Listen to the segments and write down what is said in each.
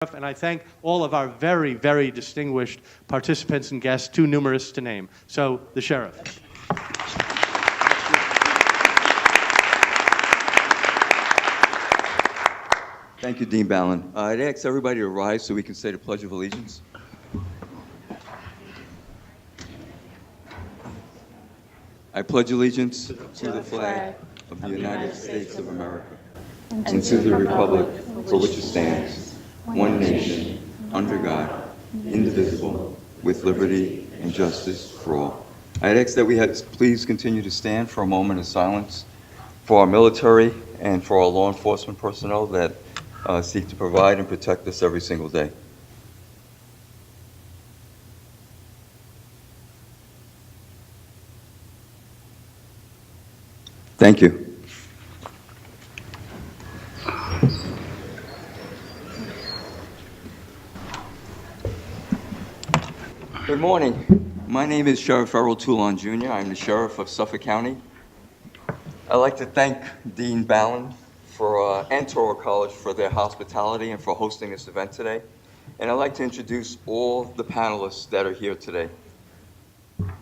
And I thank all of our very, very distinguished participants and guests, too numerous to name. So, the Sheriff. Thank you, Dean Ballin. I'd ask everybody to rise so we can say the Pledge of Allegiance. I pledge allegiance to the flag of the United States of America and to the republic for which it stands, one nation, under God, indivisible, with liberty and justice for all. I'd ask that we please continue to stand for a moment of silence for our military and for our law enforcement personnel that seek to provide and protect us every single day. Thank you. Good morning. My name is Sheriff Errol D. Jr. I'm the Sheriff of Suffolk County. I'd like to thank Dean Ballin and Touro College for their hospitality and for hosting this event today. And I'd like to introduce all the panelists that are here today.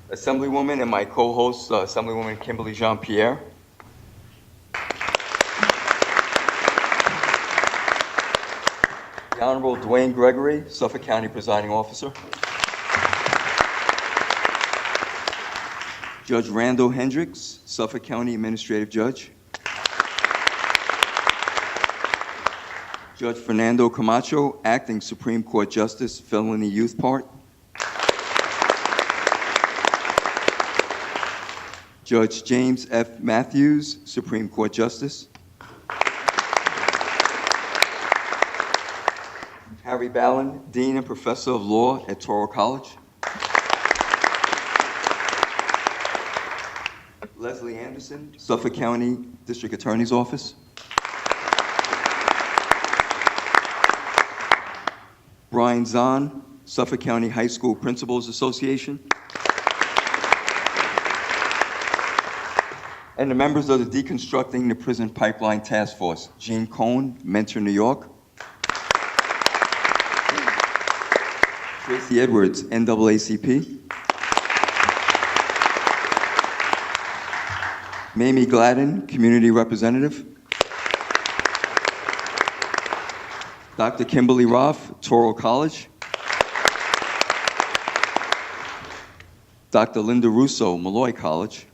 Assemblywoman and my co-host, Assemblywoman Kimberly Pierre. The Honorable Dwayne Gregory, Suffolk County Presiding Officer. Judge Randall Hendricks, Suffolk County Administrative Judge. Judge Fernando Camacho, Acting Supreme Court Justice, Felony Youth Part. Judge James F. Matthews, Supreme Court Justice. Harry Ballin, Dean and Professor of Law at Touro College. Leslie Anderson, Suffolk County District Attorney's Office. Brian Zahn, Suffolk County High School Principals Association. And the members of the Deconstructing the Prison Pipeline Task Force, Gene Cohn, Mentor, New York. Tracy Edwards, NAACP. Mamie Gladden, Community Representative. Dr. Kimberly Roth, Touro College. Dr. Linda Russo, Malloy College.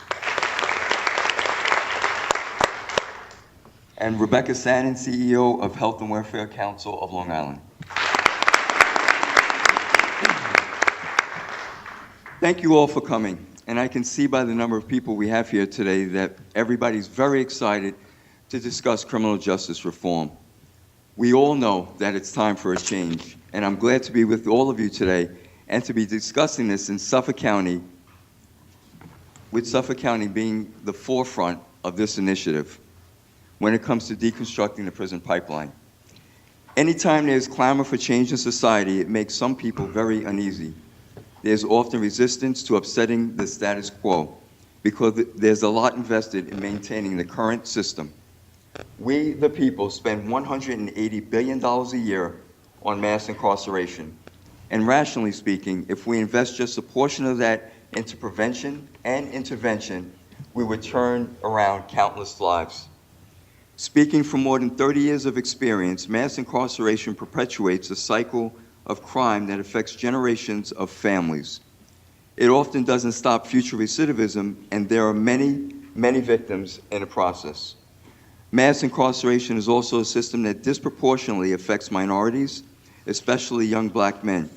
And Rebecca Sannon, CEO of Health and Welfare Council of Long Island. Thank you all for coming. And I can see by the number of people we have here today that everybody's very excited to discuss criminal justice reform. We all know that it's time for a change, and I'm glad to be with all of you today and to be discussing this in Suffolk County, with Suffolk County being the forefront of this initiative when it comes to deconstructing the prison pipeline. Anytime there's clamor for change in society, it makes some people very uneasy. There's often resistance to upsetting the status quo because there's a lot invested in maintaining the current system. We, the people, spend $180 billion a year on mass incarceration. And rationally speaking, if we invest just a portion of that into prevention and intervention, we would turn around countless lives. Speaking from more than 30 years of experience, mass incarceration perpetuates a cycle of crime that affects generations of families. It often doesn't stop future recidivism, and there are many, many victims in the process. Mass incarceration is also a system that disproportionately affects minorities, especially young black men.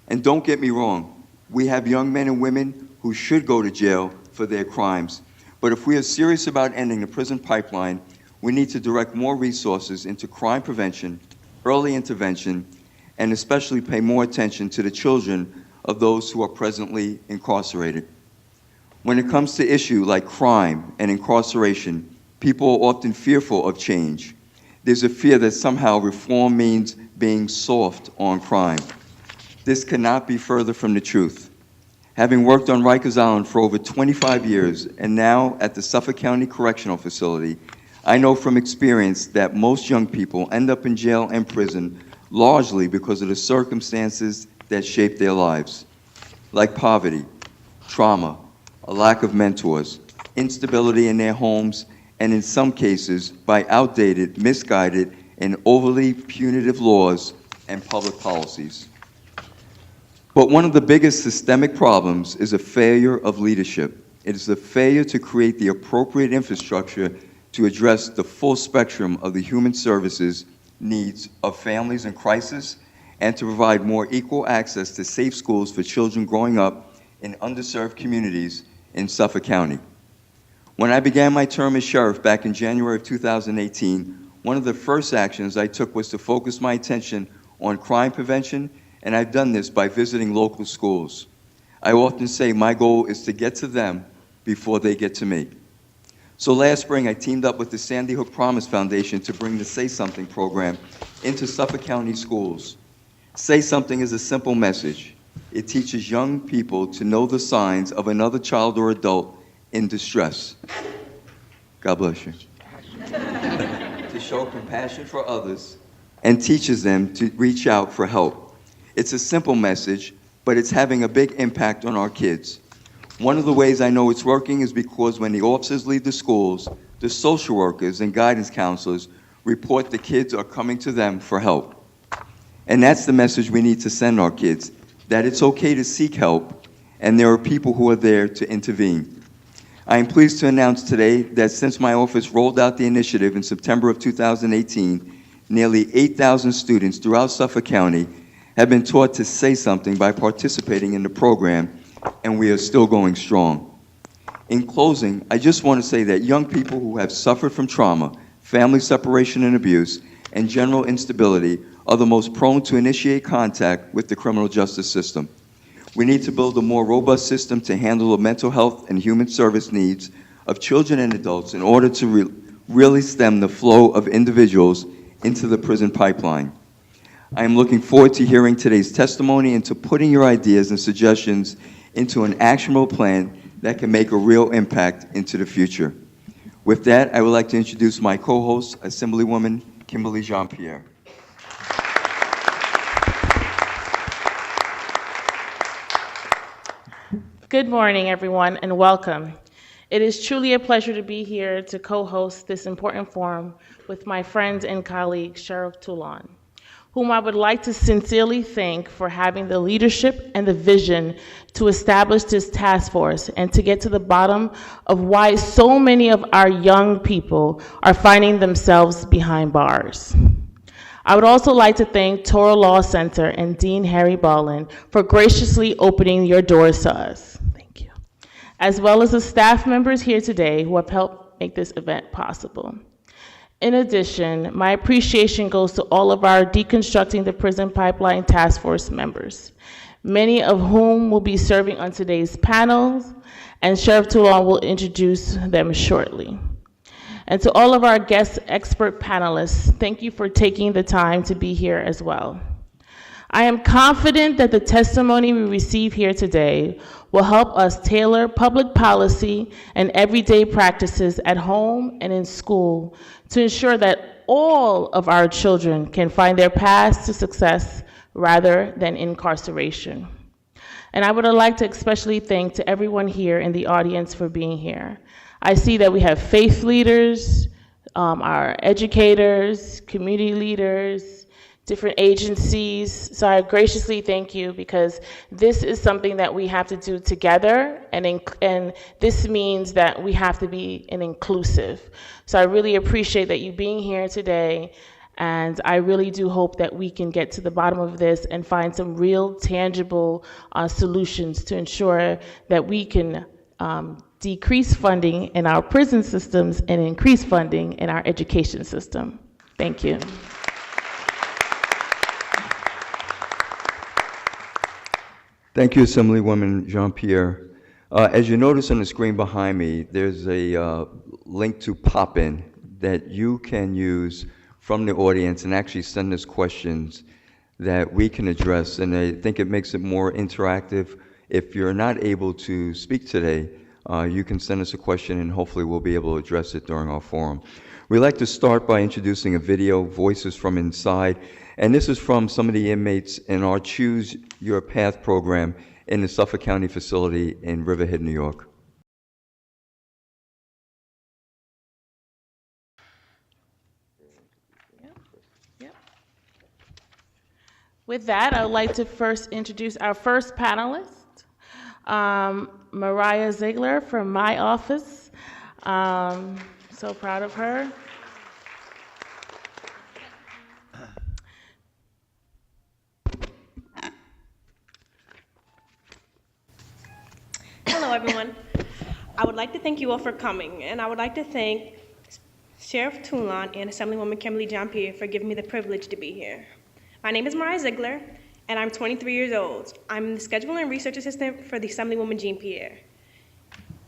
And don't get me wrong, we have young men and women who should go to jail for their crimes. But if we are serious about ending the prison pipeline, we need to direct more resources into crime prevention, early intervention, and especially pay more attention to the children of those who are presently incarcerated. When it comes to issues like crime and incarceration, people are often fearful of change. There's a fear that somehow reform means being soft on crime. This cannot be further from the truth. Having worked on Rikers Island for over 25 years and now at the Suffolk County Correctional Facility, I know from experience that most young people end up in jail and prison largely because of the circumstances that shape their lives, like poverty, trauma, a lack of mentors, instability in their homes, and in some cases, by outdated, misguided, and overly punitive laws and public policies. But one of the biggest systemic problems is a failure of leadership. It is the failure to create the appropriate infrastructure to address the full spectrum of the human services needs of families in crisis and to provide more equal access to safe schools for children growing up in underserved communities in Suffolk County. When I began my term as sheriff back in January of 2018, one of the first actions I took was to focus my attention on crime prevention, and I've done this by visiting local schools. I often say my goal is to get to them before they get to me. So last spring, I teamed up with the Sandy Hook Promise Foundation to bring the Say Something program into Suffolk County schools. Say Something is a simple message. It teaches young people to know the signs of another child or adult in distress. God bless you. To show compassion for others and teaches them to reach out for help. It's a simple message, but it's having a big impact on our kids. One of the ways I know it's working is because when the officers leave the schools, the social workers and guidance counselors report the kids are coming to them for help. And that's the message we need to send our kids, that it's okay to seek help, and there are people who are there to intervene. I am pleased to announce today that since my office rolled out the initiative in September of 2018, nearly 8,000 students throughout Suffolk County have been taught to say something by participating in the program, and we are still going strong. In closing, I just want to say that young people who have suffered from trauma, family separation and abuse, and general instability are the most prone to initiate contact with the criminal justice system. We need to build a more robust system to handle the mental health and human service needs of children and adults in order to really stem the flow of individuals into the prison pipeline. I am looking forward to hearing today's testimony and to putting your ideas and suggestions into an actionable plan that can make a real impact into the future. With that, I would like to introduce my co-host, Assemblywoman Kimberly Jean-Pierre. Good morning, everyone, and welcome. It is truly a pleasure to be here to co-host this important forum with my friend and colleague, Sheriff Toulon, whom I would like to sincerely thank for having the leadership and the vision to establish this task force and to get to the bottom of why so many of our young people are finding themselves behind bars. I would also like to thank Touro Law Center and Dean Harry Ballin for graciously opening your doors to us. Thank you. As well as the staff members here today who have helped make this event possible. In addition, my appreciation goes to all of our Deconstructing the Prison Pipeline Task Force members, many of whom will be serving on today's panels, and Sheriff Toulon will introduce them shortly. And to all of our guest expert panelists, thank you for taking the time to be here as well. I am confident that the testimony we receive here today will help us tailor public policy and everyday practices at home and in school to ensure that all of our children can find their paths to success rather than incarceration. And I would like to especially thank to everyone here in the audience for being here. I see that we have faith leaders, our educators, community leaders, different agencies. So I graciously thank you because this is something that we have to do together, and this means that we have to be an inclusive. So I really appreciate that you being here today, and I really do hope that we can get to the bottom of this and find some real tangible solutions to ensure that we can decrease funding in our prison systems and increase funding in our education system. Thank you. Thank you, Assemblywoman Jean-Pierre. As you notice on the screen behind me, there's a link to Pop-In that you can use from the audience and actually send us questions that we can address. And I think it makes it more interactive. If you're not able to speak today, you can send us a question and hopefully we'll be able to address it during our forum. We'd like to start by introducing a video, Voices from Inside, And this is from some of the inmates in our Choose Your Path program in the Suffolk County facility in Riverhead, New York. With that, I would like to first introduce our first panelist, Mariah Ziegler from my office. So proud of her. Hello, everyone. I would like to thank you all for coming, and I would like to thank Sheriff Toulon and Assemblywoman Kimberly Pierre for giving me the privilege to be here. My name is Mariah Ziegler, and I'm 23 years old. I'm the Scheduler and Research Assistant for the Assemblywoman Pierre.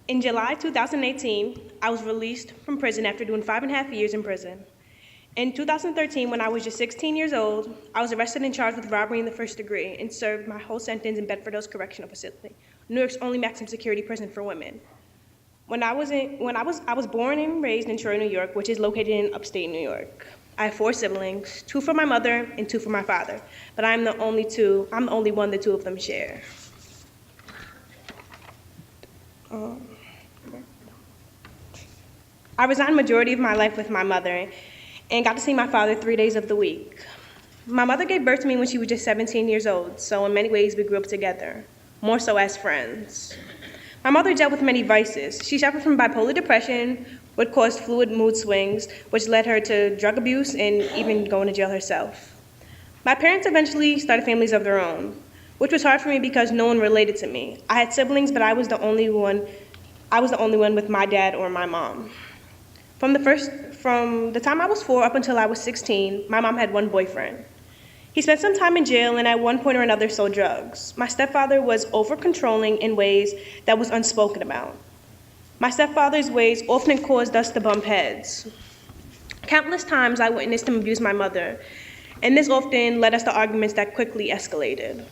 In July 2018, I was released from prison after doing 5.5 years in prison. In 2013, when I was just 16 years old, I was arrested and charged with robbery in the first degree and served my whole sentence in Bedford Hills Correctional Facility, New York's only maximum security prison for women. I was born and raised in Touro, New York, which is located in upstate New York. I have 4 siblings, 2 from my mother and 2 from my father, but I'm the only one the 2 of them share. I resided the majority of my life with my mother and got to see my father 3 days of the week. My mother gave birth to me when she was just 17 years old, so in many ways we grew up together, more so as friends. My mother dealt with many vices. She suffered from bipolar depression, which caused fluid mood swings, which led her to drug abuse and even going to jail herself. My parents eventually started families of their own, which was hard for me because no one related to me. I had siblings, but I was the only one with my dad or my mom. From the time I was 4 up until I was 16, my mom had 1 boyfriend. He spent some time in jail and at one point or another sold drugs. My stepfather was over-controlling in ways that was unspoken about. My stepfather's ways often caused us to bump heads. Countless times I witnessed him abuse my mother, and this often led us to arguments that quickly escalated.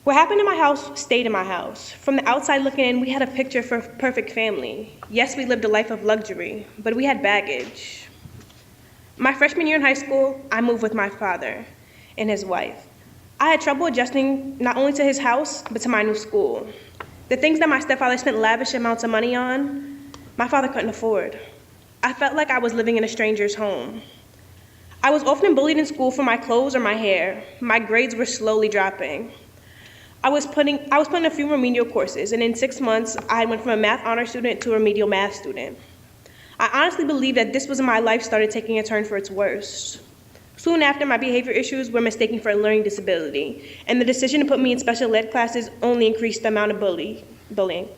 What happened in my house stayed in my house. From the outside looking in, we had a picture for a perfect family. Yes, we lived a life of luxury, but we had baggage. My freshman year in high school, I moved with my father and his wife. I had trouble adjusting not only to his house, but to my new school. The things that my stepfather spent lavish amounts of money on, my father couldn't afford. I felt like I was living in a stranger's home. I was often bullied in school for my clothes or my hair. My grades were slowly dropping. I was put in a few remedial courses, and in 6 months, I went from a math honor student to a remedial math student. I honestly believe that this was when my life started taking a turn for its worst. Soon after, my behavior issues were mistaken for a learning disability, and the decision to put me in special ed classes only increased the amount of bullying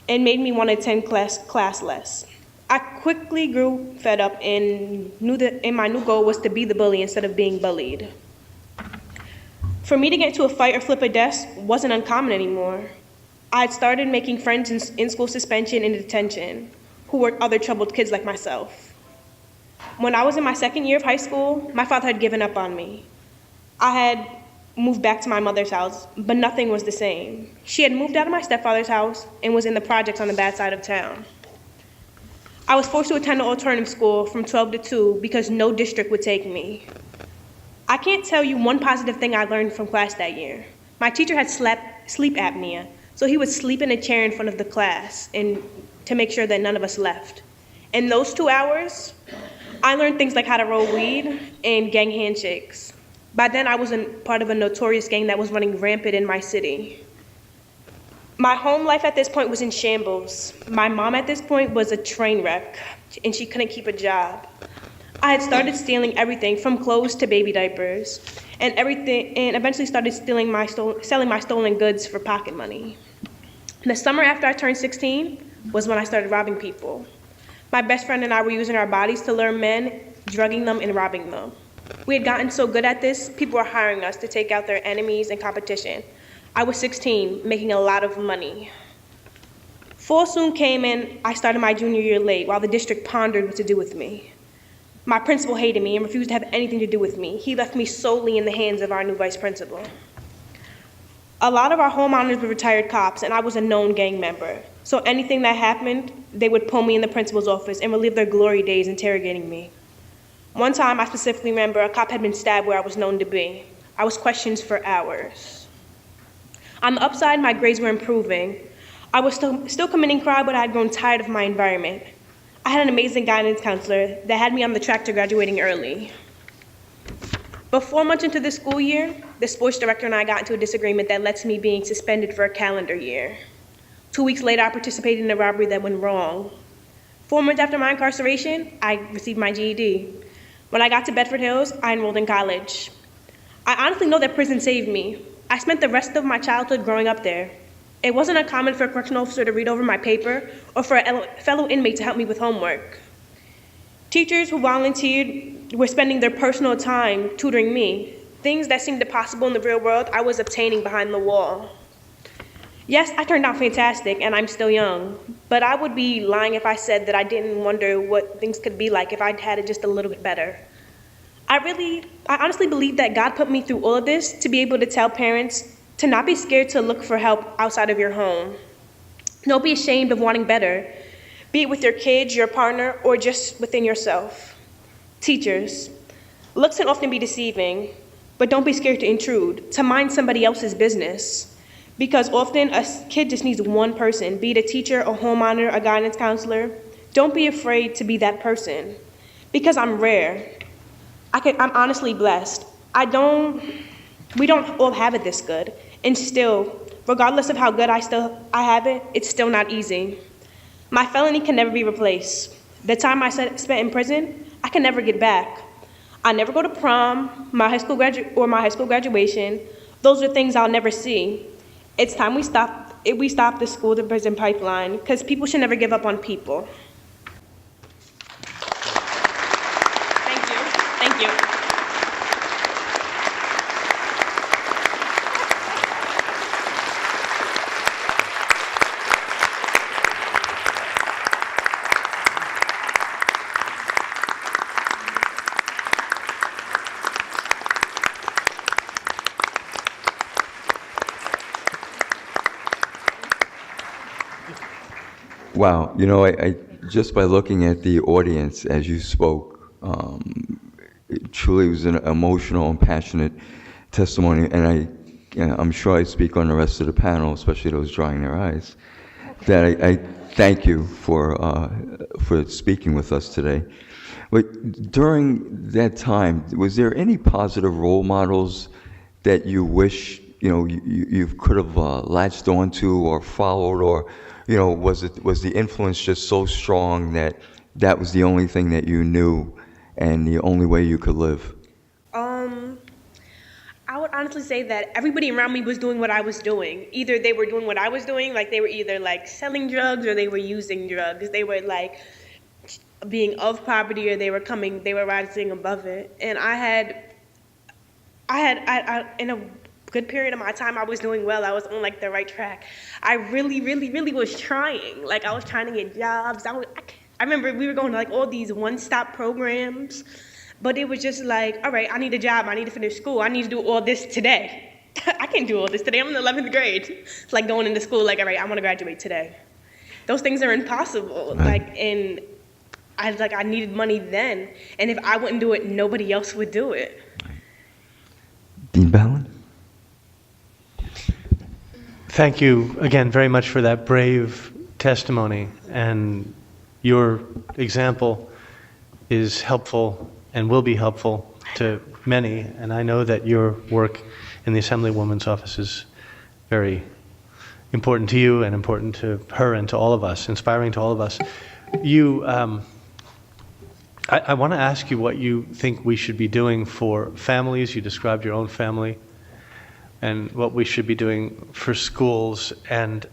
and made me want to attend class less. I quickly grew fed up and knew that my new goal was to be the bully instead of being bullied. For me to get into a fight or flip a desk wasn't uncommon anymore. I had started making friends in school suspension and detention who were other troubled kids like myself. When I was in my second year of high school, my father had given up on me. I had moved back to my mother's house, but nothing was the same. She had moved out of my stepfather's house and was in the projects on the bad side of town. I was forced to attend an alternative school from 12 to 2 because no district would take me. I can't tell you one positive thing I learned from class that year. My teacher had sleep apnea, so he would sleep in a chair in front of the class and to make sure that none of us left. In those 2 hours, I learned things like how to roll weed and gang handshakes. By then, I was part of a notorious gang that was running rampant in my city. My home life at this point was in shambles. My mom at this point was a train wreck, and she couldn't keep a job. I had started stealing everything from clothes to baby diapers, and eventually started selling my stolen goods for pocket money. The summer after I turned 16 was when I started robbing people. My best friend and I were using our bodies to lure men, drugging them and robbing them. We had gotten so good at this, people were hiring us to take out their enemies and competition. I was 16, making a lot of money. Fall soon came and I started my junior year late while the district pondered what to do with me. My principal hated me and refused to have anything to do with me. He left me solely in the hands of our new vice principal. A lot of our home honors were retired cops, and I was a known gang member. So anything that happened, they would pull me in the principal's office and relive their glory days interrogating me. One time, I specifically remember a cop had been stabbed where I was known to be. I was questioned for hours. On the upside, my grades were improving. I was still committing crime, but I had grown tired of my environment. I had an amazing guidance counselor that had me on the track to graduating early. But 4 months into the school year, the sports director and I got into a disagreement that led to me being suspended for a calendar year. 2 weeks later, I participated in a robbery that went wrong. 4 months after my incarceration, I received my GED. When I got to Bedford Hills, I enrolled in college. I honestly know that prison saved me. I spent the rest of my childhood growing up there. It wasn't uncommon for a correctional officer to read over my paper or for a fellow inmate to help me with homework. Teachers who volunteered were spending their personal time tutoring me. Things that seemed impossible in the real world, I was obtaining behind the wall. Yes, I turned out fantastic, and I'm still young, but I would be lying if I said that I didn't wonder what things could be like if I'd had it just a little bit better. I honestly believe that God put me through all of this to be able to tell parents to not be scared to look for help outside of your home. Don't be ashamed of wanting better, be it with your kids, your partner, or just within yourself. Teachers, looks can often be deceiving, but don't be scared to intrude, to mind somebody else's business. Because often a kid just needs one person, be it a teacher, a home monitor, a guidance counselor. Don't be afraid to be that person. Because I'm rare. I'm honestly blessed. We don't all have it this good. And still, regardless of how good I have it, it's still not easy. My felony can never be replaced. The time I spent in prison, I can never get back. I never go to prom, my high school graduation. Those are things I'll never see. It's time we stop the school to prison pipeline, because people should never give up on people. Thank you. Wow, I just by looking at the audience as you spoke, it truly was an emotional and passionate testimony, and I'm sure I speak on the rest of the panel, especially those drying their eyes, that I thank you for speaking with us today. But during that time, was there any positive role models that you wish you could have latched onto or followed, or was the influence just so strong that was the only thing that you knew and the only way you could live? I would honestly say that everybody around me was doing what I was doing. Either they were doing what I was doing, like they were either like selling drugs or they were using drugs. They were like being of poverty or they were rising above it. And I had in a good period of my time, I was doing well. I was on like the right track. I really, really, really was trying. Like I was trying to get jobs. I remember we were going to like all these one-stop programs, but it was just like, all right, I need a job. I need to finish school. I need to do all this today. I can't do all this today. I'm in the 11th grade. It's like going into school, like, all right, I want to graduate today. Those things are impossible. Right. I needed money then. And if I wouldn't do it, nobody else would do it. Dean Ballin? Thank you again very much for that brave testimony, and your example is helpful and will be helpful to many, and I know that your work in the Assemblywoman's office is very important to you and important to her and to all of us, inspiring to all of us. I want to ask you what you think we should be doing for families. You described your own family, and what we should be doing for schools. And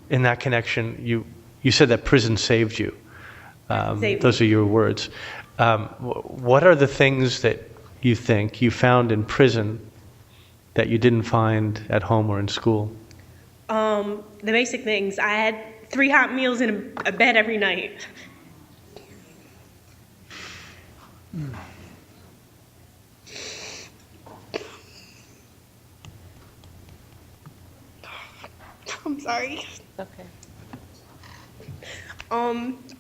in that connection, you said that prison saved you. Those are your words. What are the things that you think you found in prison that you didn't find at home or in school? The basic things. I had 3 hot meals in a bed every night. I'm sorry. Okay.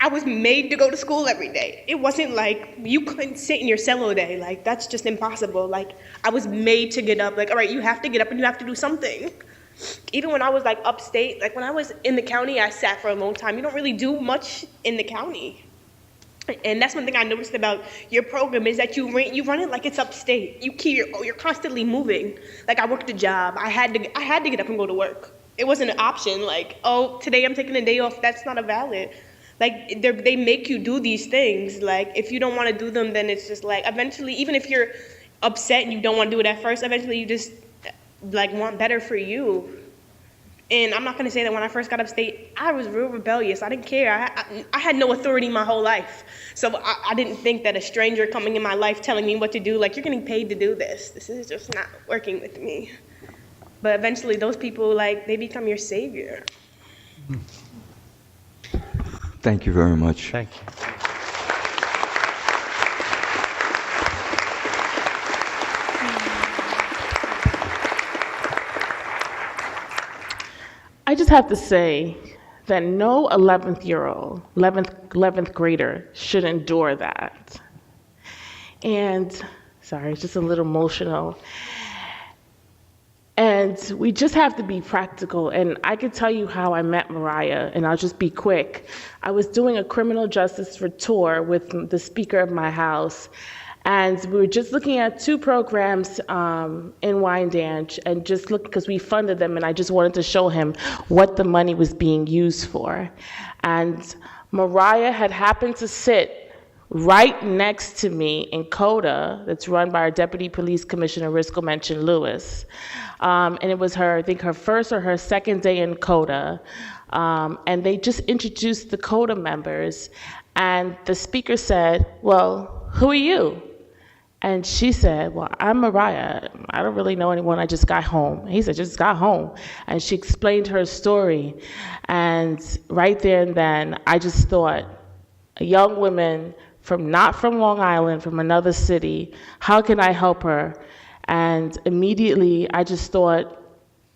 I was made to go to school every day. It wasn't like you couldn't sit in your cell all day. Like, that's just impossible. Like, I was made to get up. Like, all right, you have to get up and you have to do something. Even when I was like upstate, like when I was in the county, I sat for a long time. You don't really do much in the county. And that's one thing I noticed about your program is that you run it like it's upstate. You're constantly moving. Like, I worked a job. I had to get up and go to work. It wasn't an option. Like, oh, today I'm taking a day off. That's not a valid. Like, they make you do these things. Like, if you don't want to do them, then it's just like, eventually, even if you're upset and you don't want to do it at first, eventually you just like want better for you. And I'm not going to say that when I first got upstate, I was real rebellious. I didn't care. I had no authority my whole life. So I didn't think that a stranger coming in my life telling me what to do, like, you're getting paid to do this. This is just not working with me. But eventually those people, like, they become your savior. Thank you very much. Thank you. I just have to say that no 11th grader should endure that. And, sorry, it's just a little emotional. And we just have to be practical. And I could tell you how I met Mariah, and I'll just be quick. I was doing a criminal justice for tour with the speaker of my house. And we were just looking at 2 programs in Wyandanch and just look because we funded them, and I just wanted to show him what the money was being used for. And Mariah had happened to sit right next to me in CODA, that's run by our Deputy Police Commissioner, Risco Mention Lewis. And it was her, I think her first or her second day in CODA. And they just introduced the CODA members. And the speaker said, well, who are you? And she said, well, I'm Mariah. I don't really know anyone. I just got home. He said, just got home. And she explained her story. And right there and then, I just thought, a young woman not from Long Island, from another city, how can I help her? And immediately, I just thought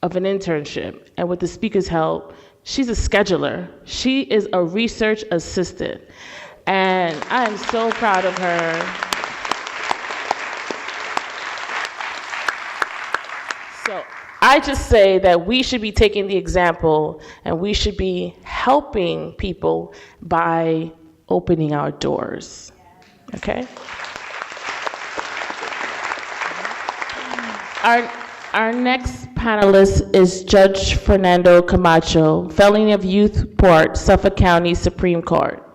of an internship. And with the speaker's help, she's a scheduler. She is a research assistant. And I am so proud of her. So I just say that we should be taking the example, and we should be helping people by opening our doors, okay? Our next panelist is Judge Fernando Camacho, felony of youth court, Suffolk County Supreme Court.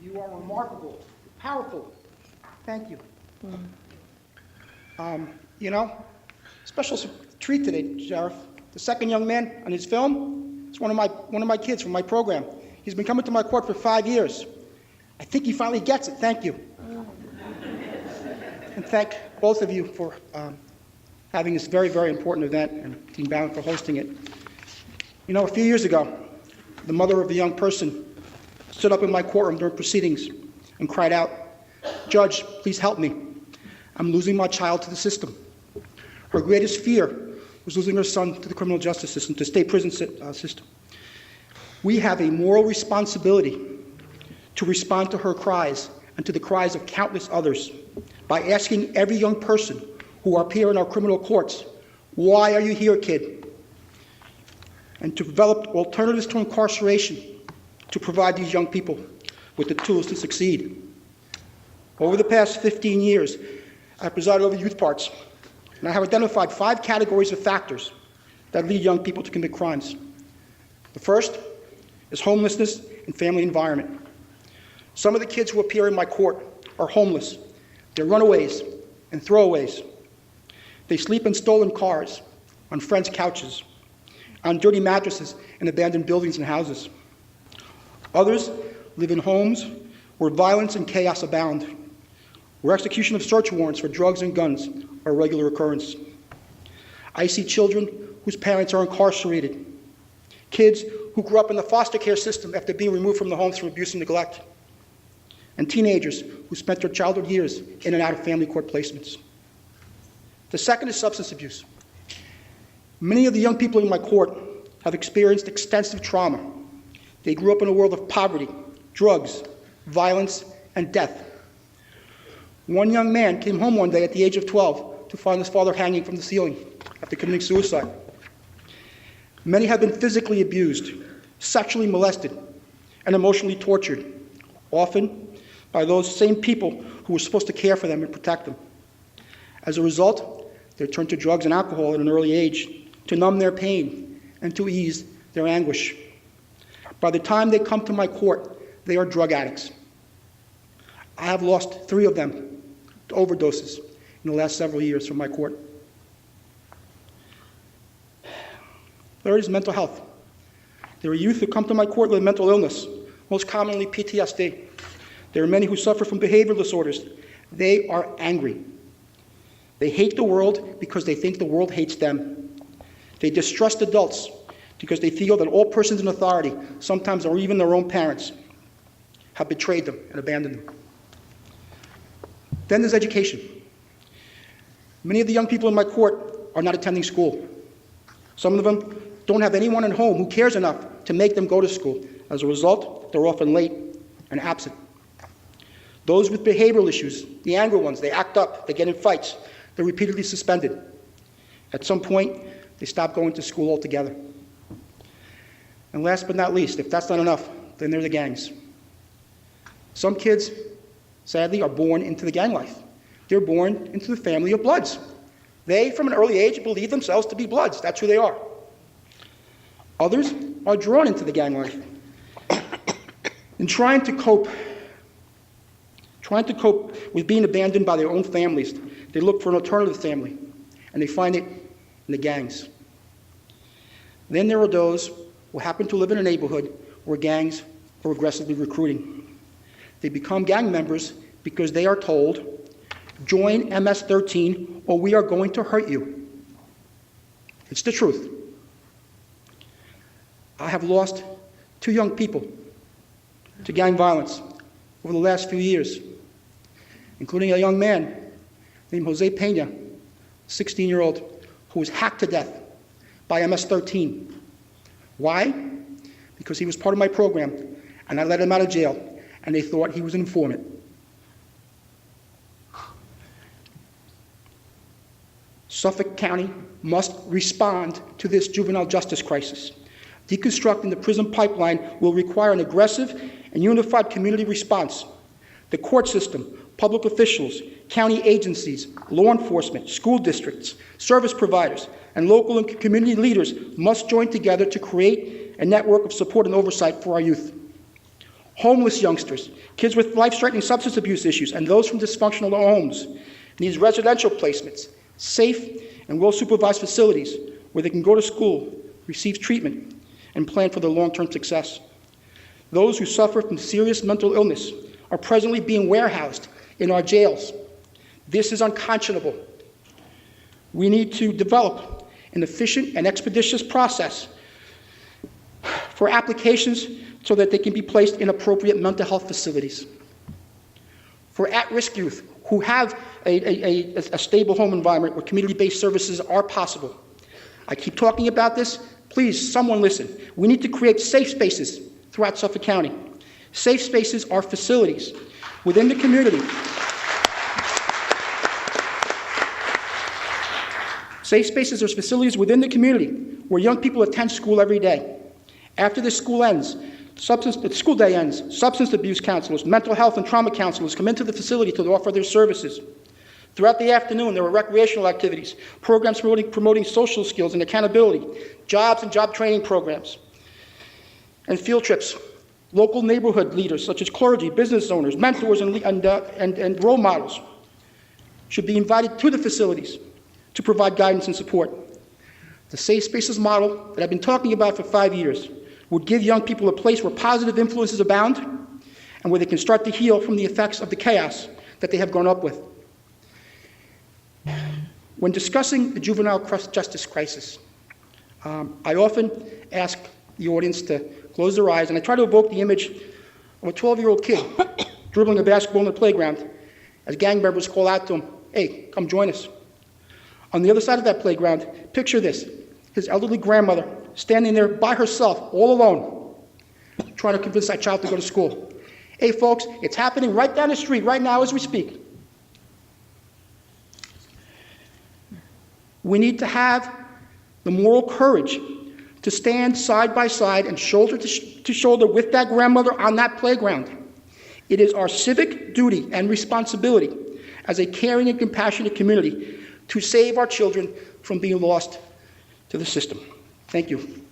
You are remarkable, powerful. Thank you. You know, special treat today, Sheriff. The second young man on his film is one of my kids from my program. He's been coming to my court for 5 years. I think he finally gets it. Thank you. And thank both of you for having this very, very important event, and Team Bound for hosting it. You know, a few years ago, the mother of the young person stood up in my courtroom during proceedings and cried out, "Judge, please help me. I'm losing my child to the system." Her greatest fear was losing her son to the criminal justice system, to state prison system. We have a moral responsibility to respond to her cries and to the cries of countless others by asking every young person who appear in our criminal courts, "Why are you here, kid?" And to develop alternatives to incarceration to provide these young people with the tools to succeed. Over the past 15 years, I presided over youth parts, and I have identified 5 categories of factors that lead young people to commit crimes. The first is homelessness and family environment. Some of the kids who appear in my court are homeless. They're runaways and throwaways. They sleep in stolen cars, on friends' couches, on dirty mattresses in abandoned buildings and houses. Others live in homes where violence and chaos abound, where execution of search warrants for drugs and guns are a regular occurrence. I see children whose parents are incarcerated, kids who grew up in the foster care system after being removed from the homes from abuse and neglect, and teenagers who spent their childhood years in and out of family court placements. The second is substance abuse. Many of the young people in my court have experienced extensive trauma. They grew up in a world of poverty, drugs, violence, and death. One young man came home one day at the age of 12 to find his father hanging from the ceiling after committing suicide. Many have been physically abused, sexually molested, and emotionally tortured, often by those same people who were supposed to care for them and protect them. As a result, they turn to drugs and alcohol at an early age to numb their pain and to ease their anguish. By the time they come to my court, they are drug addicts. I have lost 3 of them to overdoses in the last several years from my court. Third is mental health. There are youth who come to my court with mental illness, most commonly PTSD. There are many who suffer from behavioral disorders. They are angry. They hate the world because they think the world hates them. They distrust adults because they feel that all persons in authority, sometimes or even their own parents, have betrayed them and abandoned them. Then there's education. Many of the young people in my court are not attending school. Some of them don't have anyone at home who cares enough to make them go to school. As a result, they're often late and absent. Those with behavioral issues, the angry ones, they act up, they get in fights, they're repeatedly suspended. At some point, they stop going to school altogether. And last but not least, if that's not enough, then there are the gangs. Some kids, sadly, are born into the gang life. They're born into the family of Bloods. They, from an early age, believe themselves to be Bloods. That's who they are. Others are drawn into the gang life. In trying to cope with being abandoned by their own families, they look for an alternative family, and they find it in the gangs. Then there are those who happen to live in a neighborhood where gangs are aggressively recruiting. They become gang members because they are told, join MS-13 or we are going to hurt you. It's the truth. I have lost 2 young people to gang violence over the last few years, including a young man named Jose Pena, a 16-year-old, who was hacked to death by MS-13. Why? Because he was part of my program, and I let him out of jail, and they thought he was an informant. Suffolk County must respond to this juvenile justice crisis. Deconstructing the prison pipeline will require an aggressive and unified community response. The court system, public officials, county agencies, law enforcement, school districts, service providers, and local and community leaders must join together to create a network of support and oversight for our youth. Homeless youngsters, kids with life-threatening substance abuse issues, and those from dysfunctional homes need residential placements, safe and well-supervised facilities where they can go to school, receive treatment, and plan for their long-term success. Those who suffer from serious mental illness are presently being warehoused in our jails. This is unconscionable. We need to develop an efficient and expeditious process for applications so that they can be placed in appropriate mental health facilities. For at-risk youth who have a stable home environment where community-based services are possible. I keep talking about this. Please, someone listen. We need to create safe spaces throughout Suffolk County. Safe spaces are facilities within the community. Safe spaces are facilities within the community where young people attend school every day. After the school day ends, substance abuse counselors, mental health and trauma counselors come into the facility to offer their services. Throughout the afternoon, there are recreational activities, programs promoting social skills and accountability, jobs and job training programs, and field trips. Local neighborhood leaders, such as clergy, business owners, mentors, and role models, should be invited to the facilities to provide guidance and support. The Safe Spaces model that I've been talking about for 5 years would give young people a place where positive influences abound and where they can start to heal from the effects of the chaos that they have grown up with. When discussing the juvenile justice crisis, I often ask the audience to close their eyes, and I try to evoke the image of a 12-year-old kid dribbling a basketball in the playground as gang members call out to him, "Hey, come join us." On the other side of that playground, picture this, his elderly grandmother standing there by herself, all alone, trying to convince that child to go to school. Hey folks, it's happening right down the street right now as we speak. We need to have the moral courage to stand side by side and shoulder to shoulder with that grandmother on that playground. It is our civic duty and responsibility as a caring and compassionate community to save our children from being lost to the system. Thank you.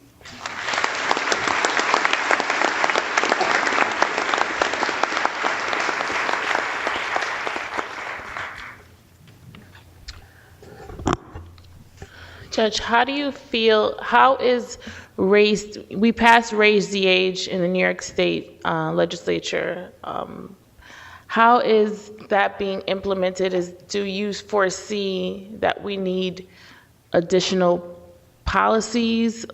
Judge, how do you feel, we passed raise the age in the New York State legislature. How is that being implemented? Do you foresee that we need additional policies?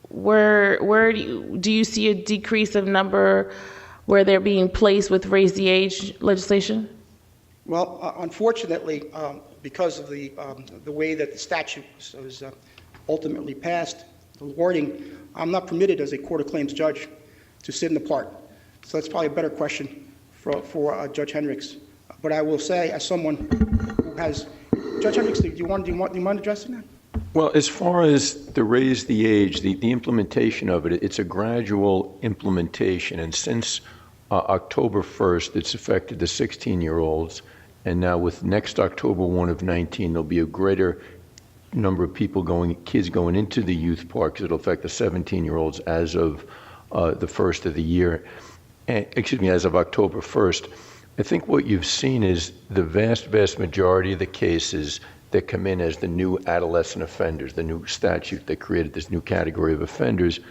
Where do you see a decrease of number where they're being placed with raise the age legislation? Well, unfortunately, because of the way that the statute was ultimately passed, the wording, I'm not permitted as a court of claims judge to sit in the part. So that's probably a better question for Judge Hendricks. But I will say, as someone who has, Judge Hendricks, do you mind addressing that? Well, as far as the raise the age, the implementation of it, it's a gradual implementation. And since October 1st, it's affected the 16-year-olds. And now with next October 1 of 19, there'll be a greater number of kids going into the youth park, because it'll affect the 17-year-olds as of the first of the year. As of October 1st. I think what you've seen is the vast majority of the cases that come in as the new adolescent offenders, the new statute that created this new category of offenders,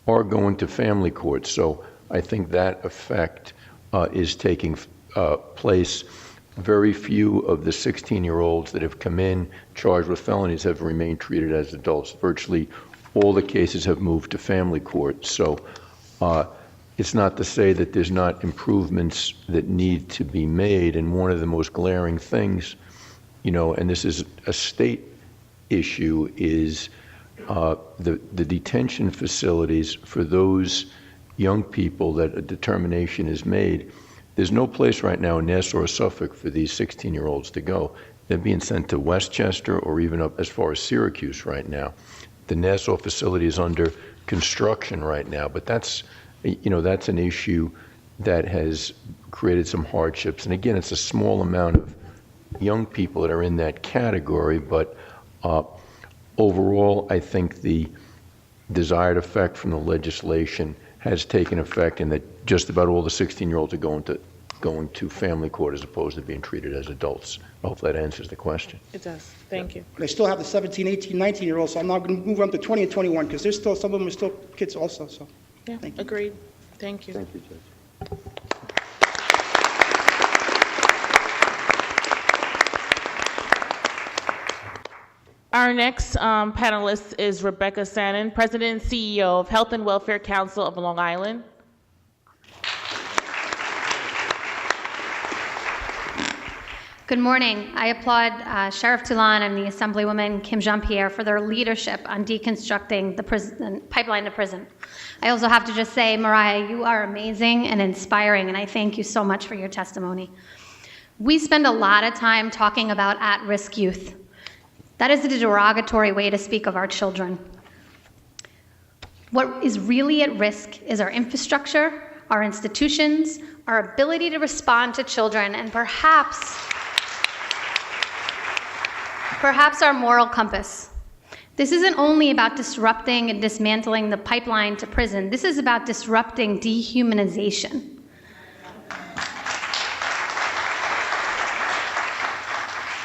are going to family courts. So I think that effect is taking place. Very few of the 16-year-olds that have come in charged with felonies have remained treated as adults. Virtually all the cases have moved to family court. So it's not to say that there's not improvements that need to be made. And one of the most glaring things, and this is a state issue, is the detention facilities for those young people that a determination is made. There's no place right now in Nassau or Suffolk for these 16-year-olds to go. They're being sent to Westchester or even up as far as Syracuse right now. The Nassau facility is under construction right now, but that's an issue that has created some hardships. And again, it's a small amount of young people that are in that category, but overall, I think the desired effect from the legislation has taken effect, and that just about all the 16-year-olds are going to family court as opposed to being treated as adults. I hope that answers the question. It does. Thank you. But I still have the 17, 18, 19-year-olds, so I'm now going to move on to 20 and 21, because there's still, some of them are still kids also, so. Yeah, Thank you. agreed. Thank you. Thank you, Judge. Our next panelist is Rebecca Stanton, President and CEO of Health and Welfare Council of Long Island. Good morning. I applaud Sheriff Toulon and the Assemblywoman Kim Jean-Pierre for their leadership on deconstructing the prison pipeline to prison. I also have to just say, Mariah, you are amazing and inspiring, and I thank you so much for your testimony. We spend a lot of time talking about at-risk youth. That is a derogatory way to speak of our children. What is really at risk is our infrastructure, our institutions, our ability to respond to children, and perhaps our moral compass. This isn't only about disrupting and dismantling the pipeline to prison. This is about disrupting dehumanization.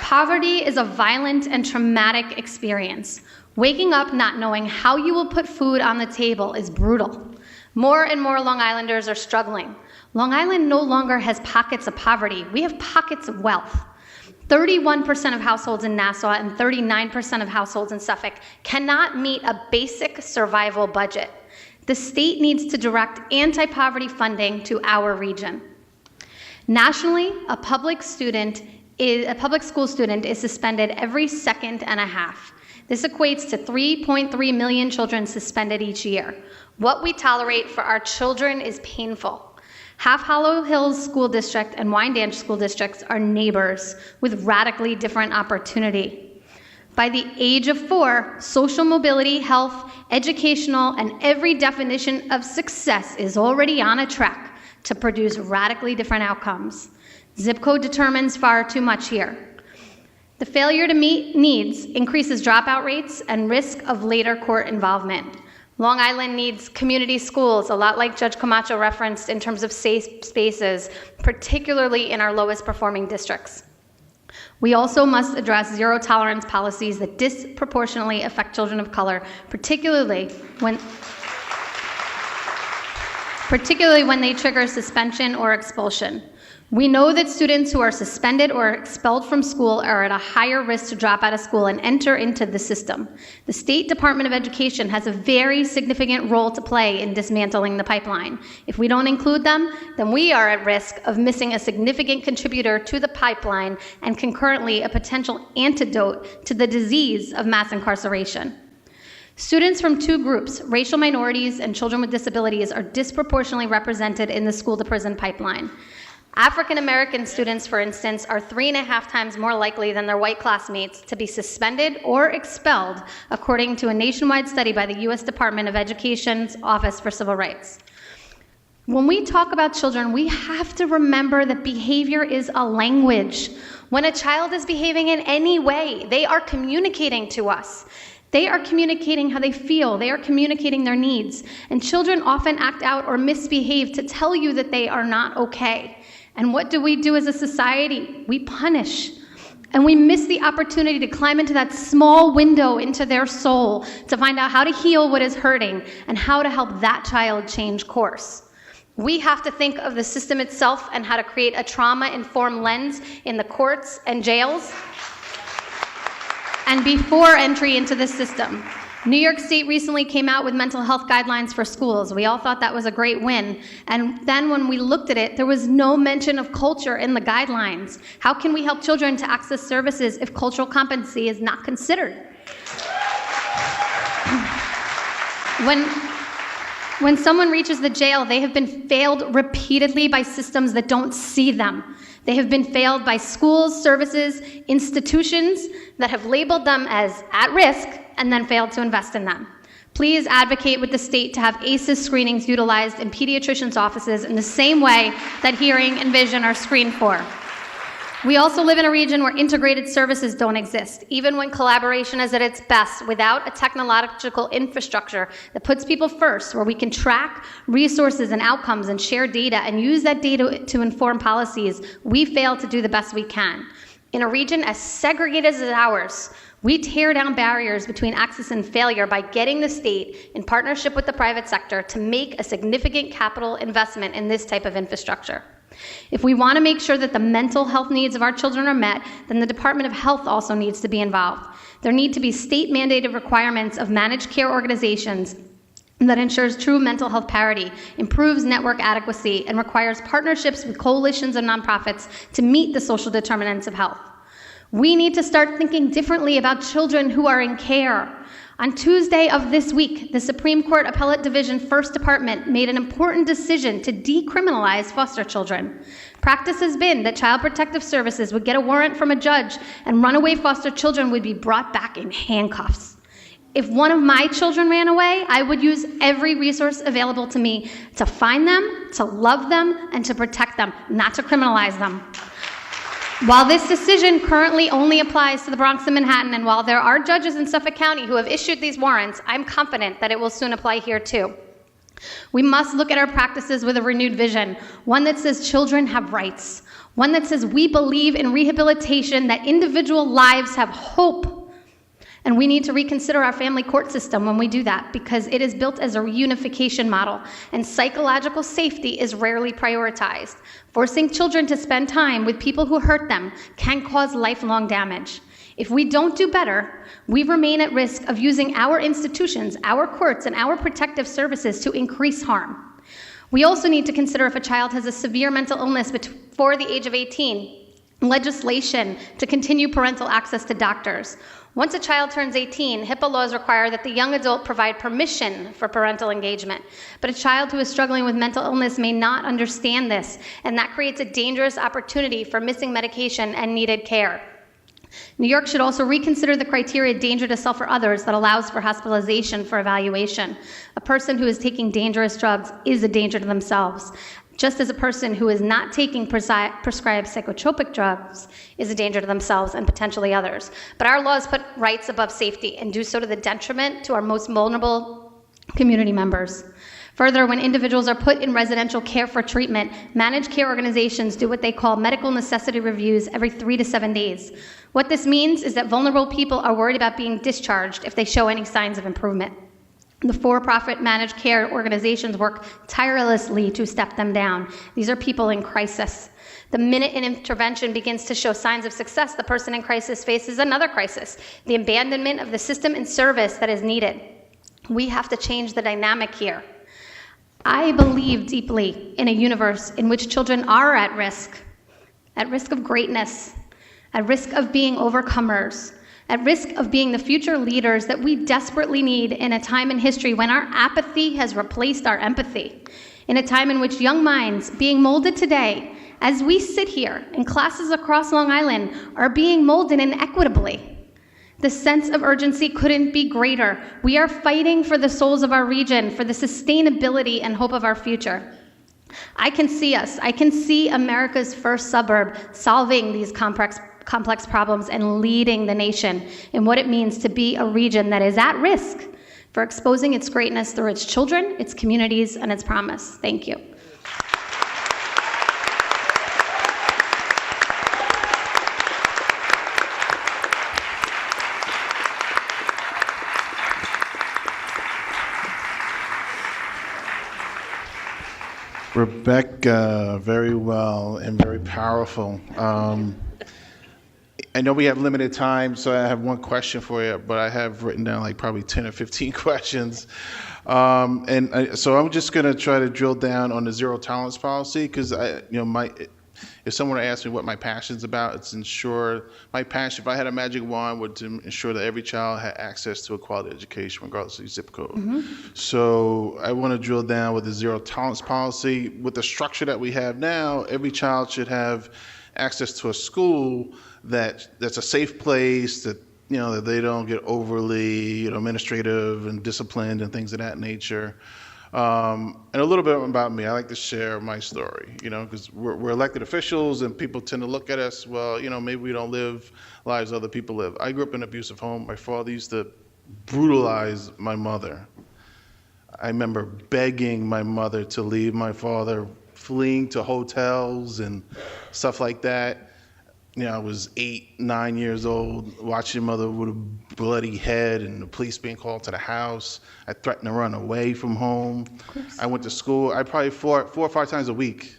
Poverty is a violent and traumatic experience. Waking up not knowing how you will put food on the table is brutal. More and more Long Islanders are struggling. Long Island no longer has pockets of poverty. We have pockets of wealth. 31% of households in Nassau and 39% of households in Suffolk cannot meet a basic survival budget. The state needs to direct anti-poverty funding to our region. Nationally, a public student a public school student is suspended every second and a half. This equates to 3.3 million children suspended each year. What we tolerate for our children is painful. Half Hollow Hills School District and Wyandanch School Districts are neighbors with radically different opportunity. By the age of 4, social mobility, health, educational, and every definition of success is already on a track to produce radically different outcomes. Zip code determines far too much here. The failure to meet needs increases dropout rates and risk of later court involvement. Long Island needs community schools, a lot like Judge Camacho referenced in terms of safe spaces, particularly in our lowest performing districts. We also must address zero tolerance policies that disproportionately affect children of color, particularly when they trigger suspension or expulsion. We know that students who are suspended or expelled from school are at a higher risk to drop out of school and enter into the system. The State Department of Education has a very significant role to play in dismantling the pipeline. If we don't include them, then we are at risk of missing a significant contributor to the pipeline and concurrently a potential antidote to the disease of mass incarceration. Students from 2 groups, racial minorities and children with disabilities, are disproportionately represented in the school-to-prison pipeline. African American students, for instance, are 3.5 times more likely than their white classmates to be suspended or expelled, according to a nationwide study by the U.S. Department of Education's Office for Civil Rights. When we talk about children, we have to remember that behavior is a language. When a child is behaving in any way, they are communicating to us. They are communicating how they feel. They are communicating their needs. And children often act out or misbehave to tell you that they are not okay. And what do we do as a society? We punish. And we miss the opportunity to climb into that small window into their soul to find out how to heal what is hurting and how to help that child change course. We have to think of the system itself and how to create a trauma-informed lens in the courts and jails and before entry into the system. New York State recently came out with mental health guidelines for schools. We all thought that was a great win. And then when we looked at it, there was no mention of culture in the guidelines. How can we help children to access services if cultural competency is not considered? When someone reaches the jail, they have been failed repeatedly by systems that don't see them. They have been failed by schools, services, institutions that have labeled them as at risk and then failed to invest in them. Please advocate with the state to have ACEs screenings utilized in pediatricians' offices in the same way that hearing and vision are screened for. We also live in a region where integrated services don't exist, even when collaboration is at its best, without a technological infrastructure that puts people first, where we can track resources and outcomes and share data and use that data to inform policies. We fail to do the best we can. In a region as segregated as ours, we tear down barriers between access and failure by getting the state, in partnership with the private sector, to make a significant capital investment in this type of infrastructure. If we want to make sure that the mental health needs of our children are met, then the Department of Health also needs to be involved. There need to be state-mandated requirements of managed care organizations that ensures true mental health parity, improves network adequacy, and requires partnerships with coalitions and nonprofits to meet the social determinants of health. We need to start thinking differently about children who are in care. On Tuesday of this week, the Supreme Court Appellate Division First Department made an important decision to decriminalize foster children. Practice has been that Child Protective Services would get a warrant from a judge and runaway foster children would be brought back in handcuffs. If one of my children ran away, I would use every resource available to me to find them, to love them, and to protect them, not to criminalize them. While this decision currently only applies to the Bronx and Manhattan, and while there are judges in Suffolk County who have issued these warrants, I'm confident that it will soon apply here too. We must look at our practices with a renewed vision, one that says children have rights, one that says we believe in rehabilitation, that individual lives have hope. And we need to reconsider our family court system when we do that, because it is built as a reunification model, and psychological safety is rarely prioritized. Forcing children to spend time with people who hurt them can cause lifelong damage. If we don't do better, we remain at risk of using our institutions, our courts, and our protective services to increase harm. We also need to consider if a child has a severe mental illness before the age of 18, legislation to continue parental access to doctors. Once a child turns 18, HIPAA laws require that the young adult provide permission for parental engagement. But a child who is struggling with mental illness may not understand this, and that creates a dangerous opportunity for missing medication and needed care. New York should also reconsider the criteria danger to self or others that allows for hospitalization for evaluation. A person who is taking dangerous drugs is a danger to themselves, just as a person who is not taking prescribed psychotropic drugs is a danger to themselves and potentially others. But our laws put rights above safety and do so to the detriment to our most vulnerable community members. Further, when individuals are put in residential care for treatment, managed care organizations do what they call medical necessity reviews every 3 to 7 days. What this means is that vulnerable people are worried about being discharged if they show any signs of improvement. The for-profit managed care organizations work tirelessly to step them down. These are people in crisis. The minute an intervention begins to show signs of success, the person in crisis faces another crisis, the abandonment of the system and service that is needed. We have to change the dynamic here. I believe deeply in a universe in which children are at risk of greatness, at risk of being overcomers, at risk of being the future leaders that we desperately need in a time in history when our apathy has replaced our empathy, in a time in which young minds being molded today, as we sit here in classes across Long Island, are being molded inequitably. The sense of urgency couldn't be greater. We are fighting for the souls of our region, for the sustainability and hope of our future. I can see America's first suburb solving these complex problems and leading the nation in what it means to be a region that is at risk for exposing its greatness through its children, its communities, and its promise. Thank you. Rebecca, very well and very powerful. I know we have limited time, so I have one question for you, but I have written down like probably 10 or 15 questions. So I'm just going to try to drill down on the zero tolerance policy because if someone asked me what my passion's about, it's ensure my passion. If I had a magic wand, would to ensure that every child had access to a quality education, regardless of zip code. Mm-hmm. So I want to drill down with the zero tolerance policy. With the structure that we have now, every child should have access to a school that's a safe place, that that they don't get overly administrative and disciplined and things of that nature. And a little bit about me. I like to share my story, because we're elected officials and people tend to look at us, well, maybe we don't live lives other people live. I grew up in an abusive home. My father used to brutalize my mother. I remember begging my mother to leave my father, fleeing to hotels and stuff like that. I was 8, 9 years old, watching mother with a bloody head and the police being called to the house. I threatened to run away from home. I went to school. I probably 4 or 5 times a week.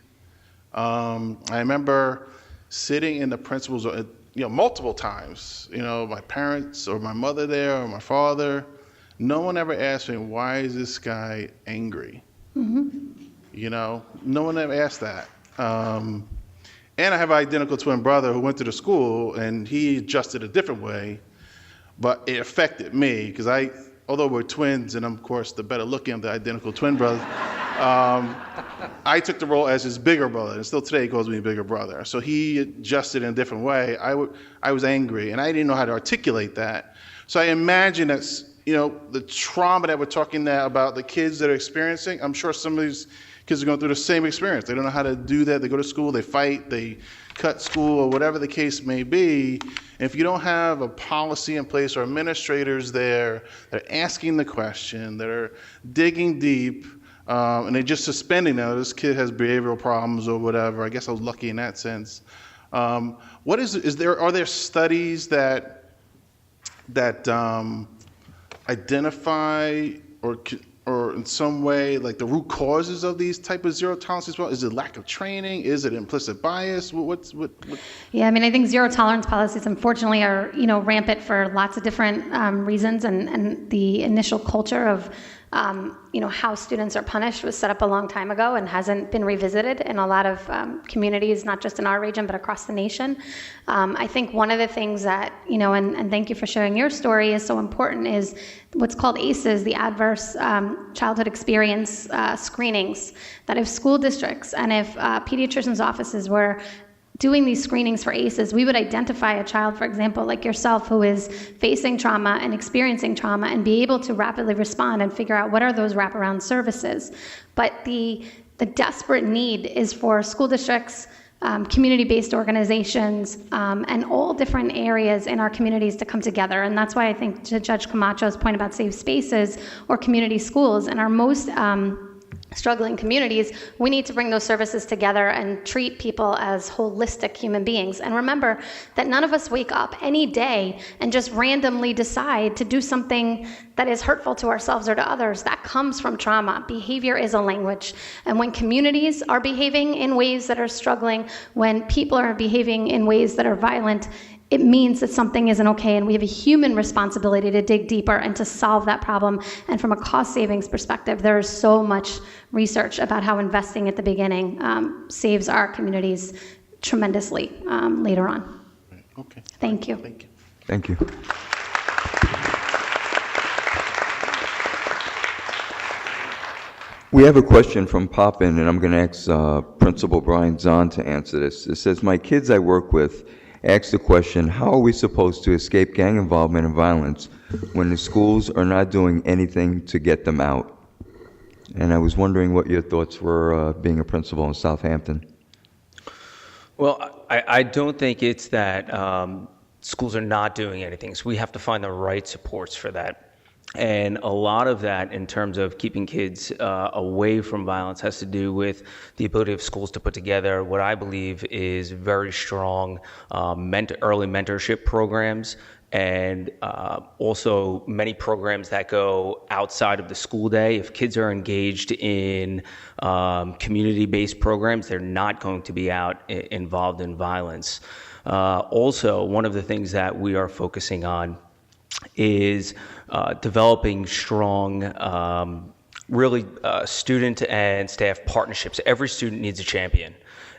I remember sitting in the principal's, multiple times. My parents or my mother there or my father. No one ever asked me, why is this guy angry? Mm-hmm. No one ever asked that. And I have an identical twin brother who went to the school, and he adjusted a different way, but it affected me because although we're twins, and I'm, of course, the better looking of the identical twin brother, I took the role as his bigger brother, and still today he calls me bigger brother. So he adjusted in a different way. I was angry, and I didn't know how to articulate that. So I imagine that's, the trauma that we're talking now about the kids that are experiencing, I'm sure some of these kids are going through the same experience. They don't know how to do that. They go to school, they fight, they cut school, or whatever the case may be. And if you don't have a policy in place or administrators there that are asking the question, that are digging deep, and they're just suspending now, this kid has behavioral problems or whatever. I guess I was lucky in that sense. Are there studies that identify or in some way, like the root causes of these type of zero tolerance as well? Is it lack of training? Is it implicit bias? What? Yeah, I think zero tolerance policies, unfortunately, are rampant for lots of different reasons, and the initial culture of how students are punished was set up a long time ago and hasn't been revisited in a lot of communities, not just in our region, but across the nation. I think one of the things that, and thank you for sharing your story, is so important is what's called ACEs, the Adverse Childhood Experience Screenings, that if school districts and if pediatricians' offices were doing these screenings for ACEs, we would identify a child, for example, like yourself, who is facing trauma and experiencing trauma, and be able to rapidly respond and figure out what are those wraparound services. But the desperate need is for school districts, community-based organizations, and all different areas in our communities to come together. And that's why I think, to Judge Camacho's point about safe spaces or community schools, in our most struggling communities, we need to bring those services together and treat people as holistic human beings. And remember that none of us wake up any day and just randomly decide to do something that is hurtful to ourselves or to others. That comes from trauma. Behavior is a language. And when communities are behaving in ways that are struggling, when people are behaving in ways that are violent, it means that something isn't okay, and we have a human responsibility to dig deeper and to solve that problem. And from a cost savings perspective, there is so much research about how investing at the beginning saves our communities tremendously later on. Okay. Thank you. Thank you. Thank you. We have a question from Poppin, and I'm going to ask Principal Brian Zahn to answer this. It says, my kids I work with ask the question, how are we supposed to escape gang involvement and violence when the schools are not doing anything to get them out? And I was wondering what your thoughts were being a principal in Southampton. Well, I don't think it's that schools are not doing anything. So we have to find the right supports for that. And a lot of that, in terms of keeping kids away from violence, has to do with the ability of schools to put together what I believe is very strong early mentorship programs, and also many programs that go outside of the school day. If kids are engaged in community-based programs, they're not going to be involved in violence. Also, one of the things that we are focusing on is developing strong, student and staff partnerships. Every student needs a champion.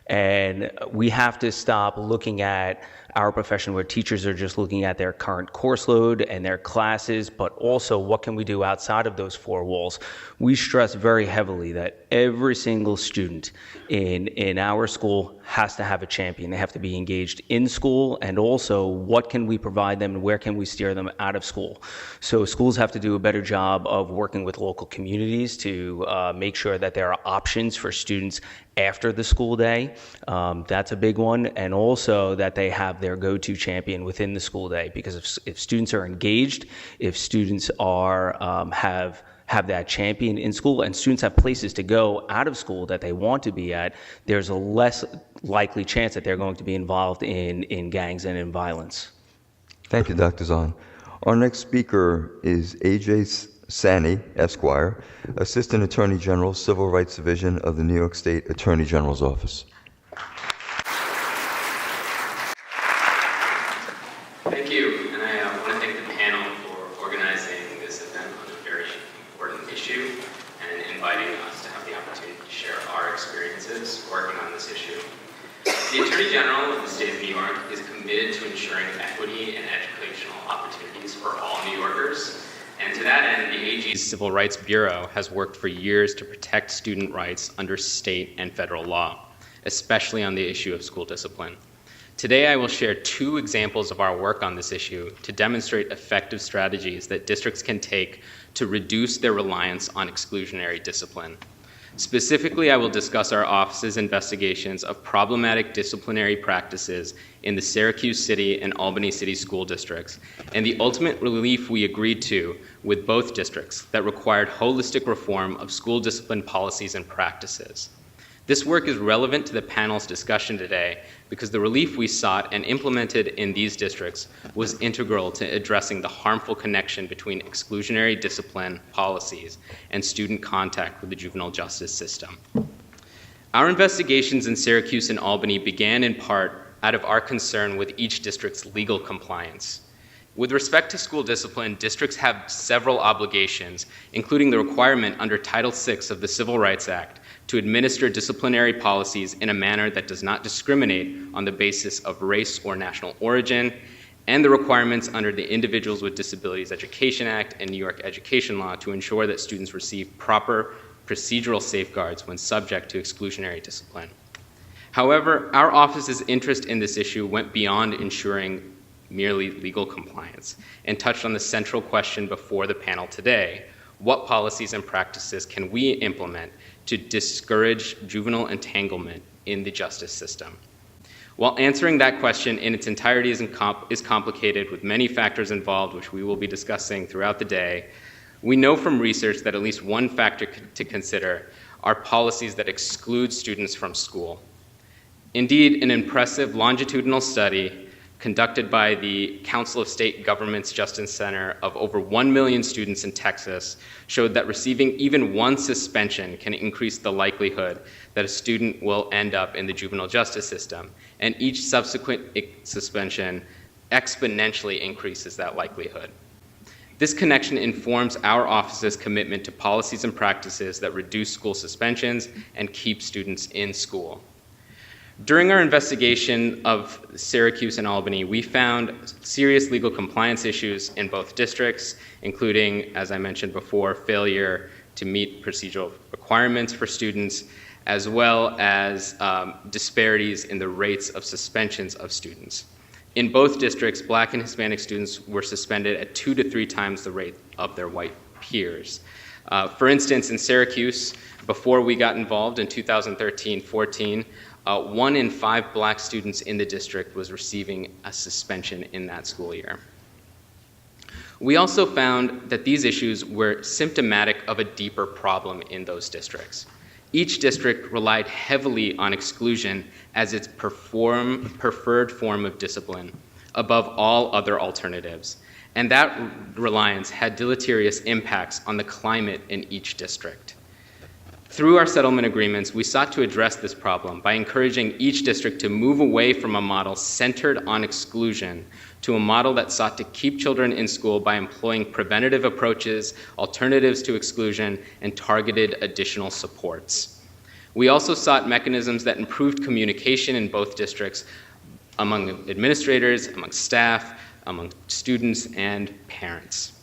And we have to stop looking at our profession where teachers are just looking at their current course load and their classes, but also what can we do outside of those four walls. We stress very heavily that every single student in our school has to have a champion. They have to be engaged in school, and also what can we provide them and where can we steer them out of school. So schools have to do a better job of working with local communities to make sure that there are options for students after the school day. That's a big one. And also that they have their go-to champion within the school day, because if students are engaged, if students are have that champion in school, and students have places to go out of school that they want to be at, there's a less likely chance that they're going to be involved in gangs and in violence. Thank you, Dr. Zahn. Our next speaker is A.J. Sani, Esquire, Assistant Attorney General, Civil Rights Division of the New York State Attorney General's Office. Thank you, and I want to thank the panel for organizing this event on a very important issue and inviting us to have the opportunity to share our experiences working on this issue. The Attorney General of the State of New York is committed to ensuring equity and educational opportunities for all New Yorkers. And to that end, the AG's Civil Rights Bureau has worked for years to protect student rights under state and federal law, especially on the issue of school discipline. Today, I will share two examples of our work on this issue to demonstrate effective strategies that districts can take to reduce their reliance on exclusionary discipline. Specifically, I will discuss our office's investigations of problematic disciplinary practices in the Syracuse City and Albany City school districts, and the ultimate relief we agreed to with both districts that required holistic reform of school discipline policies and practices. This work is relevant to the panel's discussion today because the relief we sought and implemented in these districts was integral to addressing the harmful connection between exclusionary discipline policies and student contact with the juvenile justice system. Our investigations in Syracuse and Albany began in part out of our concern with each district's legal compliance. With respect to school discipline, districts have several obligations, including the requirement under Title VI of the Civil Rights Act to administer disciplinary policies in a manner that does not discriminate on the basis of race or national origin, and the requirements under the Individuals with Disabilities Education Act and New York Education Law to ensure that students receive proper procedural safeguards when subject to exclusionary discipline. However, our office's interest in this issue went beyond ensuring merely legal compliance and touched on the central question before the panel today: what policies and practices can we implement to discourage juvenile entanglement in the justice system? While answering that question in its entirety is complicated with many factors involved, which we will be discussing throughout the day, we know from research that at least one factor to consider are policies that exclude students from school. Indeed, an impressive longitudinal study conducted by the Council of State Governments Justice Center of over 1 million students in Texas showed that receiving even one suspension can increase the likelihood that a student will end up in the juvenile justice system, and each subsequent suspension exponentially increases that likelihood. This connection informs our office's commitment to policies and practices that reduce school suspensions and keep students in school. During our investigation of Syracuse and Albany, we found serious legal compliance issues in both districts, including, as I mentioned before, failure to meet procedural requirements for students, as well as disparities in the rates of suspensions of students. In both districts, Black and Hispanic students were suspended at 2 to 3 times the rate of their white peers. For instance, in Syracuse, before we got involved in 2013-14, 1 in 5 Black students in the district was receiving a suspension in that school year. We also found that these issues were symptomatic of a deeper problem in those districts. Each district relied heavily on exclusion as its preferred form of discipline above all other alternatives, and that reliance had deleterious impacts on the climate in each district. Through our settlement agreements, we sought to address this problem by encouraging each district to move away from a model centered on exclusion to a model that sought to keep children in school by employing preventative approaches, alternatives to exclusion, and targeted additional supports. We also sought mechanisms that improved communication in both districts among administrators, among staff, among students, and parents.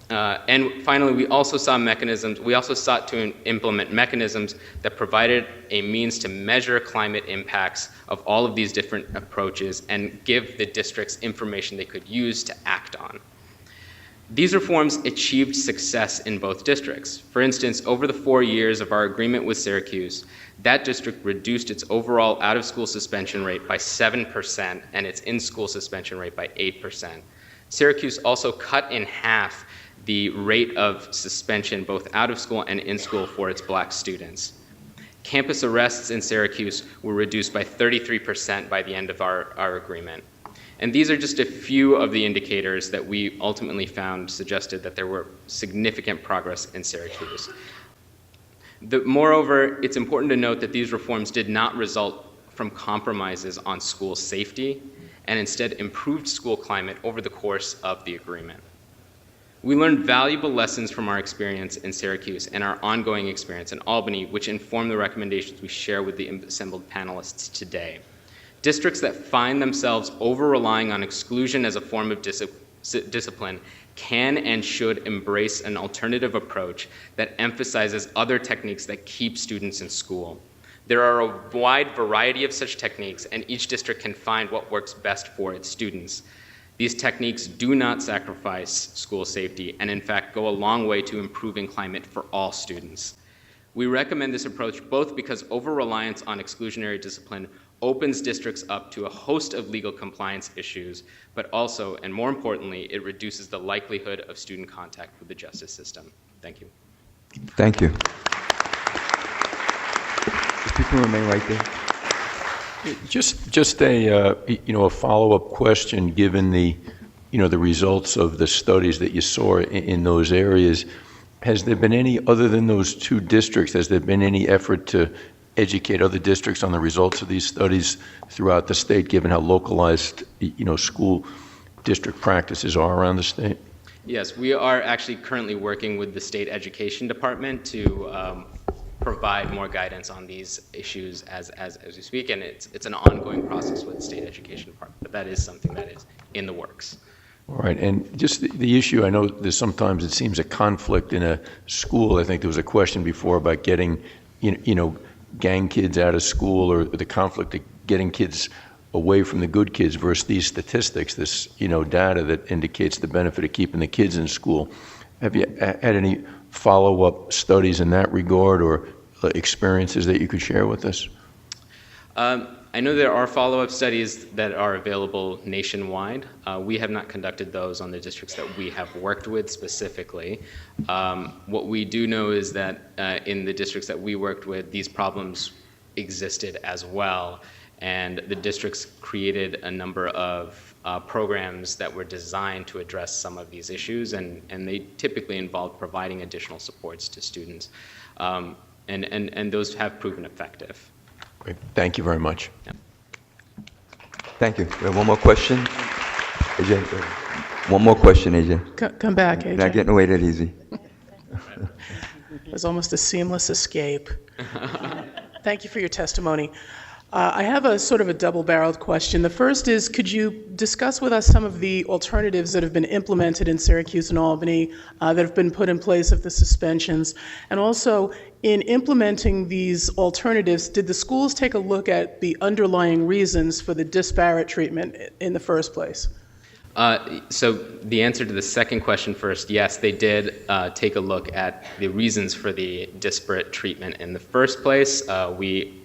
And finally, we also sought to implement mechanisms that provided a means to measure climate impacts of all of these different approaches and give the districts information they could use to act on. These reforms achieved success in both districts. For instance, over the 4 years of our agreement with Syracuse, that district reduced its overall out-of-school suspension rate by 7% and its in-school suspension rate by 8%. Syracuse also cut in half the rate of suspension both out of school and in school for its Black students. Campus arrests in Syracuse were reduced by 33% by the end of our agreement. And these are just a few of the indicators that we ultimately found suggested that there were significant progress in Syracuse. Moreover, it's important to note that these reforms did not result from compromises on school safety, and instead improved school climate over the course of the agreement. We learned valuable lessons from our experience in Syracuse and our ongoing experience in Albany, which inform the recommendations we share with the assembled panelists today. Districts that find themselves over-relying on exclusion as a form of discipline can and should embrace an alternative approach that emphasizes other techniques that keep students in school. There are a wide variety of such techniques, and each district can find what works best for its students. These techniques do not sacrifice school safety and in fact go a long way to improving climate for all students. We recommend this approach both because over-reliance on exclusionary discipline opens districts up to a host of legal compliance issues, but also, and more importantly, it reduces the likelihood of student contact with the justice system. Thank you. Thank you. People remain right there. Just a follow-up question, given the results of the studies that you saw in those areas. Has there been any, other than those 2 districts, has there been any effort to educate other districts on the results of these studies throughout the state, given how localized, school district practices are around the state? Yes, we are actually currently working with the State Education Department to provide more guidance on these issues as we speak, and it's an ongoing process with the State Education Department, but that is something that is in the works. All right, and just the issue, I know there's sometimes it seems a conflict in a school. I think there was a question before about getting, gang kids out of school, or the conflict of getting kids away from the good kids versus these statistics, this, data that indicates the benefit of keeping the kids in school. Have you had any follow-up studies in that regard or experiences that you could share with us? I know there are follow-up studies that are available nationwide. We have not conducted those on the districts that we have worked with specifically. What we do know is that in the districts that we worked with, these problems existed as well, and the districts created a number of programs that were designed to address some of these issues, and they typically involve providing additional supports to students, and those have proven effective. Great. Thank you very much. Yeah. Thank you. We have one more question. AJ, one more question, AJ. Come back, AJ. Not getting away that easy. It was almost a seamless escape. Thank you for your testimony. I have a sort of a double-barreled question. The first is, could you discuss with us some of the alternatives that have been implemented in Syracuse and Albany that have been put in place of the suspensions? And also, in implementing these alternatives, did the schools take a look at the underlying reasons for the disparate treatment in the first place? So the answer to the second question first, yes, they did take a look at the reasons for the disparate treatment in the first place. We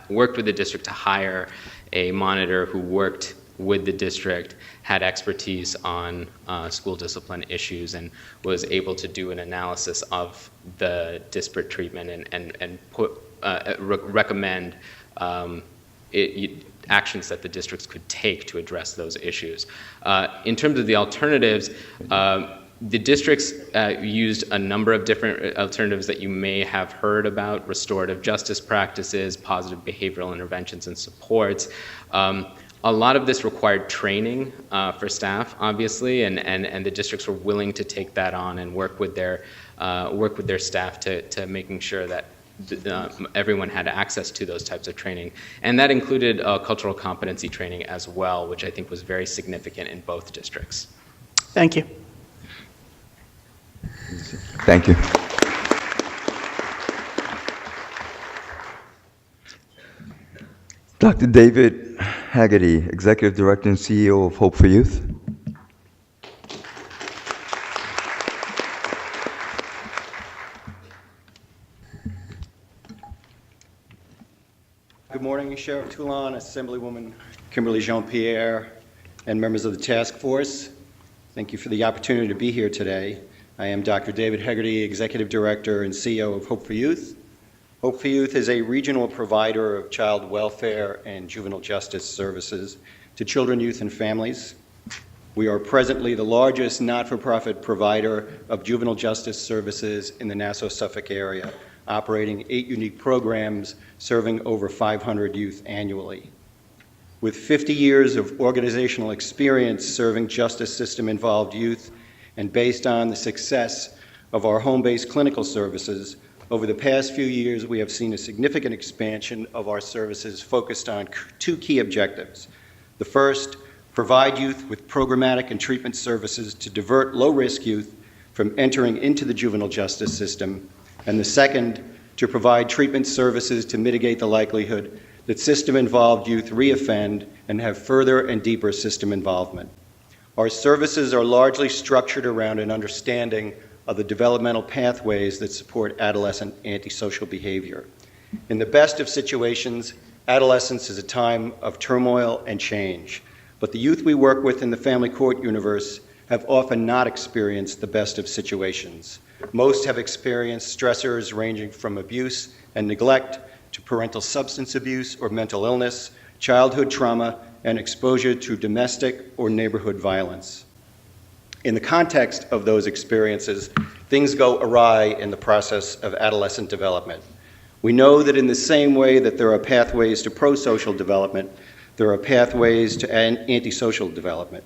worked with the district to hire a monitor who worked with the district, had expertise on school discipline issues, and was able to do an analysis of the disparate treatment and recommend actions that the districts could take to address those issues. In terms of the alternatives, the districts used a number of different alternatives that you may have heard about: restorative justice practices, positive behavioral interventions and supports. A lot of this required training for staff, obviously, and the districts were willing to take that on and work with their staff to making sure that everyone had access to those types of training. And that included cultural competency training as well, which I think was very significant in both districts. Thank you. Thank you. Dr. David Haggerty, Executive Director and CEO of Hope for Youth. Good morning, Sheriff Toulon, Assemblywoman Kimberly, Pierre, and members of the task force. Thank you for the opportunity to be here today. I am Dr. David Haggerty, Executive Director and CEO of Hope for Youth. Hope for Youth is a regional provider of child welfare and juvenile justice services to children, youth, and families. We are presently the largest not-for-profit provider of juvenile justice services in the Nassau-Suffolk area, operating 8 unique programs serving over 500 youth annually. With 50 years of organizational experience serving justice system-involved youth, and based on the success of our home-based clinical services, over the past few years we have seen a significant expansion of our services focused on 2 key objectives. The first, provide youth with programmatic and treatment services to divert low-risk youth from entering into the juvenile justice system, and the second, to provide treatment services to mitigate the likelihood that system-involved youth reoffend and have further and deeper system involvement. Our services are largely structured around an understanding of the developmental pathways that support adolescent antisocial behavior. In the best of situations, adolescence is a time of turmoil and change, but the youth we work with in the family court universe have often not experienced the best of situations. Most have experienced stressors ranging from abuse and neglect to parental substance abuse or mental illness, childhood trauma, and exposure to domestic or neighborhood violence. In the context of those experiences, things go awry in the process of adolescent development. We know that in the same way that there are pathways to pro-social development, there are pathways to antisocial development.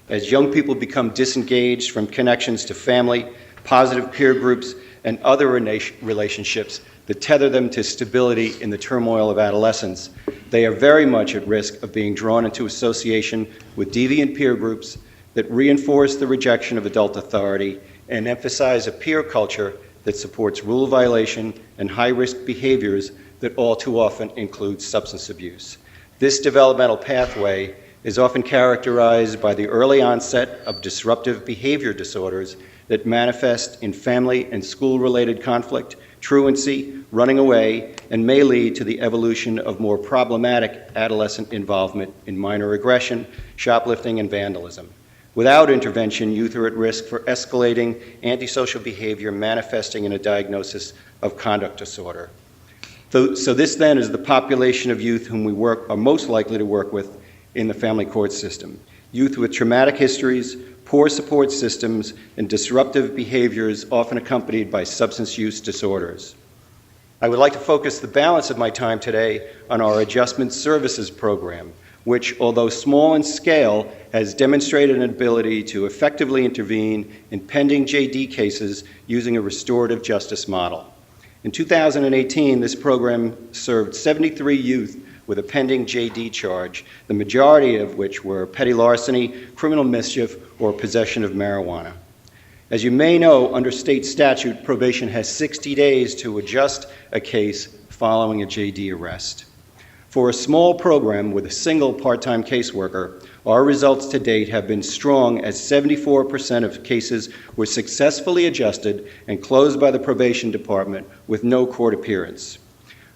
As young people become disengaged from connections to family, positive peer groups, and other relationships that tether them to stability in the turmoil of adolescence, they are very much at risk of being drawn into association with deviant peer groups that reinforce the rejection of adult authority and emphasize a peer culture that supports rule violation and high-risk behaviors that all too often include substance abuse. This developmental pathway is often characterized by the early onset of disruptive behavior disorders that manifest in family and school-related conflict, truancy, running away, and may lead to the evolution of more problematic adolescent involvement in minor aggression, shoplifting, and vandalism. Without intervention, youth are at risk for escalating antisocial behavior manifesting in a diagnosis of conduct disorder. So this then is the population of youth whom we are most likely to work with in the family court system. Youth with traumatic histories, poor support systems, and disruptive behaviors often accompanied by substance use disorders. I would like to focus the balance of my time today on our Adjustment Services Program, which, although small in scale, has demonstrated an ability to effectively intervene in pending JD cases using a restorative justice model. In 2018, this program served 73 youth with a pending JD charge, the majority of which were petty larceny, criminal mischief, or possession of marijuana. As you may know, under state statute, probation has 60 days to adjust a case following a JD arrest. For a small program with a single part-time caseworker, our results to date have been strong as 74% of cases were successfully adjusted and closed by the probation department with no court appearance.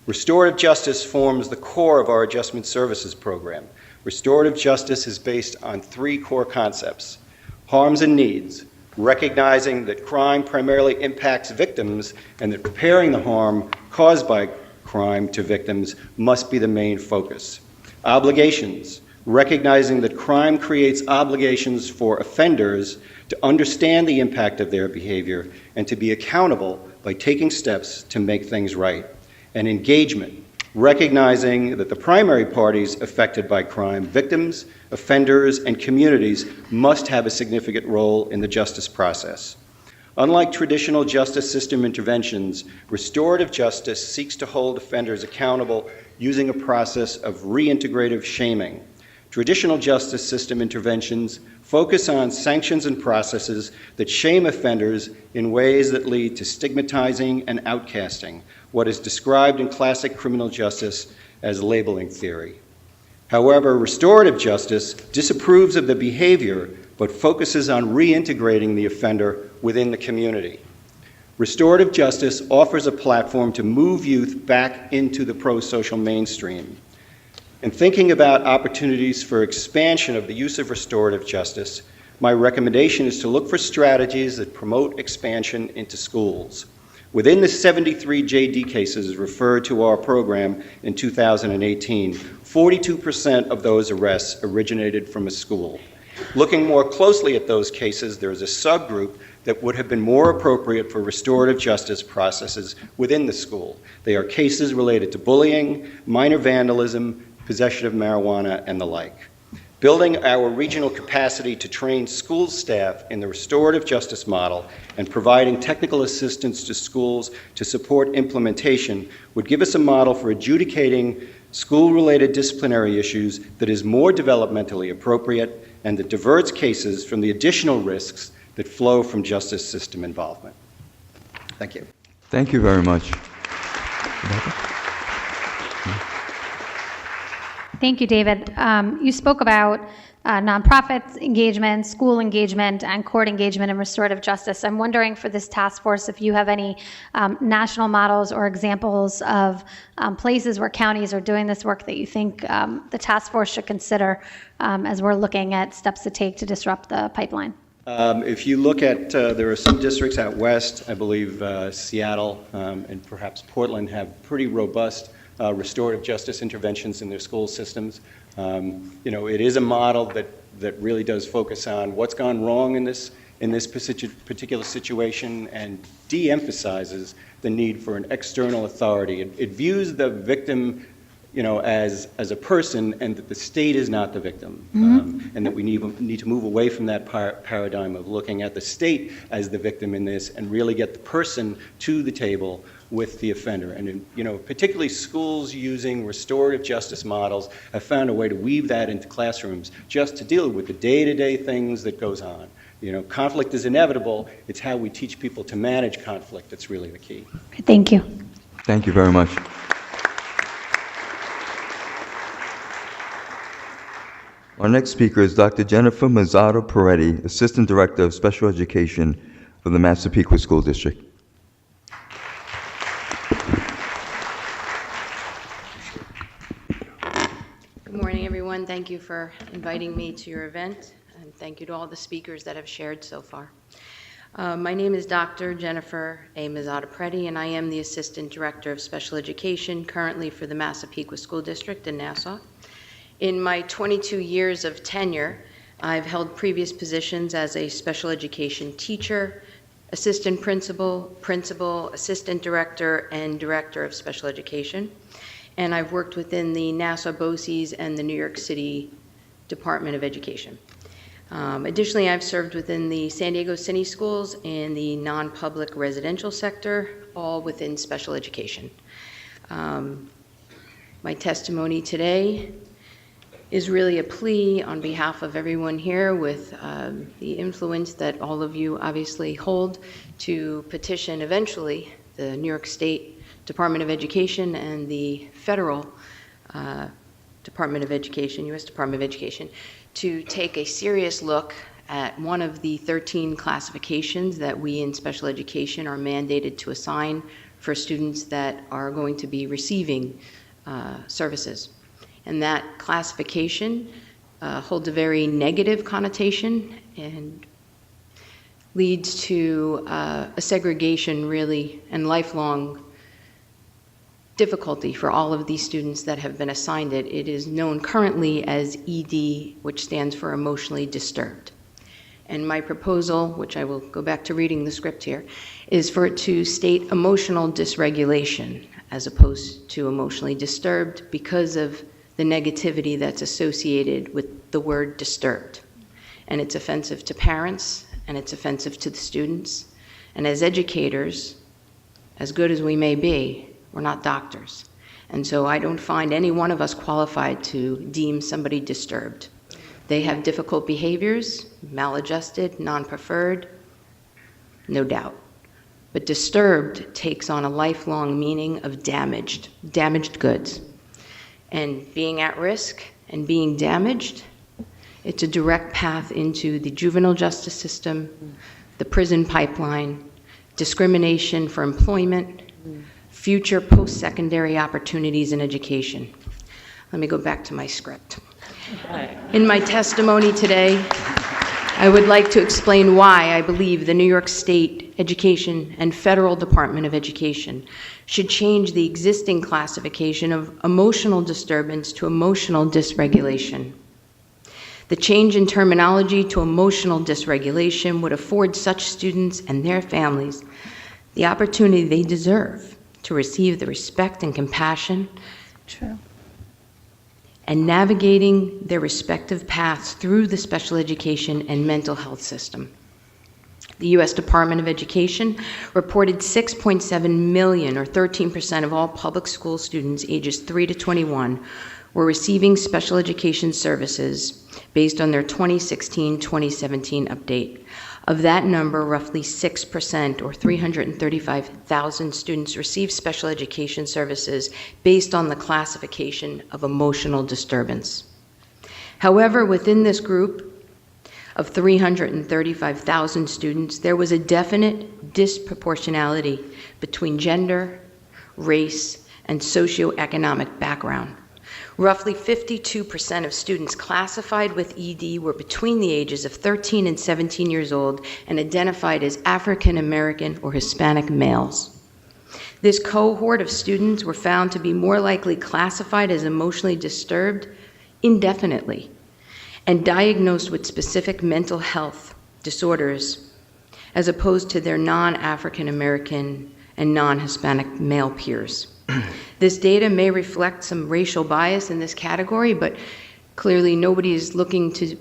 Restorative justice forms the core of our Adjustment Services Program. Restorative justice is based on three core concepts: harms and needs, recognizing that crime primarily impacts victims and that repairing the harm caused by crime to victims must be the main focus. Obligations, recognizing that crime creates obligations for offenders to understand the impact of their behavior and to be accountable by taking steps to make things right. And engagement, recognizing that the primary parties affected by crime, victims, offenders, and communities, must have a significant role in the justice process. Unlike traditional justice system interventions, restorative justice seeks to hold offenders accountable using a process of reintegrative shaming. Traditional justice system interventions focus on sanctions and processes that shame offenders in ways that lead to stigmatizing and outcasting, what is described in classic criminal justice as labeling theory. However, restorative justice disapproves of the behavior but focuses on reintegrating the offender within the community. Restorative justice offers a platform to move youth back into the pro-social mainstream. In thinking about opportunities for expansion of the use of restorative justice, my recommendation is to look for strategies that promote expansion into schools. Within the 73 JD cases referred to our program in 2018, 42% of those arrests originated from a school. Looking more closely at those cases, there is a subgroup that would have been more appropriate for restorative justice processes within the school. They are cases related to bullying, minor vandalism, possession of marijuana, and the like. Building our regional capacity to train school staff in the restorative justice model and providing technical assistance to schools to support implementation would give us a model for adjudicating school-related disciplinary issues that is more developmentally appropriate and that diverts cases from the additional risks that flow from justice system involvement. Thank you. Thank you very much. Thank you, David. You spoke about nonprofits engagement, school engagement, and court engagement in restorative justice. I'm wondering for this task force if you have any national models or examples of places where counties are doing this work that you think the task force should consider as we're looking at steps to take to disrupt the pipeline. If you look at, there are some districts out west, I believe Seattle and perhaps Portland have pretty robust restorative justice interventions in their school systems. It is a model that really does focus on what's gone wrong in this in this particular situation and de-emphasizes the need for an external authority. It views the victim, as a person, and that the state is not the victim, and that we need to move away from that paradigm of looking at the state as the victim in this, and really get the person to the table with the offender. And particularly schools using restorative justice models have found a way to weave that into classrooms just to deal with the day-to-day things that goes on. Conflict is inevitable. It's how we teach people to manage conflict that's really the key. Thank you. Thank you very much. Our next speaker is Dr. Jennifer Mazzaro Peretti, Assistant Director of Special Education for the Massapequa School District. Good morning, everyone. Thank you for inviting me to your event, and thank you to all the speakers that have shared so far. My name is Dr. Jennifer A. Mazzaro Peretti, and I am the Assistant Director of Special Education currently for the Massapequa School District in Nassau. In my 22 years of tenure, I've held previous positions as a special education teacher, assistant principal, assistant director, and director of special education. And I've worked within the Nassau BOCES and the New York City Department of Education. Additionally, I've served within the San Diego City Schools and the non-public residential sector, all within special education. My testimony today is really a plea on behalf of everyone here with the influence that all of you obviously hold to petition eventually the New York State Department of Education and the federal Department of Education, U.S. Department of Education, to take a serious look at one of the 13 classifications that we in special education are mandated to assign for students that are going to be receiving services. And that classification holds a very negative connotation and leads to a segregation, really, and lifelong difficulty for all of these students that have been assigned it. It is known currently as ED, which stands for emotionally disturbed. And my proposal, which I will go back to reading the script here, is for it to state emotional dysregulation as opposed to emotionally disturbed because of the negativity that's associated with the word disturbed. And it's offensive to parents, and it's offensive to the students. And as educators, as good as we may be, we're not doctors. And so I don't find any one of us qualified to deem somebody disturbed. They have difficult behaviors, maladjusted, non-preferred, no doubt. But disturbed takes on a lifelong meaning of damaged goods. And being at risk and being damaged, it's a direct path into the juvenile justice system, the prison pipeline, discrimination for employment, future post-secondary opportunities in education. Let me go back to my script. In my testimony today, I would like to explain why I believe the New York State Education and Federal Department of Education should change the existing classification of emotional disturbance to emotional dysregulation. The change in terminology to emotional dysregulation would afford such students and their families the opportunity they deserve to receive the respect and compassion and navigating their respective paths through the special education and mental health system. The U.S. Department of Education reported 6.7 million, or 13% of all public school students ages 3 to 21, were receiving special education services based on their 2016-2017 update. Of that number, roughly 6%, or 335,000 students, received special education services based on the classification of emotional disturbance. However, within this group of 335,000 students, there was a definite disproportionality between gender, race, and socioeconomic background. Roughly 52% of students classified with ED were between the ages of 13 and 17 years old and identified as African American or Hispanic males. This cohort of students were found to be more likely classified as emotionally disturbed indefinitely and diagnosed with specific mental health disorders as opposed to their non-African American and non-Hispanic male peers. This data may reflect some racial bias in this category, but clearly nobody is looking to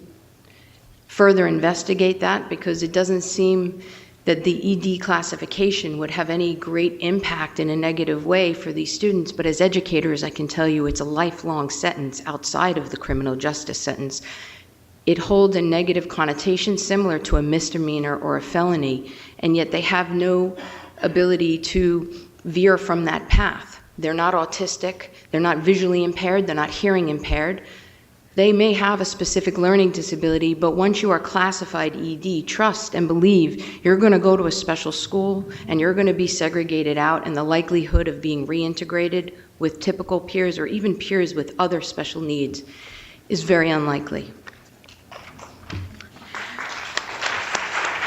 further investigate that because it doesn't seem that the ED classification would have any great impact in a negative way for these students. But as educators, I can tell you it's a lifelong sentence outside of the criminal justice sentence. It holds a negative connotation similar to a misdemeanor or a felony, and yet they have no ability to veer from that path. They're not autistic, they're not visually impaired, they're not hearing impaired. They may have a specific learning disability, but once you are classified ED, trust and believe you're going to go to a special school and you're going to be segregated out, and the likelihood of being reintegrated with typical peers or even peers with other special needs is very unlikely.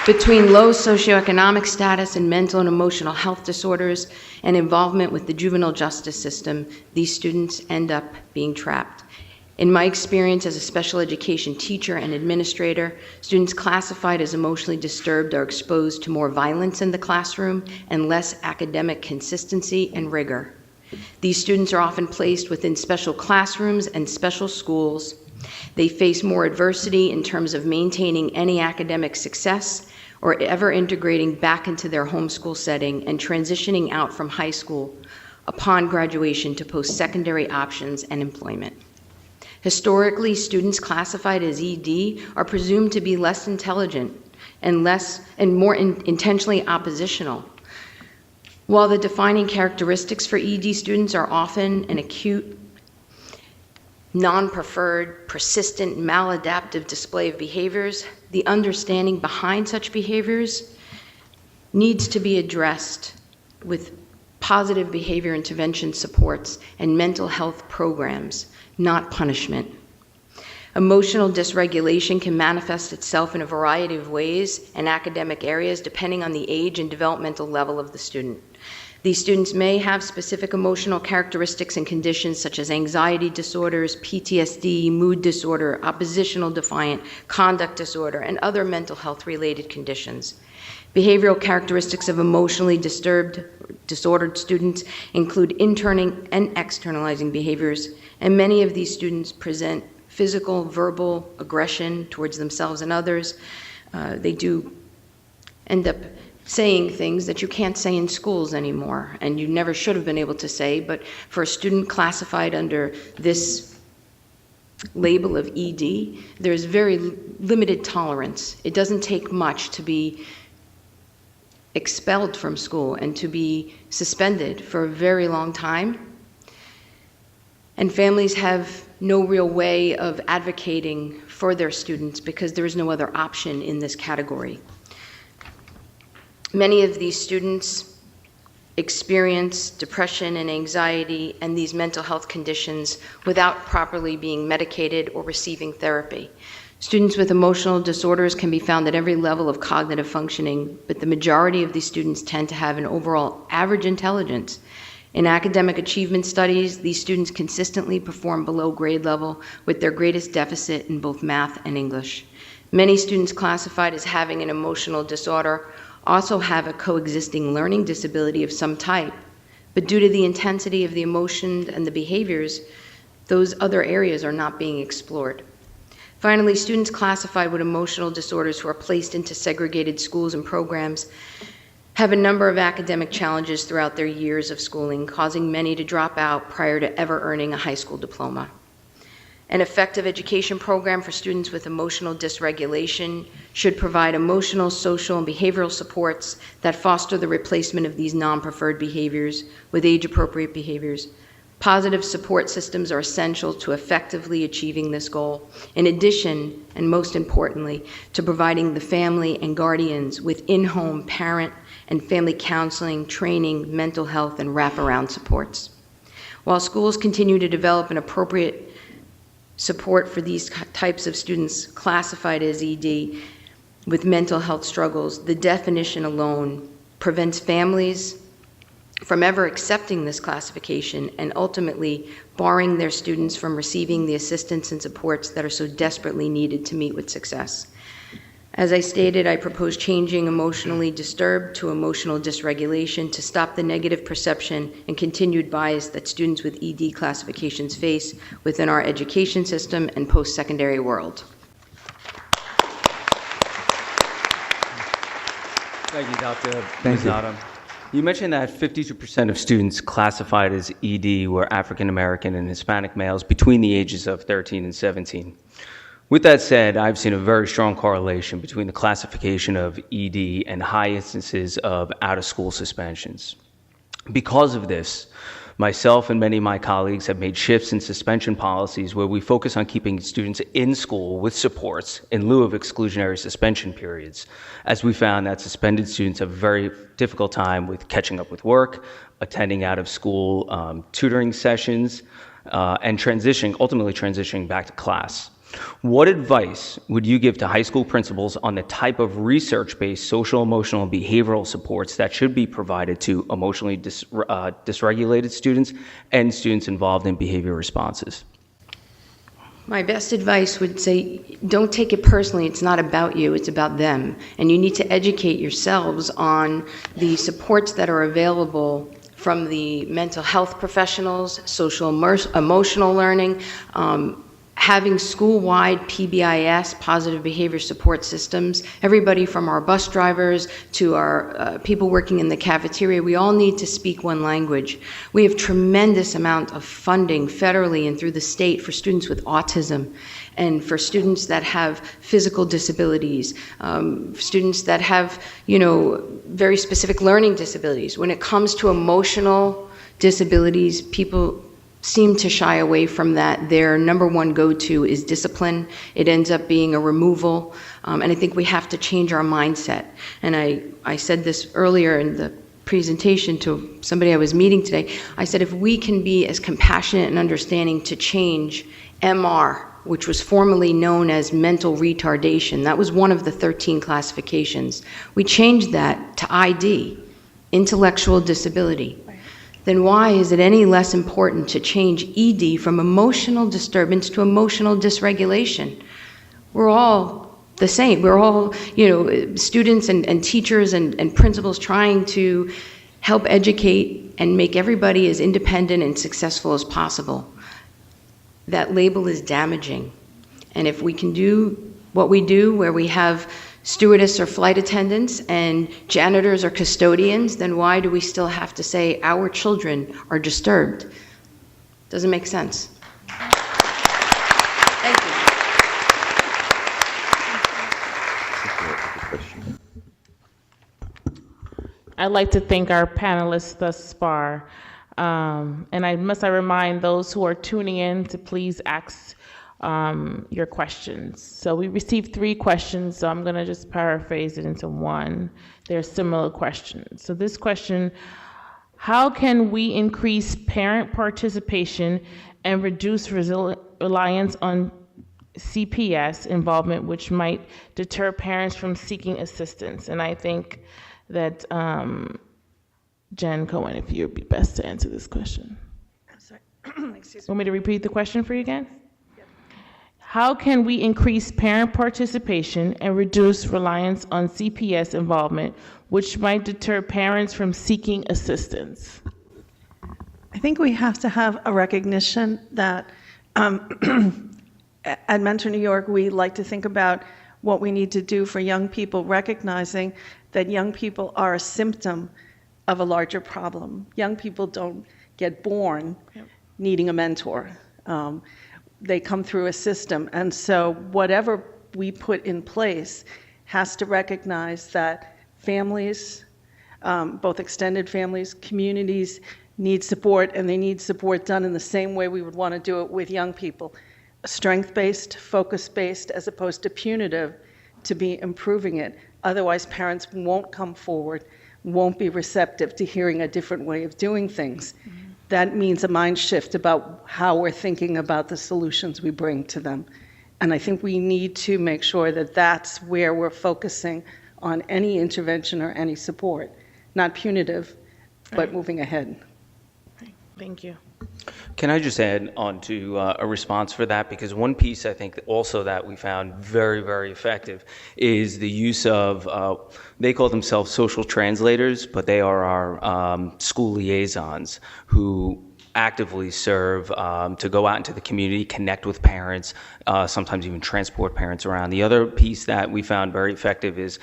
Between low socioeconomic status and mental and emotional health disorders and involvement with the juvenile justice system, these students end up being trapped. In my experience as a special education teacher and administrator, students classified as emotionally disturbed are exposed to more violence in the classroom and less academic consistency and rigor. These students are often placed within special classrooms and special schools. They face more adversity in terms of maintaining any academic success or ever integrating back into their homeschool setting and transitioning out from high school upon graduation to post-secondary options and employment. Historically, students classified as ED are presumed to be less intelligent and more intentionally oppositional. While the defining characteristics for ED students are often an acute, non-preferred, persistent, maladaptive display of behaviors, the understanding behind such behaviors needs to be addressed with positive behavior intervention supports and mental health programs, not punishment. Emotional dysregulation can manifest itself in a variety of ways in academic areas depending on the age and developmental level of the student. These students may have specific emotional characteristics and conditions such as anxiety disorders, PTSD, mood disorder, oppositional defiant, conduct disorder, and other mental health related conditions. Behavioral characteristics of emotionally disordered students include interning and externalizing behaviors, and many of these students present physical, verbal aggression towards themselves and others. They do end up saying things that you can't say in schools anymore, and you never should have been able to say, but for a student classified under this label of ED, there's very limited tolerance. It doesn't take much to be expelled from school and to be suspended for a very long time. And families have no real way of advocating for their students because there is no other option in this category. Many of these students experience depression and anxiety and these mental health conditions without properly being medicated or receiving therapy. Students with emotional disorders can be found at every level of cognitive functioning, but the majority of these students tend to have an overall average intelligence. In academic achievement studies, these students consistently perform below grade level with their greatest deficit in both math and English. Many students classified as having an emotional disorder also have a coexisting learning disability of some type, but due to the intensity of the emotions and the behaviors, those other areas are not being explored. Finally, students classified with emotional disorders who are placed into segregated schools and programs have a number of academic challenges throughout their years of schooling, causing many to drop out prior to ever earning a high school diploma. An effective education program for students with emotional dysregulation should provide emotional, social, and behavioral supports that foster the replacement of these non-preferred behaviors with age-appropriate behaviors. Positive support systems are essential to effectively achieving this goal. In addition, and most importantly, to providing the family and guardians with in-home parent and family counseling, training, mental health, and wraparound supports. While schools continue to develop an appropriate support for these types of students classified as ED with mental health struggles, the definition alone prevents families from ever accepting this classification and ultimately barring their students from receiving the assistance and supports that are so desperately needed to meet with success. As I stated, I propose changing emotionally disturbed to emotional dysregulation to stop the negative perception and continued bias that students with ED classifications face within our education system and post-secondary world. Thank you, Dr. Thank you. Lazaro. You mentioned that 52% of students classified as ED were African American and Hispanic males between the ages of 13 and 17. With that said, I've seen a very strong correlation between the classification of ED and high instances of out-of-school suspensions. Because of this, myself and many of my colleagues have made shifts in suspension policies where we focus on keeping students in school with supports in lieu of exclusionary suspension periods, as we found that suspended students have a very difficult time with catching up with work, attending out-of-school tutoring sessions, and ultimately transitioning back to class. What advice would you give to high school principals on the type of research-based social, emotional, and behavioral supports that should be provided to emotionally dysregulated students and students involved in behavior responses? My best advice would say, don't take it personally. It's not about you, it's about them. And you need to educate yourselves on the supports that are available from the mental health professionals, social emotional learning, having school-wide PBIS, positive behavior support systems, everybody from our bus drivers to our people working in the cafeteria, we all need to speak one language. We have tremendous amount of funding federally and through the state for students with autism and for students that have physical disabilities, students that have, very specific learning disabilities. When it comes to emotional disabilities, people seem to shy away from that. Their number one go-to is discipline. It ends up being a removal, and I think we have to change our mindset. And I said this earlier in the presentation to somebody I was meeting today. I said if we can be as compassionate and understanding to change MR, which was formerly known as mental retardation, that was one of the 13 classifications. We changed that to ID, intellectual disability. Then why is it any less important to change ED from emotional disturbance to emotional dysregulation? We're all the same. We're all, students and teachers and principals trying to help educate and make everybody as independent and successful as possible. That label is damaging. And if we can do what we do, where we have stewardess or flight attendants and janitors or custodians, then why do we still have to say our children are disturbed? Doesn't make sense. Thank you. I'd like to thank our panelists thus far. And I remind those who are tuning in to please ask your questions. So we received 3 questions, so I'm going to just paraphrase it into one. They're similar questions. So this question, how can we increase parent participation and reduce reliance on CPS involvement, which might deter parents from seeking assistance? And I think that Jen Cohen, if you'd be best to answer this question. I'm sorry. Excuse me. Want me to repeat the question for you again? How can we increase parent participation and reduce reliance on CPS involvement, which might deter parents from seeking assistance? I think we have to have a recognition that at Mentor New York, we like to think about what we need to do for young people, recognizing that young people are a symptom of a larger problem. Young people don't get born needing a mentor. They come through a system. And so whatever we put in place has to recognize that families, both extended families, communities need support, and they need support done in the same way we would want to do it with young people. Strength-based, focus-based, as opposed to punitive, to be improving it. Otherwise, parents won't come forward, won't be receptive to hearing a different way of doing things. Mm-hmm. That means a mind shift about how we're thinking about the solutions we bring to them. And I think we need to make sure that that's where we're focusing on any intervention or any support. Not punitive, but moving ahead. Thank you. Can I just add on to a response for that? Because one piece I think also that we found very, very effective is the use of, they call themselves social translators, but they are our school liaisons who actively serve to go out into the community, connect with parents, sometimes even transport parents around. The other piece that we found very effective is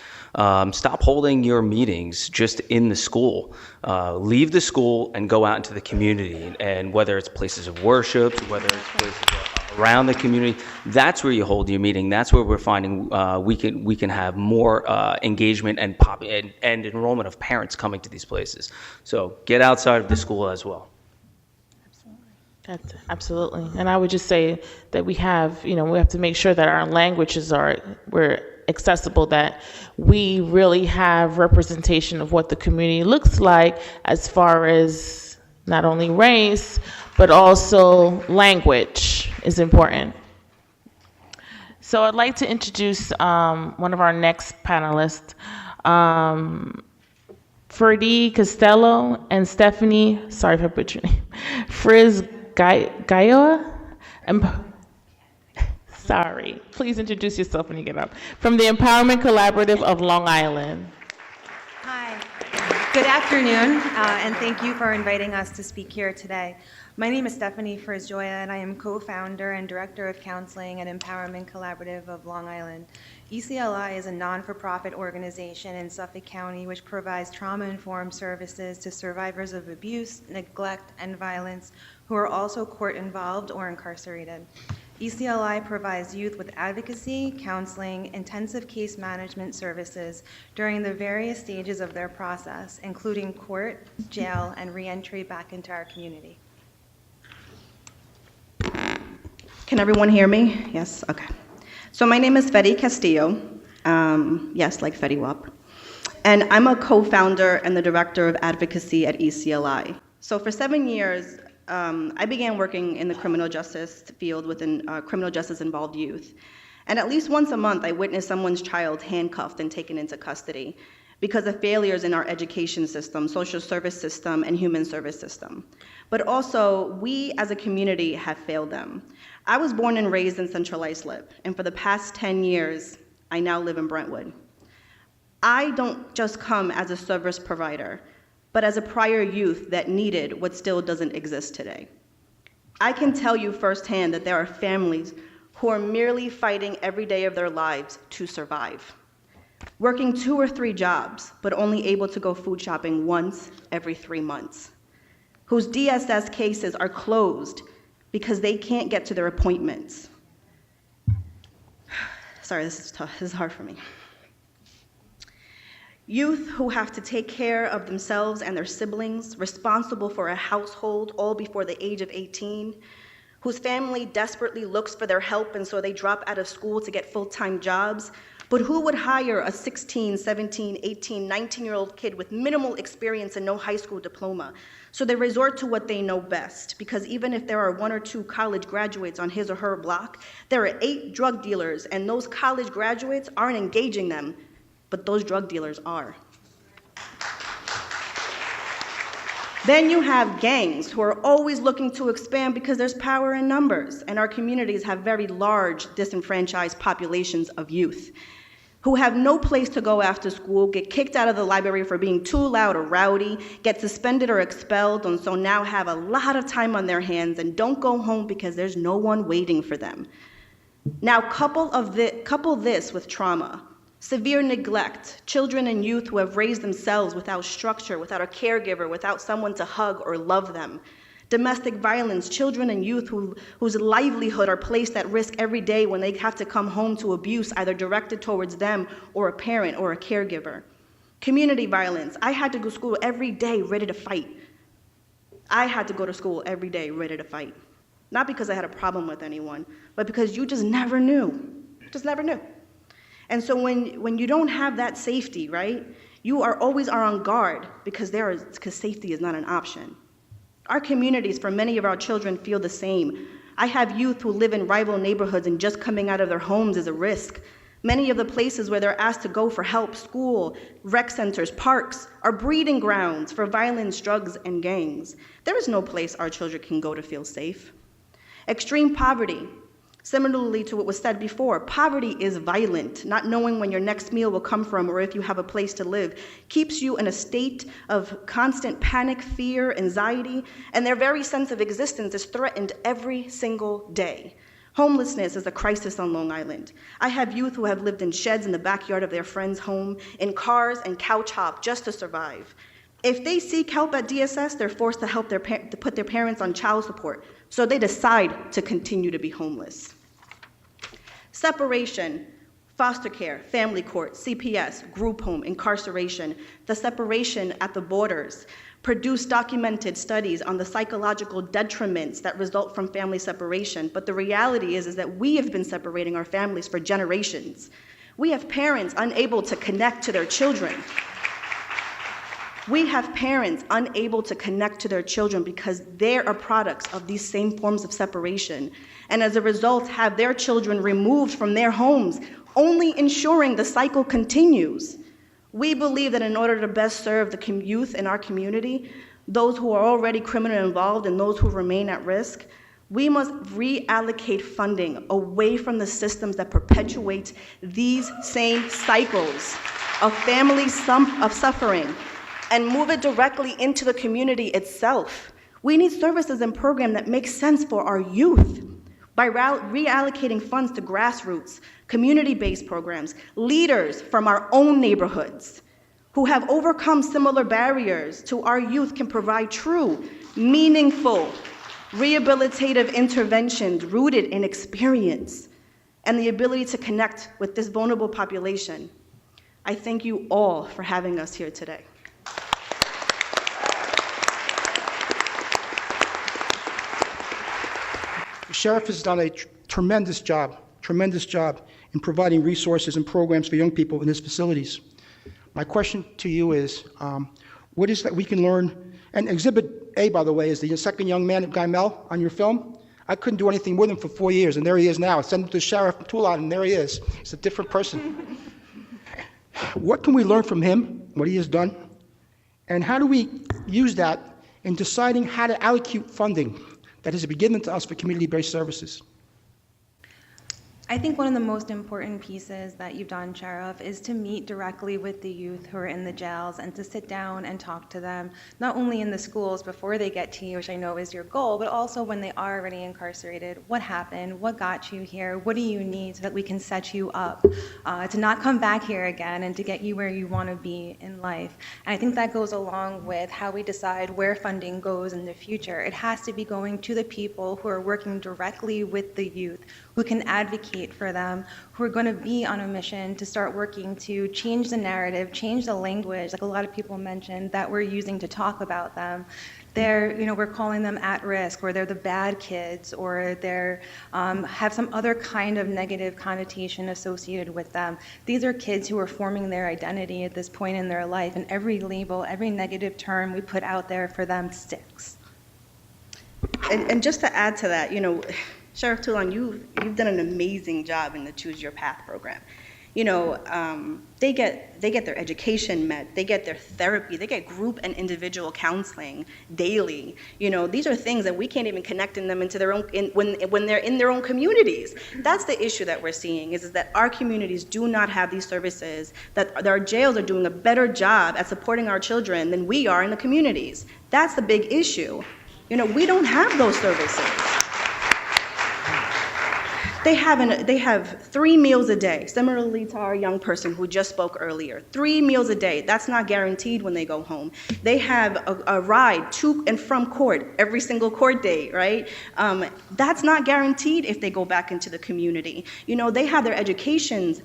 stop holding your meetings just in the school. Leave the school and go out into the community, and whether it's places of worship, whether it's places around the community, that's where you hold your meeting. That's where we're finding we can have more engagement and enrollment of parents coming to these places. So get outside of the school as well. Absolutely. And I would just say that we have to make sure that our languages we're accessible, that we really have representation of what the community looks like as far as not only race, but also language is important. So I'd like to introduce one of our next panelists, Ferdy Costello and Stephanie, sorry if I butchered your name, Friz Gaioa? Sorry. Please introduce yourself when you get up. From the Empowerment Collaborative of Long Island. Hi. Good afternoon, and thank you for inviting us to speak here today. My name is Stephanie Frizjoya, and I am co-founder and director of counseling at Empowerment Collaborative of Long Island. ECLI is a non-for-profit organization in Suffolk County which provides trauma-informed services to survivors of abuse, neglect, and violence who are also court-involved or incarcerated. ECLI provides youth with advocacy, counseling, intensive case management services during the various stages of their process, including court, jail, and re-entry back into our community. Can everyone hear me? Yes? Okay. So my name is Ferdy Castillo, yes, like Fetty Wap, and I'm a co-founder and the director of advocacy at ECLI. So for 7 years, I began working in the criminal justice field within criminal justice involved youth. And at least once a month, I witnessed someone's child handcuffed and taken into custody because of failures in our education system, social service system, and human service system. But also, we as a community have failed them. I was born and raised in Central Islip, and for the past 10 years, I now live in Brentwood. I don't just come as a service provider, but as a prior youth that needed what still doesn't exist today. I can tell you firsthand that there are families who are merely fighting every day of their lives to survive, working 2 or 3 jobs, but only able to go food shopping once every 3 months, whose DSS cases are closed because they can't get to their appointments. Sorry, this is tough, this is hard for me. Youth who have to take care of themselves and their siblings, responsible for a household all before the age of 18, whose family desperately looks for their help and so they drop out of school to get full-time jobs, but who would hire a 16, 17, 18, 19-year-old kid with minimal experience and no high school diploma? So they resort to what they know best, because even if there are 1 or 2 college graduates on his or her block, there are 8 drug dealers, and those college graduates aren't engaging them, but those drug dealers are. Then you have gangs who are always looking to expand because there's power in numbers, and our communities have very large disenfranchised populations of youth who have no place to go after school, get kicked out of the library for being too loud or rowdy, get suspended or expelled, and so now have a lot of time on their hands and don't go home because there's no one waiting for them. Now couple this with trauma. Severe neglect, children and youth who have raised themselves without structure, without a caregiver, without someone to hug or love them. Domestic violence, children and youth whose livelihood are placed at risk every day when they have to come home to abuse either directed towards them or a parent or a caregiver. Community violence, I had to go to school every day ready to fight. I had to go to school every day ready to fight. Not because I had a problem with anyone, but because you just never knew. Just never knew. And so when you don't have that safety, right, you are always on guard because safety is not an option. Our communities, for many of our children, feel the same. I have youth who live in rival neighborhoods and just coming out of their homes is a risk. Many of the places where they're asked to go for help, school, rec centers, parks, are breeding grounds for violence, drugs, and gangs. There is no place our children can go to feel safe. Extreme poverty. Similarly to what was said before, poverty is violent. Not knowing when your next meal will come from or if you have a place to live keeps you in a state of constant panic, fear, anxiety, and their very sense of existence is threatened every single day. Homelessness is a crisis on Long Island. I have youth who have lived in sheds in the backyard of their friend's home, in cars and couch hop just to survive. If they seek help at DSS, they're forced to help to put their parents on child support, so they decide to continue to be homeless. Separation, foster care, family court, CPS, group home, incarceration, the separation at the borders, produce documented studies on the psychological detriments that result from family separation. But the reality is that we have been separating our families for generations. We have parents unable to connect to their children. We have parents unable to connect to their children because they are products of these same forms of separation, and as a result have their children removed from their homes, only ensuring the cycle continues. We believe that in order to best serve the youth in our community, those who are already criminally involved and those who remain at risk, we must reallocate funding away from the systems that perpetuate these same cycles of family of suffering and move it directly into the community itself. We need services and programs that make sense for our youth. By reallocating funds to grassroots, community-based programs, leaders from our own neighborhoods who have overcome similar barriers to our youth can provide true, meaningful, rehabilitative interventions rooted in experience and the ability to connect with this vulnerable population. I thank you all for having us here today. The sheriff has done a tremendous job in providing resources and programs for young people in his facilities. My question to you is, what is that we can learn? And Exhibit A, by the way, is the second young man, Guy Mel, on your film. I couldn't do anything with him for 4 years, and there he is now. I sent him to the sheriff in Toulon, and there he is. He's a different person. What can we learn from him, what he has done? And how do we use that in deciding how to allocate funding that is given to us for community-based services? I think one of the most important pieces that you've done, Sheriff, is to meet directly with the youth who are in the jails and to sit down and talk to them, not only in the schools before they get to you, which I know is your goal, but also when they are already incarcerated. What happened? What got you here? What do you need so that we can set you up to not come back here again and to get you where you want to be in life? And I think that goes along with how we decide where funding goes in the future. It has to be going to the people who are working directly with the youth, who can advocate for them, who are going to be on a mission to start working to change the narrative, change the language, like a lot of people mentioned, that we're using to talk about them. We're calling them at risk, or they're the bad kids, or they're have some other kind of negative connotation associated with them. These are kids who are forming their identity at this point in their life, and every label, every negative term we put out there for them sticks. And just to add to that, Sheriff Toulon, you've done an amazing job in the Choose Your Path program. They get their education met, they get their therapy, they get group and individual counseling daily. These are things that we can't even connect them into their own when they're in their own communities. That's the issue that we're seeing is that our communities do not have these services. That our jails are doing a better job at supporting our children than we are in the communities. That's the big issue. We don't have those services. They have 3 meals a day, similarly to our young person who just spoke earlier. 3 meals a day. That's not guaranteed when they go home. They have a ride to and from court every single court day, right? That's not guaranteed if they go back into the community. They have their educations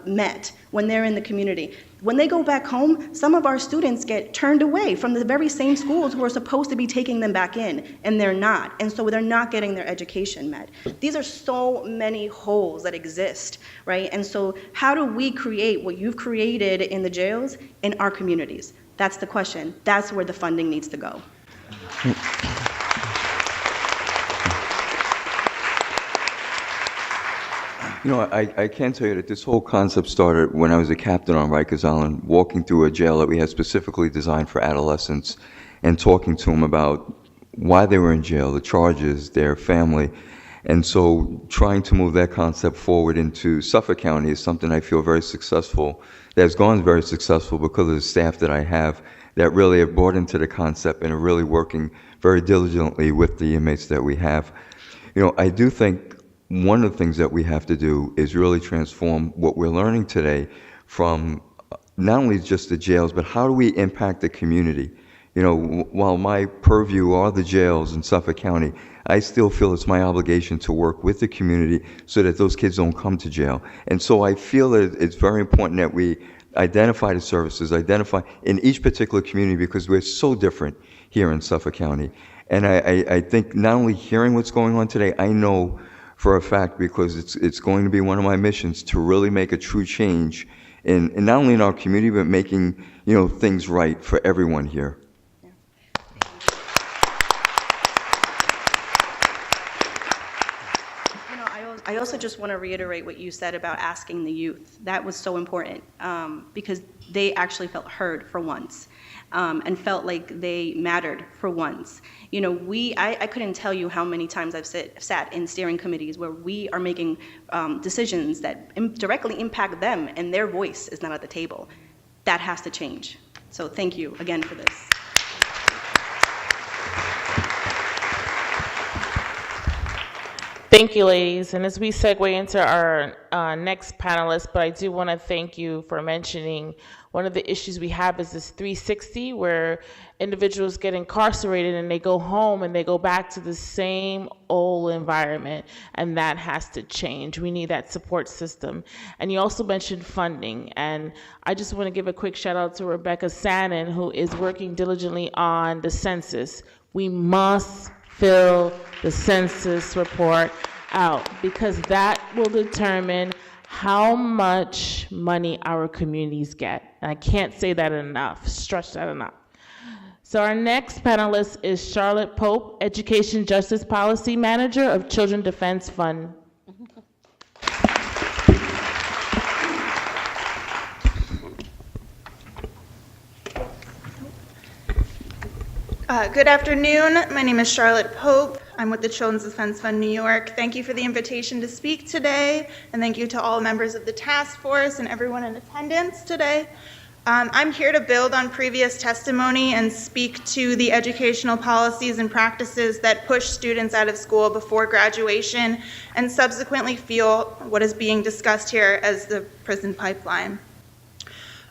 met when they're in the community. When they go back home, some of our students get turned away from the very same schools who are supposed to be taking them back in, and they're not. And so they're not getting their education met. These are so many holes that exist, right? And so how do we create what you've created in the jails in our communities? That's the question. That's where the funding needs to go. You know, I can tell you that this whole concept started when I was a captain on Rikers Island, walking through a jail that we had specifically designed for adolescents and talking to them about why they were in jail, the charges, their family. And so trying to move that concept forward into Suffolk County is something I feel very successful, that has gone very successful because of the staff that I have that really have bought into the concept and are really working very diligently with the inmates that we have. You know, I do think one of the things that we have to do is really transform what we're learning today from not only just the jails, but how do we impact the community? You know, while my purview are the jails in Suffolk County, I still feel it's my obligation to work with the community so that those kids don't come to jail. And so I feel that it's very important that we identify the services, identify in each particular community, because we're so different here in Suffolk County. And I think not only hearing what's going on today, I know for a fact, because it's going to be one of my missions to really make a true change in not only in our community, but making, you know, things right for everyone here. I also just want to reiterate what you said about asking the youth. That was so important because they actually felt heard for once and felt like they mattered for once. You know, I couldn't tell you how many times I've sat in steering committees where we are making decisions that directly impact them and their voice is not at the table. That has to change. So thank you again for this. Thank you, ladies. And as we segue into our next panelist, but I do want to thank you for mentioning one of the issues we have is this 360, where individuals get incarcerated and they go home and they go back to the same old environment, and that has to change. We need that support system. And you also mentioned funding, and I just want to give a quick shout out to Rebecca Sannon, who is working diligently on the census. We must fill the census report out, because that will determine how much money our communities get. And I can't say that enough, stress that enough. So our next panelist is Charlotte Pope, Education Justice Policy Manager of Children Defense Fund. Good afternoon. My name is Charlotte Pope. I'm with the Children's Defense Fund New York. Thank you for the invitation to speak today, and thank you to all members of the task force and everyone in attendance today. I'm here to build on previous testimony and speak to the educational policies and practices that push students out of school before graduation and subsequently fuel what is being discussed here as the prison pipeline.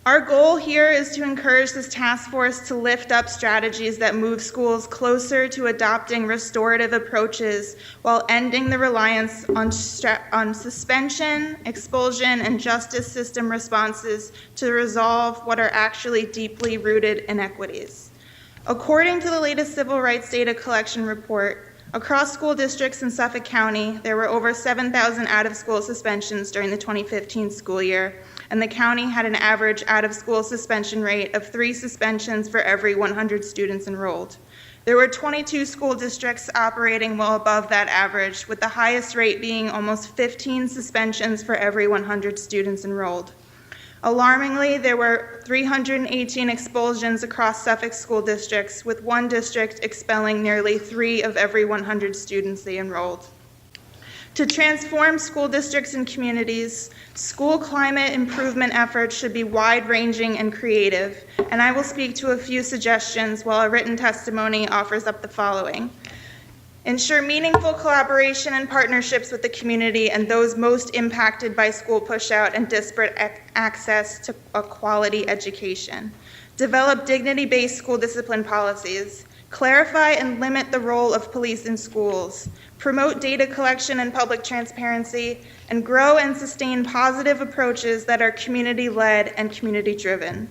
Our goal here is to encourage this task force to lift up strategies that move schools closer to adopting restorative approaches while ending the reliance on suspension, expulsion, and justice system responses to resolve what are actually deeply rooted inequities. According to the latest Civil Rights Data Collection Report, across school districts in Suffolk County, there were over 7,000 out-of-school suspensions during the 2015 school year, and the county had an average out-of-school suspension rate of 3 suspensions for every 100 students enrolled. There were 22 school districts operating well above that average, with the highest rate being almost 15 suspensions for every 100 students enrolled. Alarmingly, there were 318 expulsions across Suffolk school districts, with one district expelling nearly 3 of every 100 students they enrolled. To transform school districts and communities, school climate improvement efforts should be wide-ranging and creative, and I will speak to a few suggestions while a written testimony offers up the following. Ensure meaningful collaboration and partnerships with the community and those most impacted by school pushout and disparate access to a quality education. Develop dignity-based school discipline policies. Clarify and limit the role of police in schools. Promote data collection and public transparency, and grow and sustain positive approaches that are community-led and community-driven.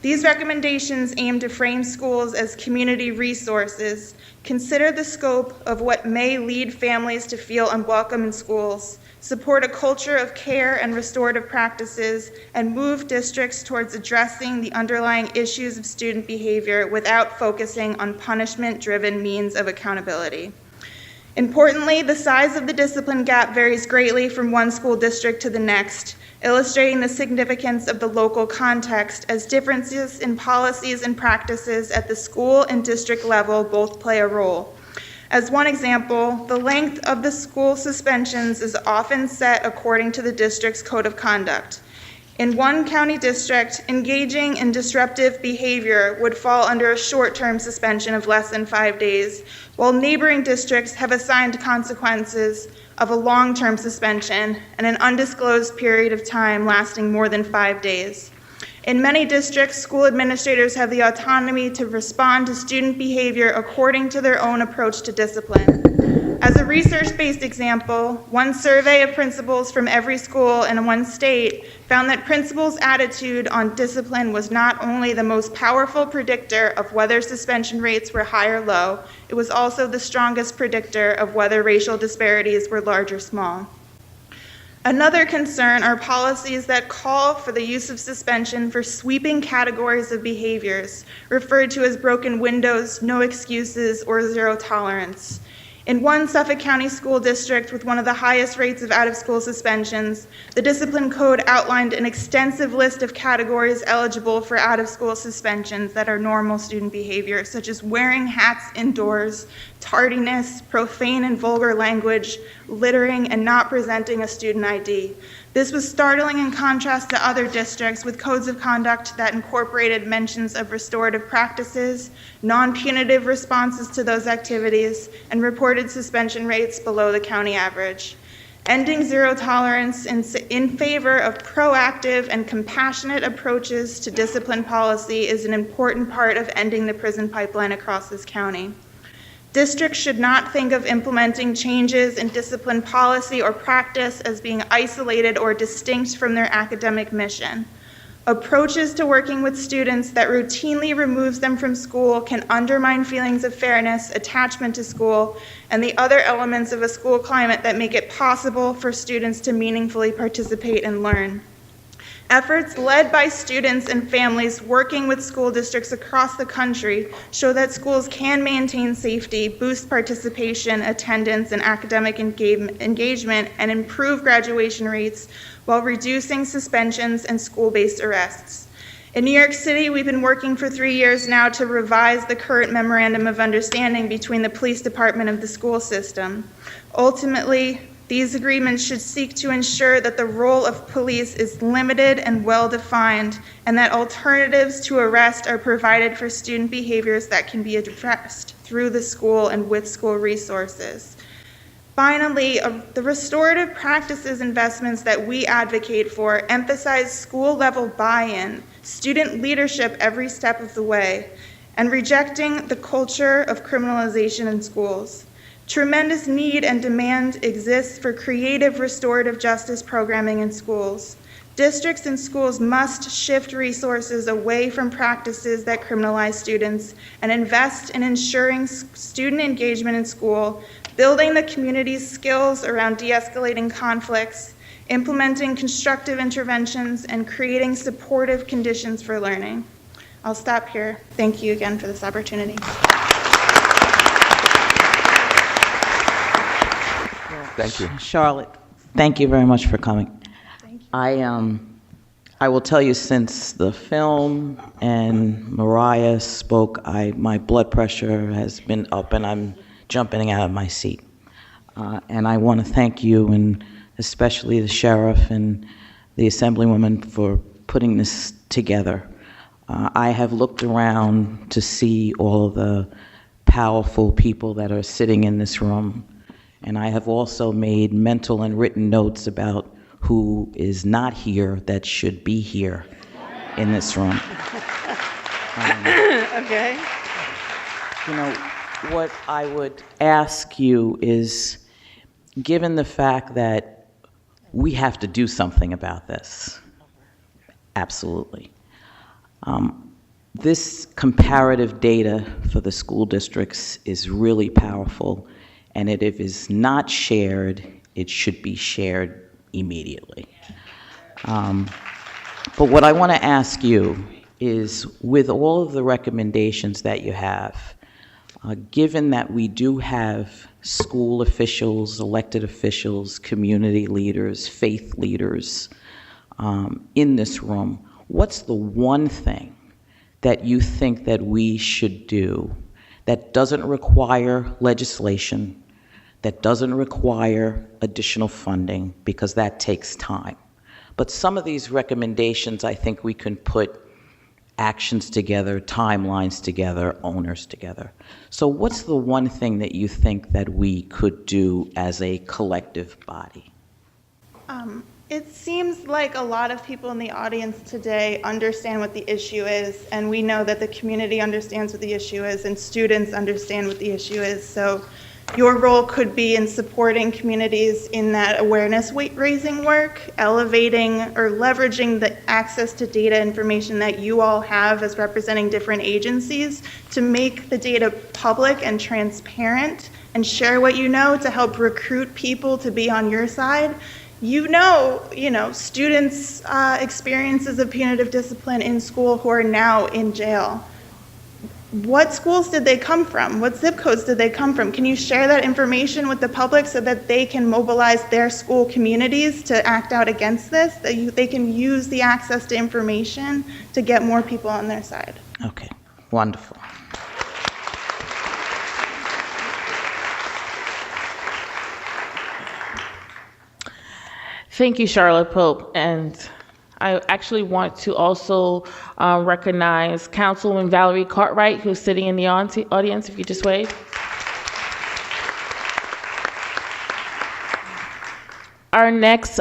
These recommendations aim to frame schools as community resources, consider the scope of what may lead families to feel unwelcome in schools, support a culture of care and restorative practices, and move districts towards addressing the underlying issues of student behavior without focusing on punishment-driven means of accountability. Importantly, the size of the discipline gap varies greatly from one school district to the next, illustrating the significance of the local context as differences in policies and practices at the school and district level both play a role. As one example, the length of the school suspensions is often set according to the district's code of conduct. In one county district, engaging in disruptive behavior would fall under a short-term suspension of less than 5 days, while neighboring districts have assigned consequences of a long-term suspension and an undisclosed period of time lasting more than 5 days. In many districts, school administrators have the autonomy to respond to student behavior according to their own approach to discipline. As a research-based example, one survey of principals from every school in one state found that principals' attitude on discipline was not only the most powerful predictor of whether suspension rates were high or low, it was also the strongest predictor of whether racial disparities were large or small. Another concern are policies that call for the use of suspension for sweeping categories of behaviors, referred to as broken windows, no excuses, or zero tolerance. In one Suffolk County school district with one of the highest rates of out-of-school suspensions, the discipline code outlined an extensive list of categories eligible for out-of-school suspensions that are normal student behavior, such as wearing hats indoors, tardiness, profane and vulgar language, littering, and not presenting a student ID. This was startling in contrast to other districts with codes of conduct that incorporated mentions of restorative practices, non-punitive responses to those activities, and reported suspension rates below the county average. Ending zero tolerance in favor of proactive and compassionate approaches to discipline policy is an important part of ending the prison pipeline across this county. Districts should not think of implementing changes in discipline policy or practice as being isolated or distinct from their academic mission. Approaches to working with students that routinely removes them from school can undermine feelings of fairness, attachment to school, and the other elements of a school climate that make it possible for students to meaningfully participate and learn. Efforts led by students and families working with school districts across the country show that schools can maintain safety, boost participation, attendance, and academic engagement, and improve graduation rates while reducing suspensions and school-based arrests. In New York City, we've been working for 3 years now to revise the current Memorandum of Understanding between the police department and the school system. Ultimately, these agreements should seek to ensure that the role of police is limited and well-defined, and that alternatives to arrest are provided for student behaviors that can be addressed through the school and with school resources. Finally, the restorative practices investments that we advocate for emphasize school-level buy-in, student leadership every step of the way, and rejecting the culture of criminalization in schools. Tremendous need and demand exists for creative restorative justice programming in schools. Districts and schools must shift resources away from practices that criminalize students and invest in ensuring student engagement in school, building the community's skills around de-escalating conflicts, implementing constructive interventions, and creating supportive conditions for learning. I'll stop here. Thank you again for this opportunity. Thank you. Charlotte, thank you very much for coming. Thank you. I will tell you, since the film and Mariah spoke, my blood pressure has been up and I'm jumping out of my seat. And I want to thank you, and especially the sheriff and the Assemblywoman, for putting this together. I have looked around to see all of the powerful people that are sitting in this room. And I have also made mental and written notes about who is not here that should be here in this room. Okay. You know, what I would ask you is, given the fact that we have to do something about this, absolutely. This comparative data for the school districts is really powerful. And if it is not shared, it should be shared immediately. But what I want to ask you is, with all of the recommendations that you have, given that we do have school officials, elected officials, community leaders, faith leaders in this room, what's the one thing that you think that we should do that doesn't require legislation, that doesn't require additional funding, because that takes time? But some of these recommendations, I think we can put actions together, timelines together, owners together. So what's the one thing that you think that we could do as a collective body? It seems like a lot of people in the audience today understand what the issue is, and we know that the community understands what the issue is, and students understand what the issue is. So your role could be in supporting communities in that awareness raising work, elevating or leveraging the access to data information that you all have as representing different agencies to make the data public and transparent, and share what you know to help recruit people to be on your side. You know, students' experiences of punitive discipline in school who are now in jail. What schools did they come from? What zip codes did they come from? Can you share that information with the public so that they can mobilize their school communities to act out against this? That they can use the access to information to get more people on their side. Okay, wonderful. Thank you, Charlotte Pope. And I actually want to also recognize Councilwoman Valerie Cartwright, who's sitting in the audience, if you just wave. Our next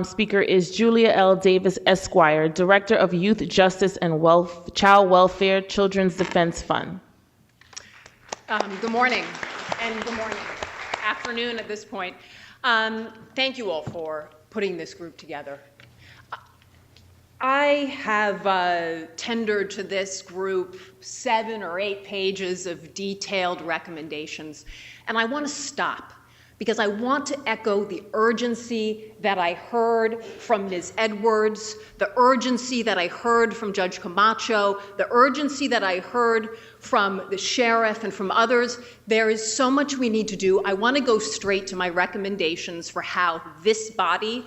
speaker is Julia L. Davis, Esquire, Director of Youth Justice and Child Welfare Children's Defense Fund. Good morning, and good morning, afternoon at this point. Thank you all for putting this group together. I have tendered to this group 7 or 8 pages of detailed recommendations, and I want to stop because I want to echo the urgency that I heard from Ms. Edwards, the urgency that I heard from Judge Camacho, the urgency that I heard from the sheriff and from others. There is so much we need to do. I want to go straight to my recommendations for how this body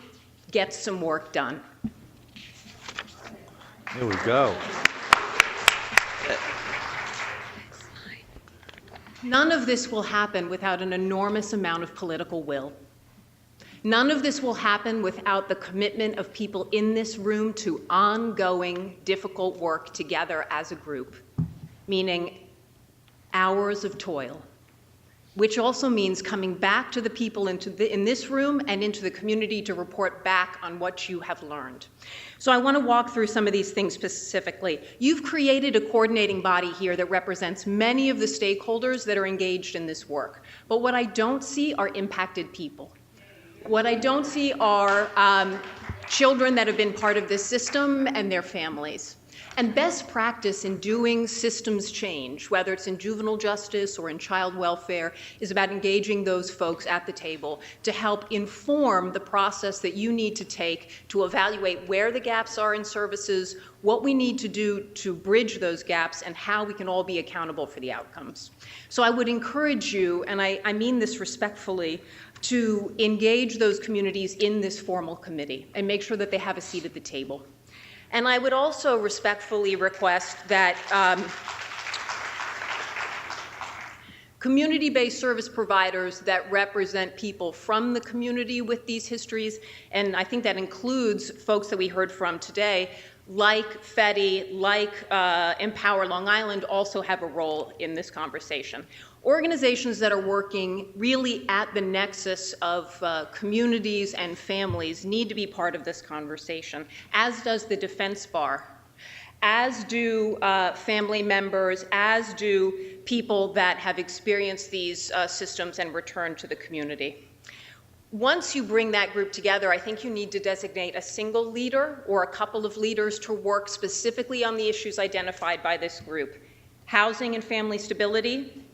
gets some work done. Here we go. None of this will happen without an enormous amount of political will. None of this will happen without the commitment of people in this room to ongoing, difficult work together as a group, meaning hours of toil, which also means coming back to the people in this room and into the community to report back on what you have learned. So I want to walk through some of these things specifically. You've created a coordinating body here that represents many of the stakeholders that are engaged in this work. But what I don't see are impacted people. What I don't see are children that have been part of this system and their families. And best practice in doing systems change, whether it's in juvenile justice or in child welfare, is about engaging those folks at the table to help inform the process that you need to take to evaluate where the gaps are in services, what we need to do to bridge those gaps, and how we can all be accountable for the outcomes. So I would encourage you, and I mean this respectfully, to engage those communities in this formal committee and make sure that they have a seat at the table. And I would also respectfully request that community-based service providers that represent people from the community with these histories, and I think that includes folks that we heard from today, like FETI, like Empower Long Island, also have a role in this conversation. Organizations that are working really at the nexus of communities and families need to be part of this conversation, as does the Defense Bar, as do family members, as do people that have experienced these systems and returned to the community. Once you bring that group together, I think you need to designate a single leader or a couple of leaders to work specifically on the issues identified by this group: housing and family stability,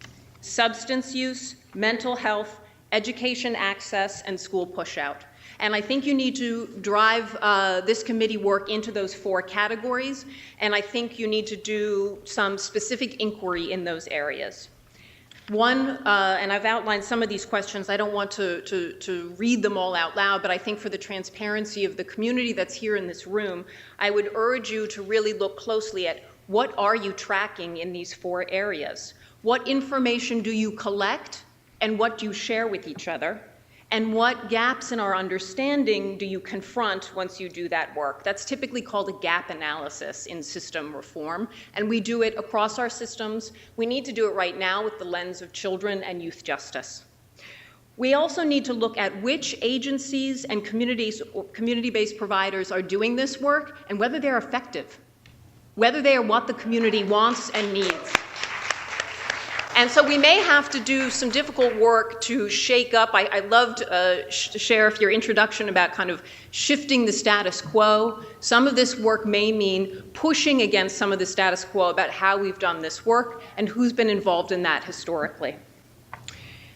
substance use, mental health, education access, and school pushout. And I think you need to drive this committee work into those 4 categories, and I think you need to do some specific inquiry in those areas. One, and I've outlined some of these questions. I don't want to read them all out loud, but I think for the transparency of the community that's here in this room, I would urge you to really look closely at what are you tracking in these 4 areas? What information do you collect and what do you share with each other? And what gaps in our understanding do you confront once you do that work? That's typically called a gap analysis in system reform, and we do it across our systems. We need to do it right now with the lens of children and youth justice. We also need to look at which agencies and community-based providers are doing this work and whether they're effective, whether they are what the community wants and needs. And so we may have to do some difficult work to shake up. I loved, Sheriff, your introduction about kind of shifting the status quo. Some of this work may mean pushing against some of the status quo about how we've done this work and who's been involved in that historically.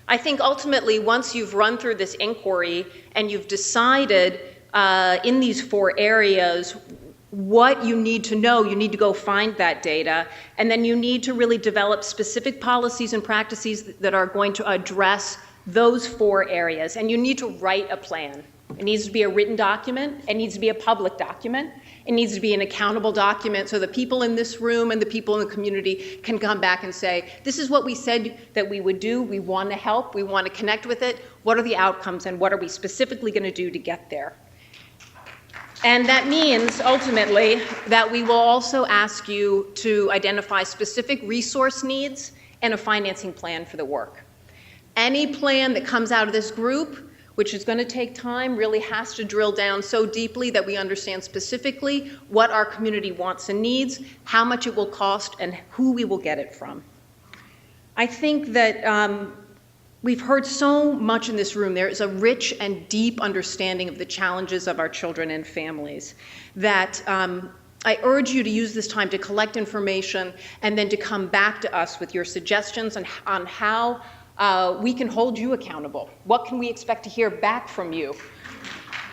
I think ultimately, once you've run through this inquiry and you've decided in these 4 areas what you need to know, you need to go find that data, and then you need to really develop specific policies and practices that are going to address those 4 areas. And you need to write a plan. It needs to be a written document. It needs to be a public document. It needs to be an accountable document so the people in this room and the people in the community can come back and say, this is what we said that we would do. We want to help. We want to connect with it. What are the outcomes and what are we specifically going to do to get there? And that means, ultimately, that we will also ask you to identify specific resource needs and a financing plan for the work. Any plan that comes out of this group, which is going to take time, really has to drill down so deeply that we understand specifically what our community wants and needs, how much it will cost, and who we will get it from. I think that we've heard so much in this room. There is a rich and deep understanding of the challenges of our children and families that I urge you to use this time to collect information and then to come back to us with your suggestions on how we can hold you accountable. What can we expect to hear back from you?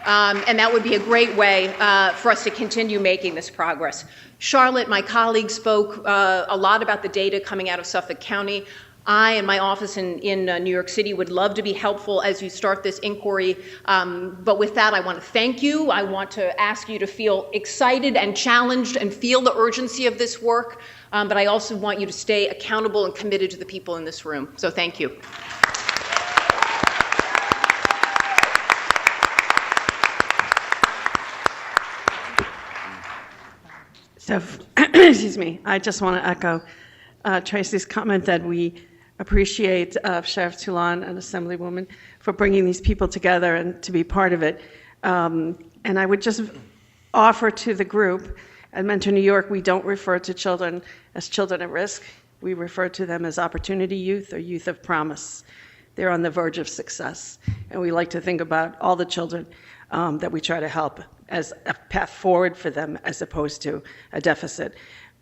And that would be a great way for us to continue making this progress. Charlotte, my colleague, spoke a lot about the data coming out of Suffolk County. I and my office in New York City would love to be helpful as you start this inquiry. But with that, I want to thank you. I want to ask you to feel excited and challenged and feel the urgency of this work. But I also want you to stay accountable and committed to the people in this room. So thank you. So, excuse me, I just want to echo Tracy's comment that we appreciate Sheriff Toulon and Assemblywoman for bringing these people together and to be part of it. And I would just offer to the group, at Mentor New York, we don't refer to children as children at risk. We refer to them as opportunity youth or youth of promise. They're on the verge of success. And we like to think about all the children that we try to help as a path forward for them as opposed to a deficit.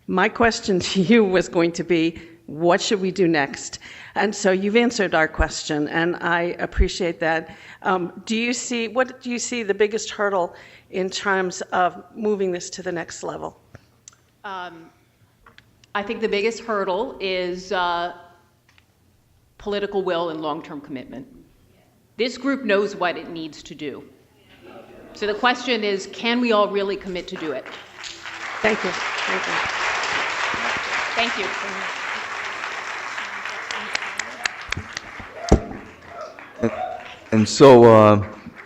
My question to you was going to be, what should we do next? And so you've answered our question, and I appreciate that. What do you see the biggest hurdle in terms of moving this to the next level? I think the biggest hurdle is political will and long-term commitment. This group knows what it needs to do. So the question is, can we all really commit to do it? Thank you. Thank you. Thank you. And so,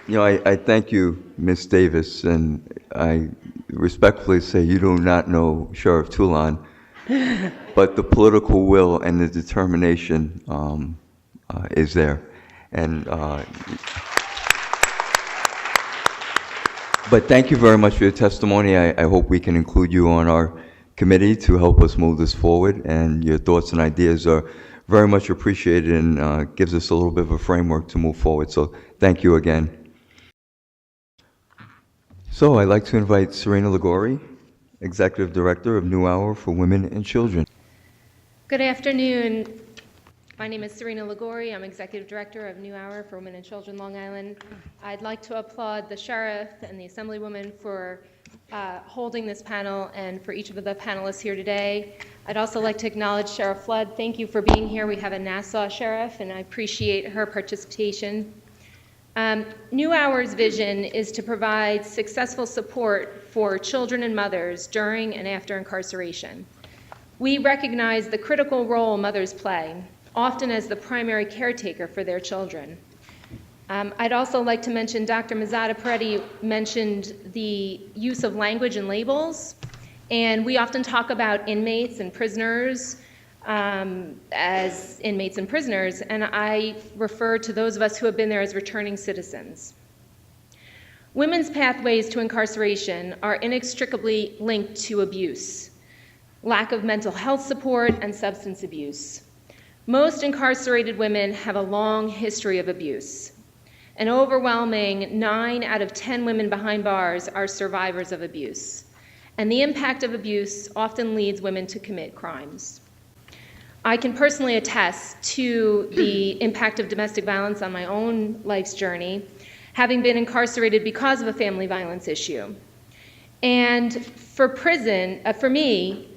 I thank you, Ms. Davis, and I respectfully say you do not know Sheriff Toulon, but the political will and the determination is there. And but thank you very much for your testimony. I hope we can include you on our committee to help us move this forward, and your thoughts and ideas are very much appreciated and gives us a little bit of a framework to move forward. So thank you again. So I'd like to invite Serena Liguori, Executive Director of New Hour for Women and Children. Good afternoon. My name is Serena Liguori. I'm Executive Director of New Hour for Women and Children, Long Island. I'd like to applaud the Sheriff and the Assemblywoman for holding this panel and for each of the panelists here today. I'd also like to acknowledge Sheriff Flood. Thank you for being here. We have a Nassau sheriff, and I appreciate her participation. New Hour's vision is to provide successful support for children and mothers during and after incarceration. We recognize the critical role mothers play, often as the primary caretaker for their children. I'd also like to mention Dr. Mazada Peretti mentioned the use of language and labels, and we often talk about inmates and prisoners as inmates and prisoners, and I refer to those of us who have been there as returning citizens. Women's pathways to incarceration are inextricably linked to abuse, lack of mental health support, and substance abuse. Most incarcerated women have a long history of abuse. An overwhelming 9 out of 10 women behind bars are survivors of abuse, and the impact of abuse often leads women to commit crimes. I can personally attest to the impact of domestic violence on my own life's journey, having been incarcerated because of a family violence issue. And for me,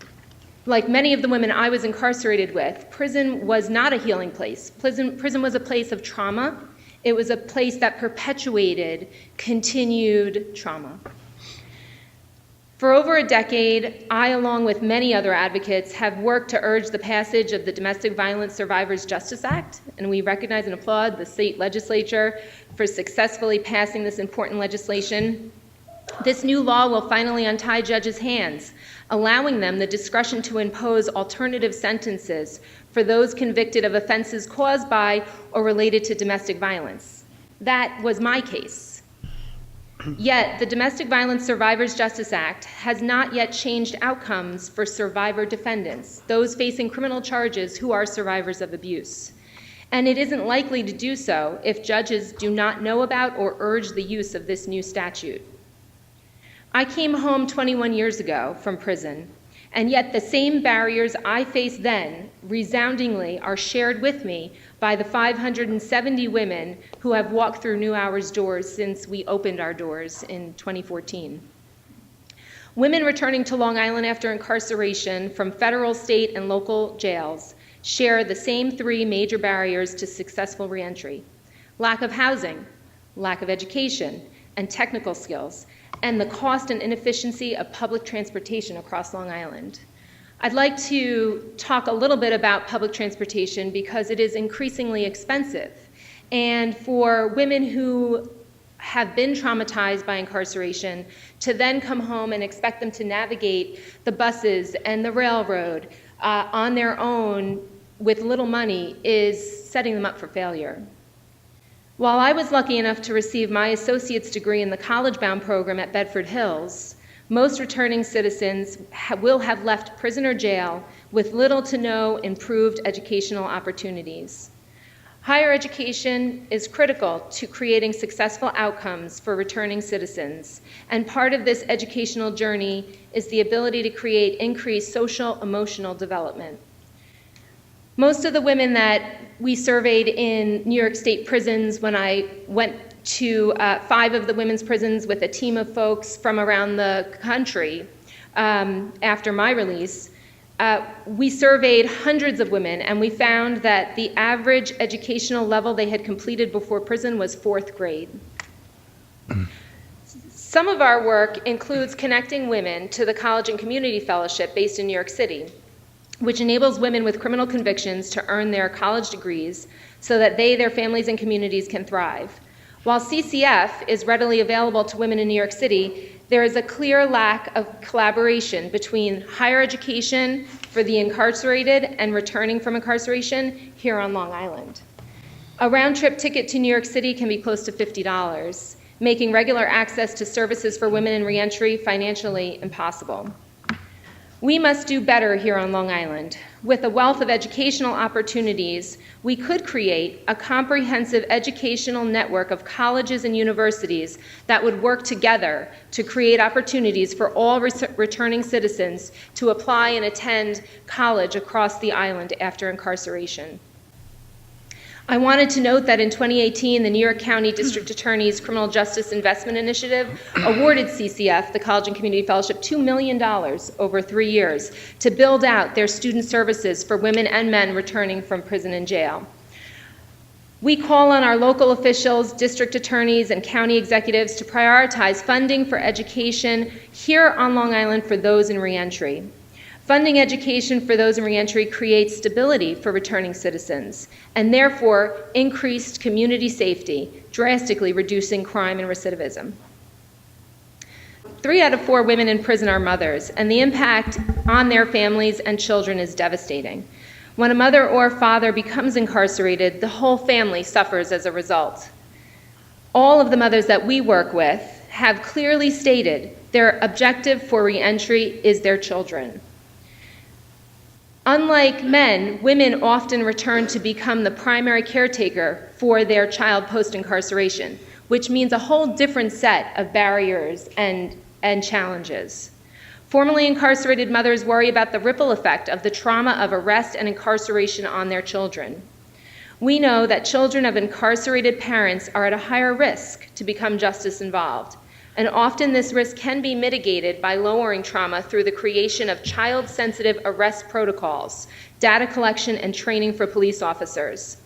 like many of the women I was incarcerated with, prison was not a healing place. Prison was a place of trauma. It was a place that perpetuated continued trauma. For over a decade, I, along with many other advocates, have worked to urge the passage of the Domestic Violence Survivors Justice Act, and we recognize and applaud the state legislature for successfully passing this important legislation. This new law will finally untie judges' hands, allowing them the discretion to impose alternative sentences for those convicted of offenses caused by or related to domestic violence. That was my case. Yet, the Domestic Violence Survivors Justice Act has not yet changed outcomes for survivor defendants, those facing criminal charges who are survivors of abuse. And it isn't likely to do so if judges do not know about or urge the use of this new statute. I came home 21 years ago from prison, and yet the same barriers I faced then resoundingly are shared with me by the 570 women who have walked through New Hour's doors since we opened our doors in 2014. Women returning to Long Island after incarceration from federal, state, and local jails share the same 3 major barriers to successful reentry: lack of housing, lack of education, and technical skills, and the cost and inefficiency of public transportation across Long Island. I'd like to talk a little bit about public transportation because it is increasingly expensive. And for women who have been traumatized by incarceration, to then come home and expect them to navigate the buses and the railroad on their own with little money is setting them up for failure. While I was lucky enough to receive my associate's degree in the college-bound program at Bedford Hills, most returning citizens will have left prison or jail with little to no improved educational opportunities. Higher education is critical to creating successful outcomes for returning citizens, and part of this educational journey is the ability to create increased social emotional development. Most of the women that we surveyed in New York State prisons, when I went to 5 of the women's prisons with a team of folks from around the country after my release, we surveyed hundreds of women, and we found that the average educational level they had completed before prison was 4th grade. Some of our work includes connecting women to the College and Community Fellowship based in New York City, which enables women with criminal convictions to earn their college degrees so that they, their families, and communities can thrive. While CCF is readily available to women in New York City, there is a clear lack of collaboration between higher education for the incarcerated and returning from incarceration here on Long Island. A round-trip ticket to New York City can be close to $50, making regular access to services for women in reentry financially impossible. We must do better here on Long Island. With a wealth of educational opportunities, we could create a comprehensive educational network of colleges and universities that would work together to create opportunities for all returning citizens to apply and attend college across the island after incarceration. I wanted to note that in 2018, the New York County District Attorney's Criminal Justice Investment Initiative awarded CCF, the College and Community Fellowship, $2 million over 3 years to build out their student services for women and men returning from prison and jail. We call on our local officials, district attorneys, and county executives to prioritize funding for education here on Long Island for those in reentry. Funding education for those in reentry creates stability for returning citizens and therefore increased community safety, drastically reducing crime and recidivism. 3 out of 4 women in prison are mothers, and the impact on their families and children is devastating. When a mother or father becomes incarcerated, the whole family suffers as a result. All of the mothers that we work with have clearly stated their objective for reentry is their children. Unlike men, women often return to become the primary caretaker for their child post-incarceration, which means a whole different set of barriers and challenges. Formerly incarcerated mothers worry about the ripple effect of the trauma of arrest and incarceration on their children. We know that children of incarcerated parents are at a higher risk to become justice involved, and often this risk can be mitigated by lowering trauma through the creation of child-sensitive arrest protocols, data collection, and training for police officers.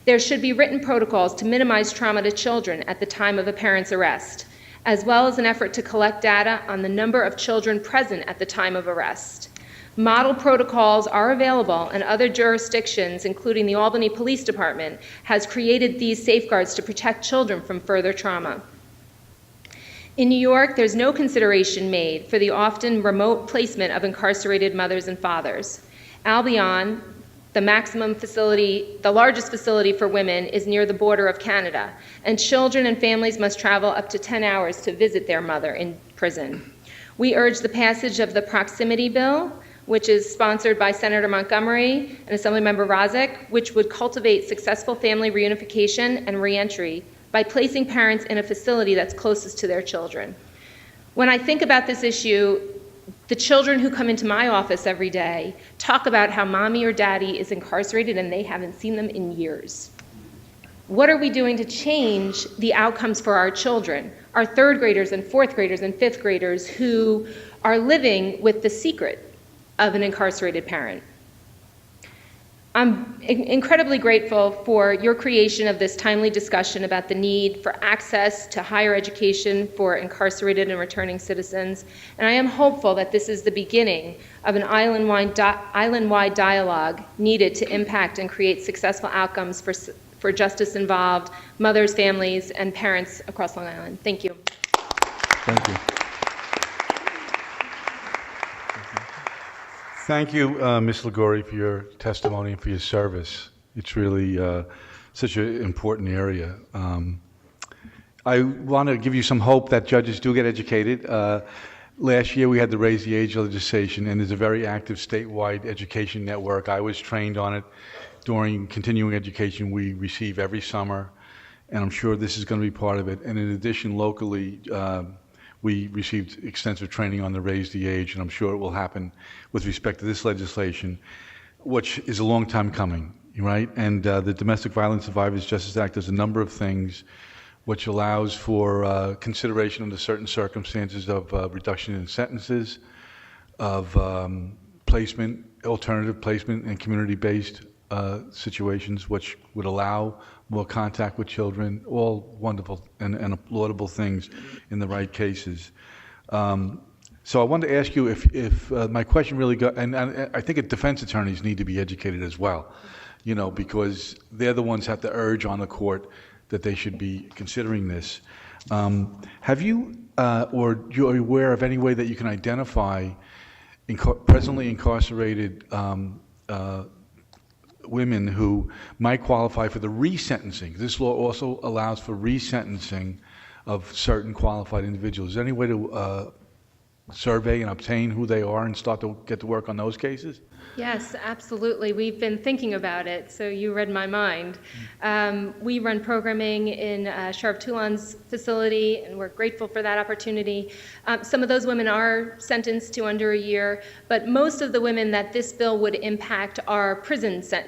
There should be written protocols to minimize trauma to children at the time of a parent's arrest, as well as an effort to collect data on the number of children present at the time of arrest. Model protocols are available, and other jurisdictions, including the Albany Police Department, has created these safeguards to protect children from further trauma. In New York, there's no consideration made for the often remote placement of incarcerated mothers and fathers. Albion, the maximum facility, the largest facility for women, is near the border of Canada, and children and families must travel up to 10 hours to visit their mother in prison. We urge the passage of the Proximity Bill, which is sponsored by Senator Montgomery and Assemblymember Razek, which would cultivate successful family reunification and reentry by placing parents in a facility that's closest to their children. When I think about this issue, the children who come into my office every day talk about how mommy or daddy is incarcerated and they haven't seen them in years. What are we doing to change the outcomes for our children, our 3rd graders and 4th graders and 5th graders who are living with the secret of an incarcerated parent? I'm incredibly grateful for your creation of this timely discussion about the need for access to higher education for incarcerated and returning citizens, and I am hopeful that this is the beginning of an island-wide dialogue needed to impact and create successful outcomes for justice-involved mothers, families, and parents across Long Island. Thank you. Thank you. Thank you, Ms. Liguori, for your testimony and for your service. It's really such an important area. I want to give you some hope that judges do get educated. Last year we had the Raise the Age legislation, and there's a very active statewide education network. I was trained on it during continuing education we receive every summer, and I'm sure this is going to be part of it. And in addition, locally, we received extensive training on the Raise the Age, and I'm sure it will happen with respect to this legislation, which is a long time coming, right? And the Domestic Violence Survivors Justice Act does a number of things which allows for consideration under certain circumstances of reduction in sentences, of placement, alternative placement, and community-based situations which would allow more contact with children, all wonderful and laudable things in the right cases. So I wanted to ask you if my question really got, and I think defense attorneys need to be educated as well, you know, because they're the ones who have to urge on the court that they should be considering this. Have you, or you're aware of any way that you can identify presently incarcerated women who might qualify for the resentencing? This law also allows for resentencing of certain qualified individuals. Is there any way to survey and obtain who they are and start to get to work on those cases? Yes, absolutely. We've been thinking about it, so you read my mind. We run programming in Sheriff Toulon's facility, and we're grateful for that opportunity. Some of those women are sentenced to under a year, but most of the women that this bill would impact are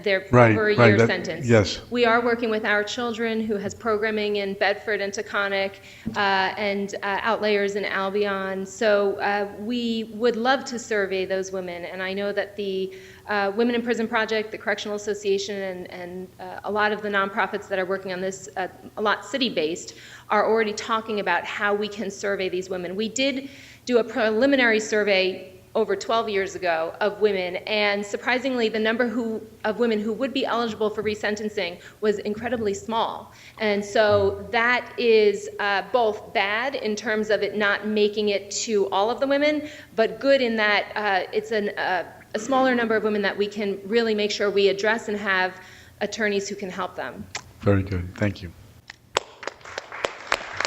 they're over a year sentence. Yes. We are working with Our Children, who has programming in Bedford and Taconic, and Outlayers in Albion. So we would love to survey those women, and I know that the Women in Prison Project, the Correctional Association, and a lot of the nonprofits that are working on this, a lot city-based, are already talking about how we can survey these women. We did do a preliminary survey over 12 years ago of women, and surprisingly, the number of women who would be eligible for resentencing was incredibly small. And so that is both bad in terms of it not making it to all of the women, but good in that it's a smaller number of women that we can really make sure we address and have attorneys who can help them. Very good. Thank you.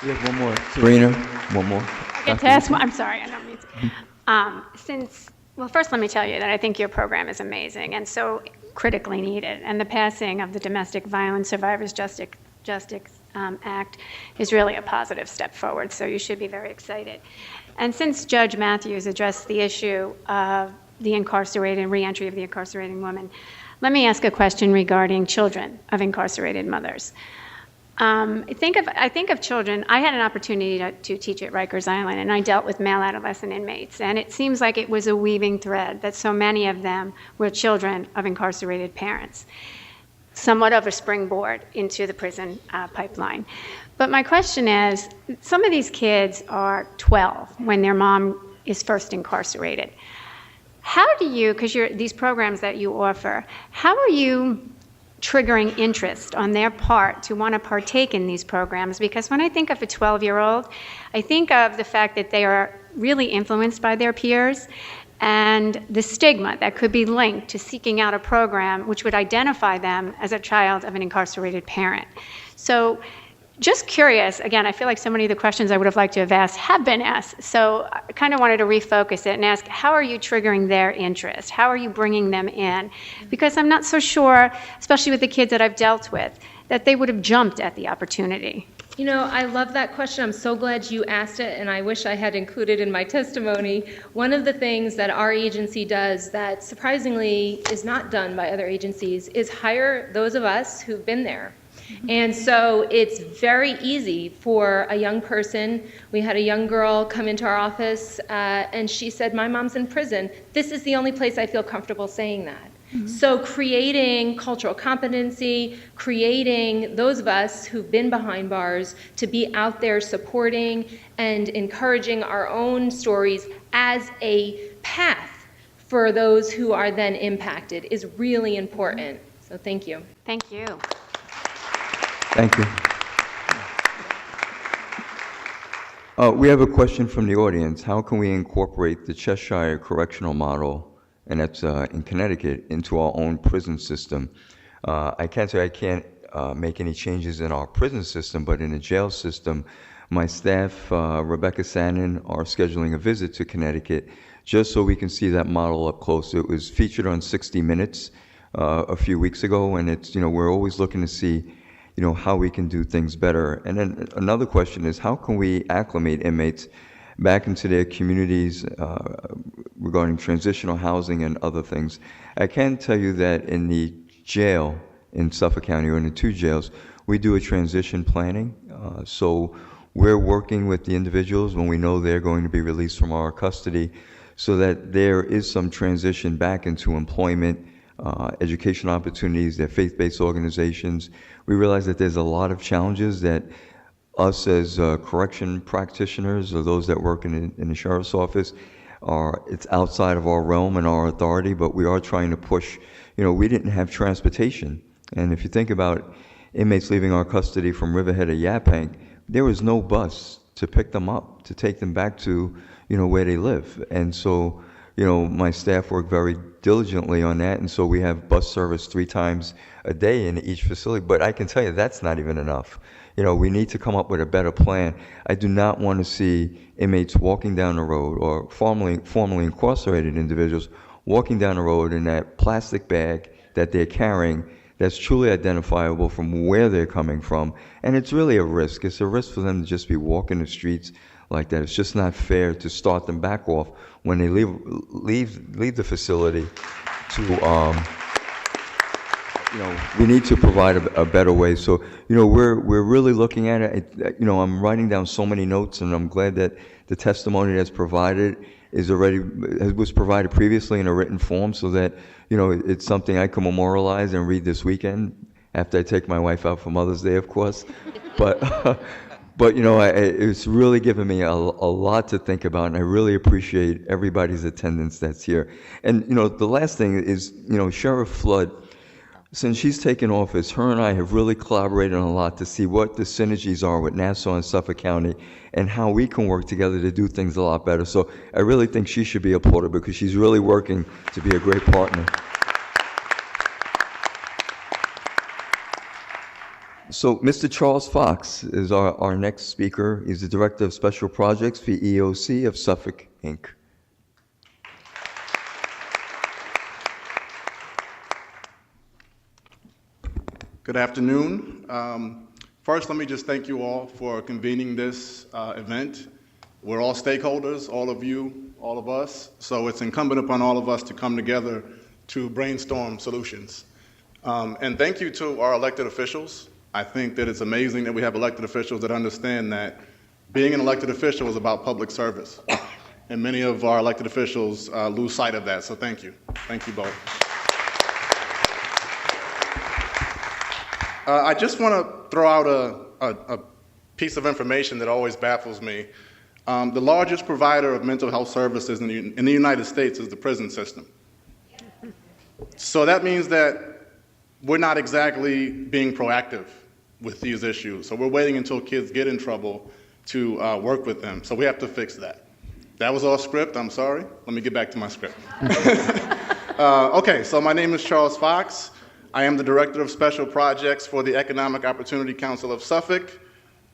We have one more. Serena, one more. Get to ask, I'm sorry, I don't mean to. Well, first let me tell you that I think your program is amazing and so critically needed. And the passing of the Domestic Violence Survivors Justice Act is really a positive step forward, so you should be very excited. And since Judge Matthews addressed the issue of the incarcerated, reentry of the incarcerating woman, let me ask a question regarding children of incarcerated mothers. I think of children. I had an opportunity to teach at Rikers Island, and I dealt with male adolescent inmates, and it seems like it was a weaving thread that so many of them were children of incarcerated parents, somewhat of a springboard into the prison pipeline. But my question is, some of these kids are 12 when their mom is first incarcerated. How do you, because these programs that you offer, how are you triggering interest on their part to want to partake in these programs? Because when I think of a 12-year-old, I think of the fact that they are really influenced by their peers and the stigma that could be linked to seeking out a program which would identify them as a child of an incarcerated parent. So just curious, again, I feel like so many of the questions I would have liked to have asked have been asked. So I kind of wanted to refocus it and ask, how are you triggering their interest? How are you bringing them in? Because I'm not so sure, especially with the kids that I've dealt with, that they would have jumped at the opportunity. You know, I love that question. I'm so glad you asked it, and I wish I had included in my testimony. One of the things that our agency does that surprisingly is not done by other agencies is hire those of us who've been there. And so it's very easy for a young person. We had a young girl come into our office and she said, "My mom's in prison. This is the only place I feel comfortable saying that." Mm-hmm. So creating cultural competency, creating those of us who've been behind bars to be out there supporting and encouraging our own stories as a path for those who are then impacted is really important. So thank you. Thank you. Thank you. We have a question from the audience. How can we incorporate the Cheshire correctional model, and that's in Connecticut, into our own prison system? I can't say I can't make any changes in our prison system, but in the jail system, my staff, Rebecca Sannon, are scheduling a visit to Connecticut just so we can see that model up close. It was featured on 60 Minutes a few weeks ago, and it's, we're always looking to see how we can do things better. And then another question is, how can we acclimate inmates back into their communities regarding transitional housing and other things? I can tell you that in the jail in Suffolk County, or in the 2 jails, we do a transition planning. So we're working with the individuals when we know they're going to be released from our custody, so that there is some transition back into employment, education opportunities, their faith-based organizations. We realize that there's a lot of challenges that us as correction practitioners, or those that work in the sheriff's office, it's outside of our realm and our authority, but we are trying to push. We didn't have transportation. And if you think about inmates leaving our custody from Riverhead or Yaphank, there was no bus to pick them up, to take them back to, where they live. And so, my staff work very diligently on that, and so we have bus service 3 times a day in each facility. But I can tell you that's not even enough. We need to come up with a better plan. I do not want to see inmates walking down the road, or formerly incarcerated individuals walking down the road in that plastic bag that they're carrying that's truly identifiable from where they're coming from. And it's really a risk. It's a risk for them to just be walking the streets like that. It's just not fair to start them back off when they leave the facility to, we need to provide a better way. So, we're really looking at it. I'm writing down so many notes, and I'm glad that the testimony that's provided was provided previously in a written form, so that it's something I can memorialize and read this weekend after I take my wife out for Mother's Day, of course. But it's really given me a lot to think about, and I really appreciate everybody's attendance that's here. And the last thing is, Sheriff Flood, since she's taken office, her and I have really collaborated on a lot to see what the synergies are with Nassau and Suffolk County and how we can work together to do things a lot better. So I really think she should be applauded because she's really working to be a great partner. So Mr. Charles Fox is our next speaker. He's the Director of Special Projects for EOC of Suffolk, Inc. Good afternoon. First, let me just thank you all for convening this event. We're all stakeholders, all of you, all of us, so it's incumbent upon all of us to come together to brainstorm solutions. And thank you to our elected officials. I think that it's amazing that we have elected officials that understand that being an elected official is about public service. And many of our elected officials lose sight of that, so thank you. Thank you both. I just want to throw out a piece of information that always baffles me. The largest provider of mental health services in the United States is the prison system. So that means that we're not exactly being proactive with these issues. So we're waiting until kids get in trouble to work with them. So we have to fix that. That was our script. I'm sorry. Let me get back to my script. Okay, so my name is Charles Fox. I am the Director of Special Projects for the Economic Opportunity Council of Suffolk.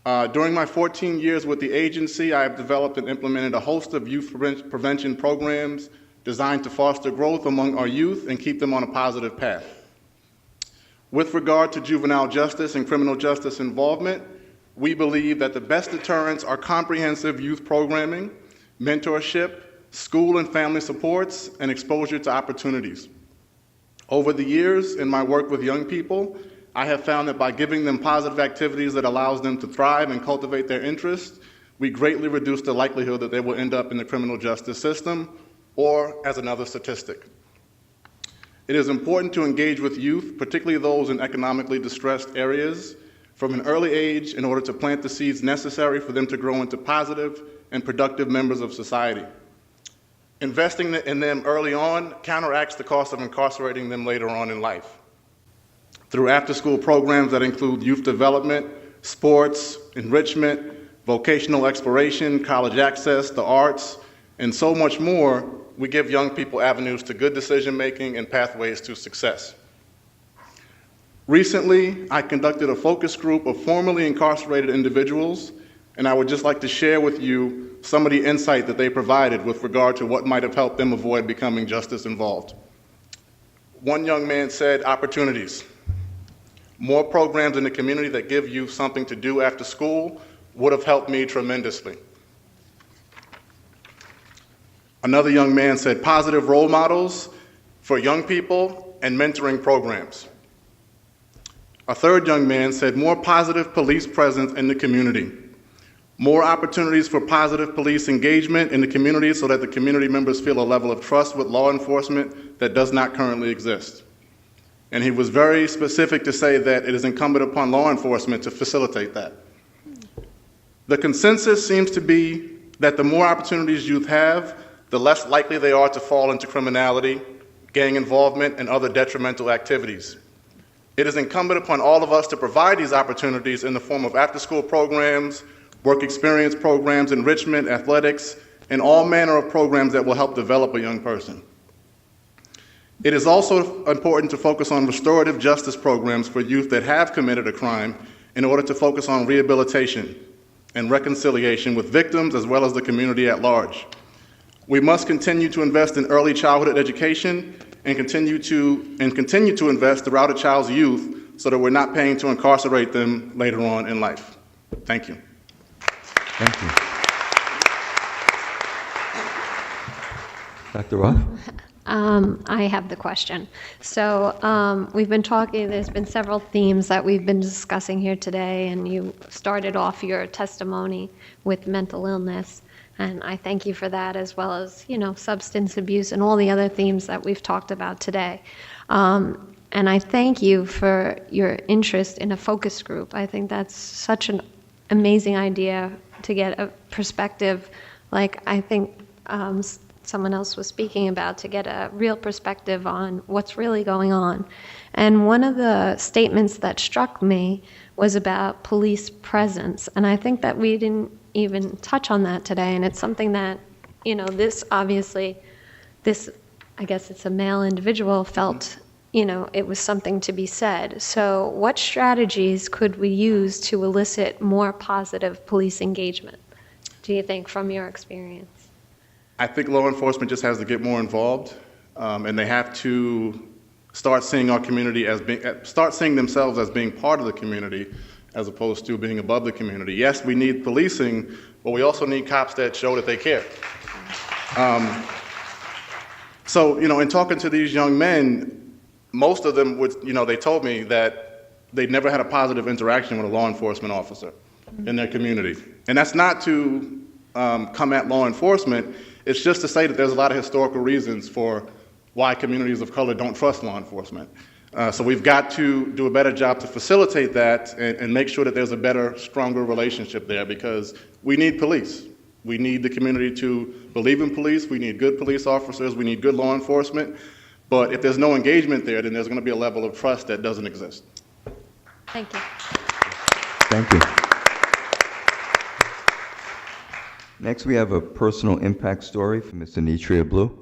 During my 14 years with the agency, I have developed and implemented a host of youth prevention programs designed to foster growth among our youth and keep them on a positive path. With regard to juvenile justice and criminal justice involvement, we believe that the best deterrents are comprehensive youth programming, mentorship, school and family supports, and exposure to opportunities. Over the years, in my work with young people, I have found that by giving them positive activities that allows them to thrive and cultivate their interests, we greatly reduce the likelihood that they will end up in the criminal justice system or as another statistic. It is important to engage with youth, particularly those in economically distressed areas, from an early age in order to plant the seeds necessary for them to grow into positive and productive members of society. Investing in them early on counteracts the cost of incarcerating them later on in life. Through after-school programs that include youth development, sports, enrichment, vocational exploration, college access, the arts, and so much more, we give young people avenues to good decision-making and pathways to success. Recently, I conducted a focus group of formerly incarcerated individuals, and I would just like to share with you some of the insight that they provided with regard to what might have helped them avoid becoming justice involved. One young man said, opportunities. More programs in the community that give you something to do after school would have helped me tremendously. Another young man said, positive role models for young people and mentoring programs. A third young man said, more positive police presence in the community. More opportunities for positive police engagement in the community so that the community members feel a level of trust with law enforcement that does not currently exist. And he was very specific to say that it is incumbent upon law enforcement to facilitate that. The consensus seems to be that the more opportunities youth have, the less likely they are to fall into criminality, gang involvement, and other detrimental activities. It is incumbent upon all of us to provide these opportunities in the form of after-school programs, work experience programs, enrichment, athletics, and all manner of programs that will help develop a young person. It is also important to focus on restorative justice programs for youth that have committed a crime in order to focus on rehabilitation and reconciliation with victims as well as the community at large. We must continue to invest in early childhood education and continue to invest throughout a child's youth so that we're not paying to incarcerate them later on in life. Thank you. Thank you. Dr. Roth? I have the question. So we've been talking, there's been several themes that we've been discussing here today, and you started off your testimony with mental illness, and I thank you for that, as well as, substance abuse and all the other themes that we've talked about today. And I thank you for your interest in a focus group. I think that's such an amazing idea to get a perspective, like I think someone else was speaking about, to get a real perspective on what's really going on. And one of the statements that struck me was about police presence. And I think that we didn't even touch on that today. And it's something that, this obviously, I guess it's a male individual, felt, it was something to be said. So what strategies could we use to elicit more positive police engagement, do you think, from your experience? I think law enforcement just has to get more involved, and they have to start seeing our community start seeing themselves as being part of the community, as opposed to being above the community. Yes, we need policing, but we also need cops that show that they care. So, in talking to these young men, most of them would, they told me that they'd never had a positive interaction with a law enforcement officer in their community. And that's not to come at law enforcement. It's just to say that there's a lot of historical reasons for why communities of color don't trust law enforcement. So we've got to do a better job to facilitate that and make sure that there's a better, stronger relationship there, because we need police. We need the community to believe in police. We need good police officers. We need good law enforcement. But if there's no engagement there, then there's going to be a level of trust that doesn't exist. Thank you. Thank you. Next, we have a personal impact story from Ms. Anitria Blue.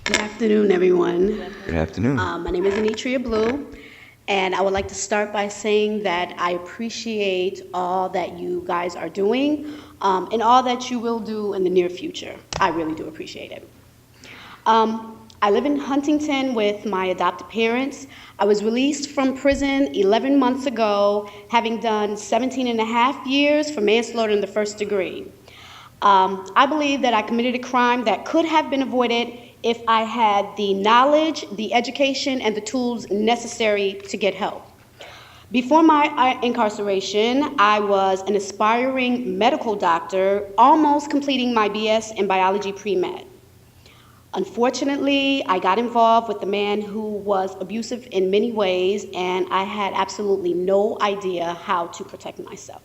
Good afternoon, everyone. Good afternoon. My name is Anitria Blue, and I would like to start by saying that I appreciate all that you guys are doing and all that you will do in the near future. I really do appreciate it. I live in Huntington with my adopted parents. I was released from prison 11 months ago, having done 17 and a half years for manslaughter in the first degree. I believe that I committed a crime that could have been avoided if I had the knowledge, the education, and the tools necessary to get help. Before my incarceration, I was an aspiring medical doctor, almost completing my BS in biology pre-med. Unfortunately, I got involved with a man who was abusive in many ways, and I had absolutely no idea how to protect myself.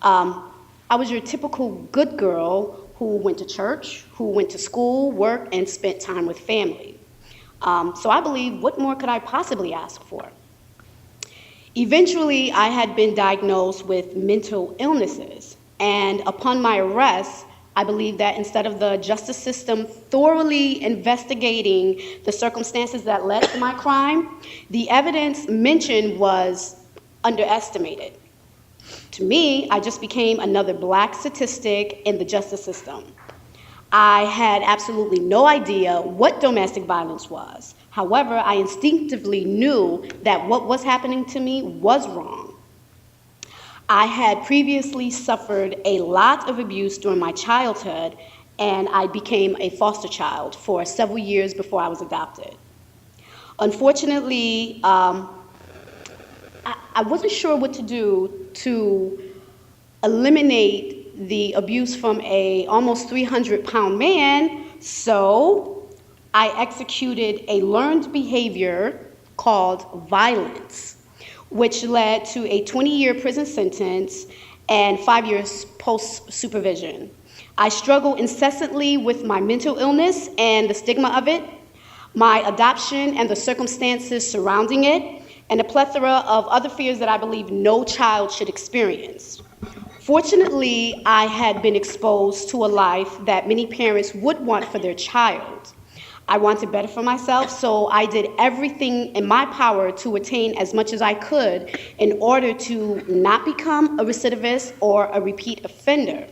I was your typical good girl who went to church, who went to school, worked, and spent time with family. So I believe, what more could I possibly ask for? Eventually, I had been diagnosed with mental illnesses, and upon my arrest, I believe that instead of the justice system thoroughly investigating the circumstances that led to my crime, the evidence mentioned was underestimated. To me, I just became another black statistic in the justice system. I had absolutely no idea what domestic violence was. However, I instinctively knew that what was happening to me was wrong. I had previously suffered a lot of abuse during my childhood, and I became a foster child for several years before I was adopted. Unfortunately, I wasn't sure what to do to eliminate the abuse from a almost 300-pound man, so I executed a learned behavior called violence, which led to a 20-year prison sentence and 5 years post-supervision. I struggled incessantly with my mental illness and the stigma of it, my adoption and the circumstances surrounding it, and a plethora of other fears that I believe no child should experience. Fortunately, I had been exposed to a life that many parents would want for their child. I wanted better for myself, so I did everything in my power to attain as much as I could in order to not become a recidivist or a repeat offender.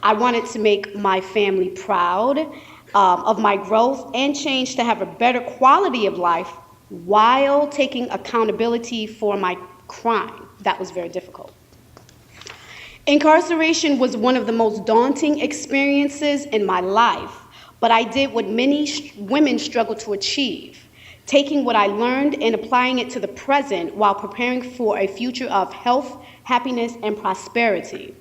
I wanted to make my family proud of my growth and change to have a better quality of life while taking accountability for my crime. That was very difficult. Incarceration was one of the most daunting experiences in my life, but I did what many women struggle to achieve, taking what I learned and applying it to the present while preparing for a future of health, happiness, and prosperity.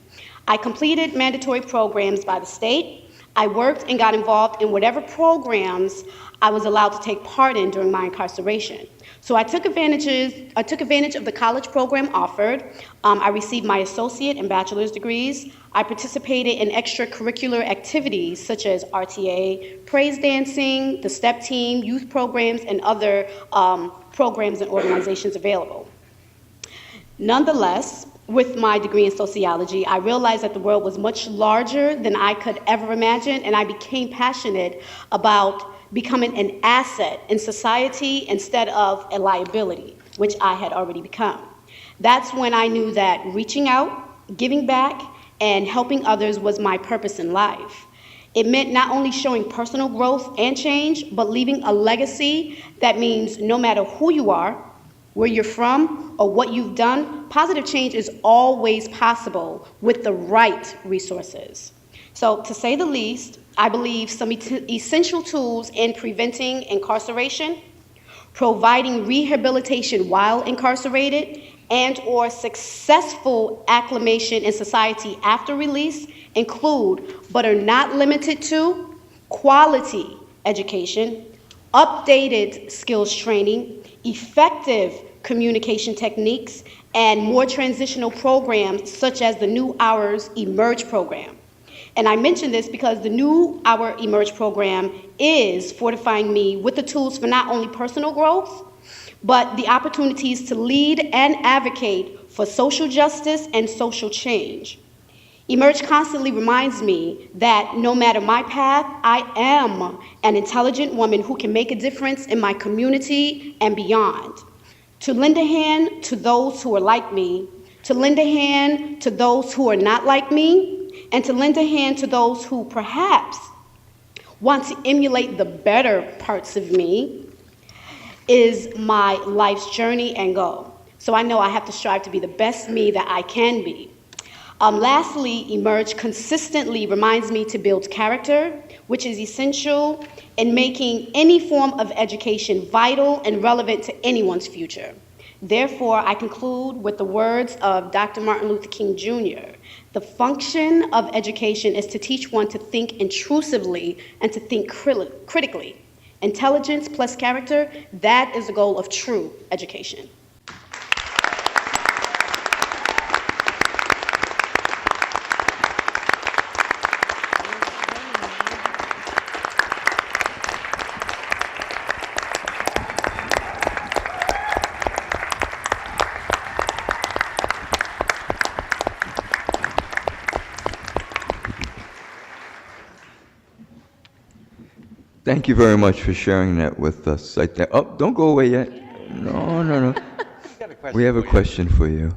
I completed mandatory programs by the state. I worked and got involved in whatever programs I was allowed to take part in during my incarceration. So I took advantage of the college program offered. I received my associate and bachelor's degrees. I participated in extracurricular activities such as RTA, praise dancing, the STEP team, youth programs, and other programs and organizations available. Nonetheless, with my degree in sociology, I realized that the world was much larger than I could ever imagine, and I became passionate about becoming an asset in society instead of a liability, which I had already become. That's when I knew that reaching out, giving back, and helping others was my purpose in life. It meant not only showing personal growth and change, but leaving a legacy that means no matter who you are, where you're from, or what you've done, positive change is always possible with the right resources. So, to say the least, I believe some essential tools in preventing incarceration, providing rehabilitation while incarcerated, and/or successful acclimation in society after release include, but are not limited to, quality education, updated skills training, effective communication techniques, and more transitional programs such as the New Hours Emerge program. And I mention this because the New Hour Emerge program is fortifying me with the tools for not only personal growth, but the opportunities to lead and advocate for social justice and social change. Emerge constantly reminds me that no matter my path, I am an intelligent woman who can make a difference in my community and beyond. To lend a hand to those who are like me, to lend a hand to those who are not like me, and to lend a hand to those who perhaps want to emulate the better parts of me is my life's journey and goal. So I know I have to strive to be the best me that I can be. Lastly, Emerge consistently reminds me to build character, which is essential in making any form of education vital and relevant to anyone's future. Therefore, I conclude with the words of Dr. Martin Luther King Jr. The function of education is to teach one to think intrusively and to think critically. Intelligence plus character, that is the goal of true education. Thank you very much for sharing that with us. Oh, don't go away yet. No. We have a question for you.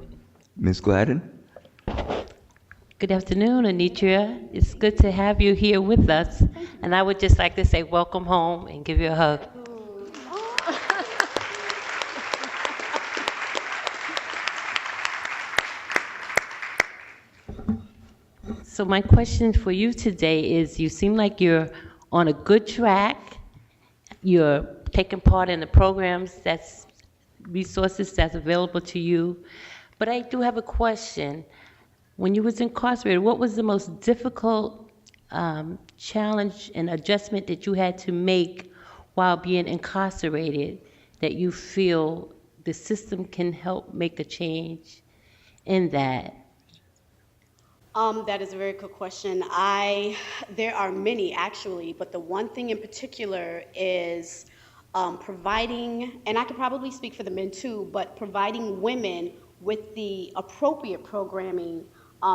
Ms. Gladden? Good afternoon, Anitra. It's good to have you here with us. And I would just like to say welcome home and give you a hug. So my question for you today is, you seem like you're on a good track. You're taking part in the programs, resources that's available to you. But I do have a question. When you was incarcerated, what was the most difficult challenge and adjustment that you had to make while being incarcerated that you feel the system can help make a change in that? That is a very good question. There are many actually, but the one thing in particular is providing, and I could probably speak for the men too, but providing women with the appropriate programming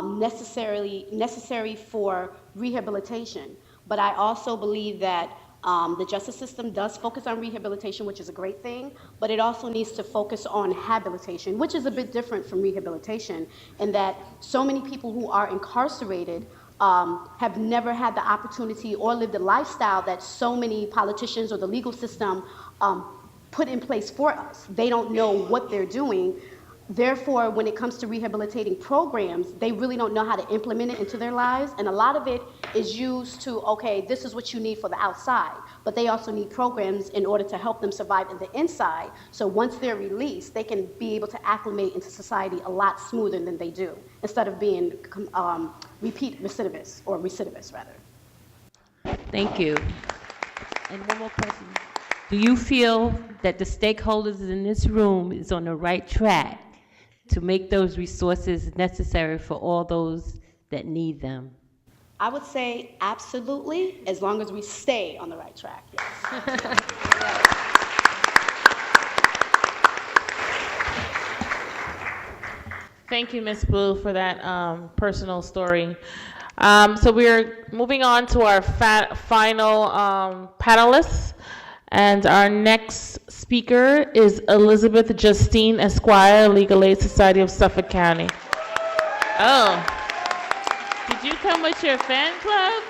necessary for rehabilitation. But I also believe that The justice system does focus on rehabilitation, which is a great thing, but it also needs to focus on habilitation, which is a bit different from rehabilitation, in that so many people who are incarcerated have never had the opportunity or lived a lifestyle that so many politicians or the legal system put in place for us. They don't know what they're doing. Therefore, when it comes to rehabilitating programs, they really don't know how to implement it into their lives. And a lot of it is used to, okay, this is what you need for the outside. But they also need programs in order to help them survive in the inside. So once they're released, they can be able to acclimate into society a lot smoother than they do, instead of being repeat recidivists, or recidivists rather. Thank you. And one more question. Do you feel that the stakeholders in this room is on the right track to make those resources necessary for all those that need them? I would say absolutely, as long as we stay on the right track, yes. Thank you, Ms. Blue, for that personal story. So we're moving on to our final panelists. And our next speaker is Elizabeth Justine Esquire, Legal Aid Society of Suffolk County. Oh, did you come with your fan club?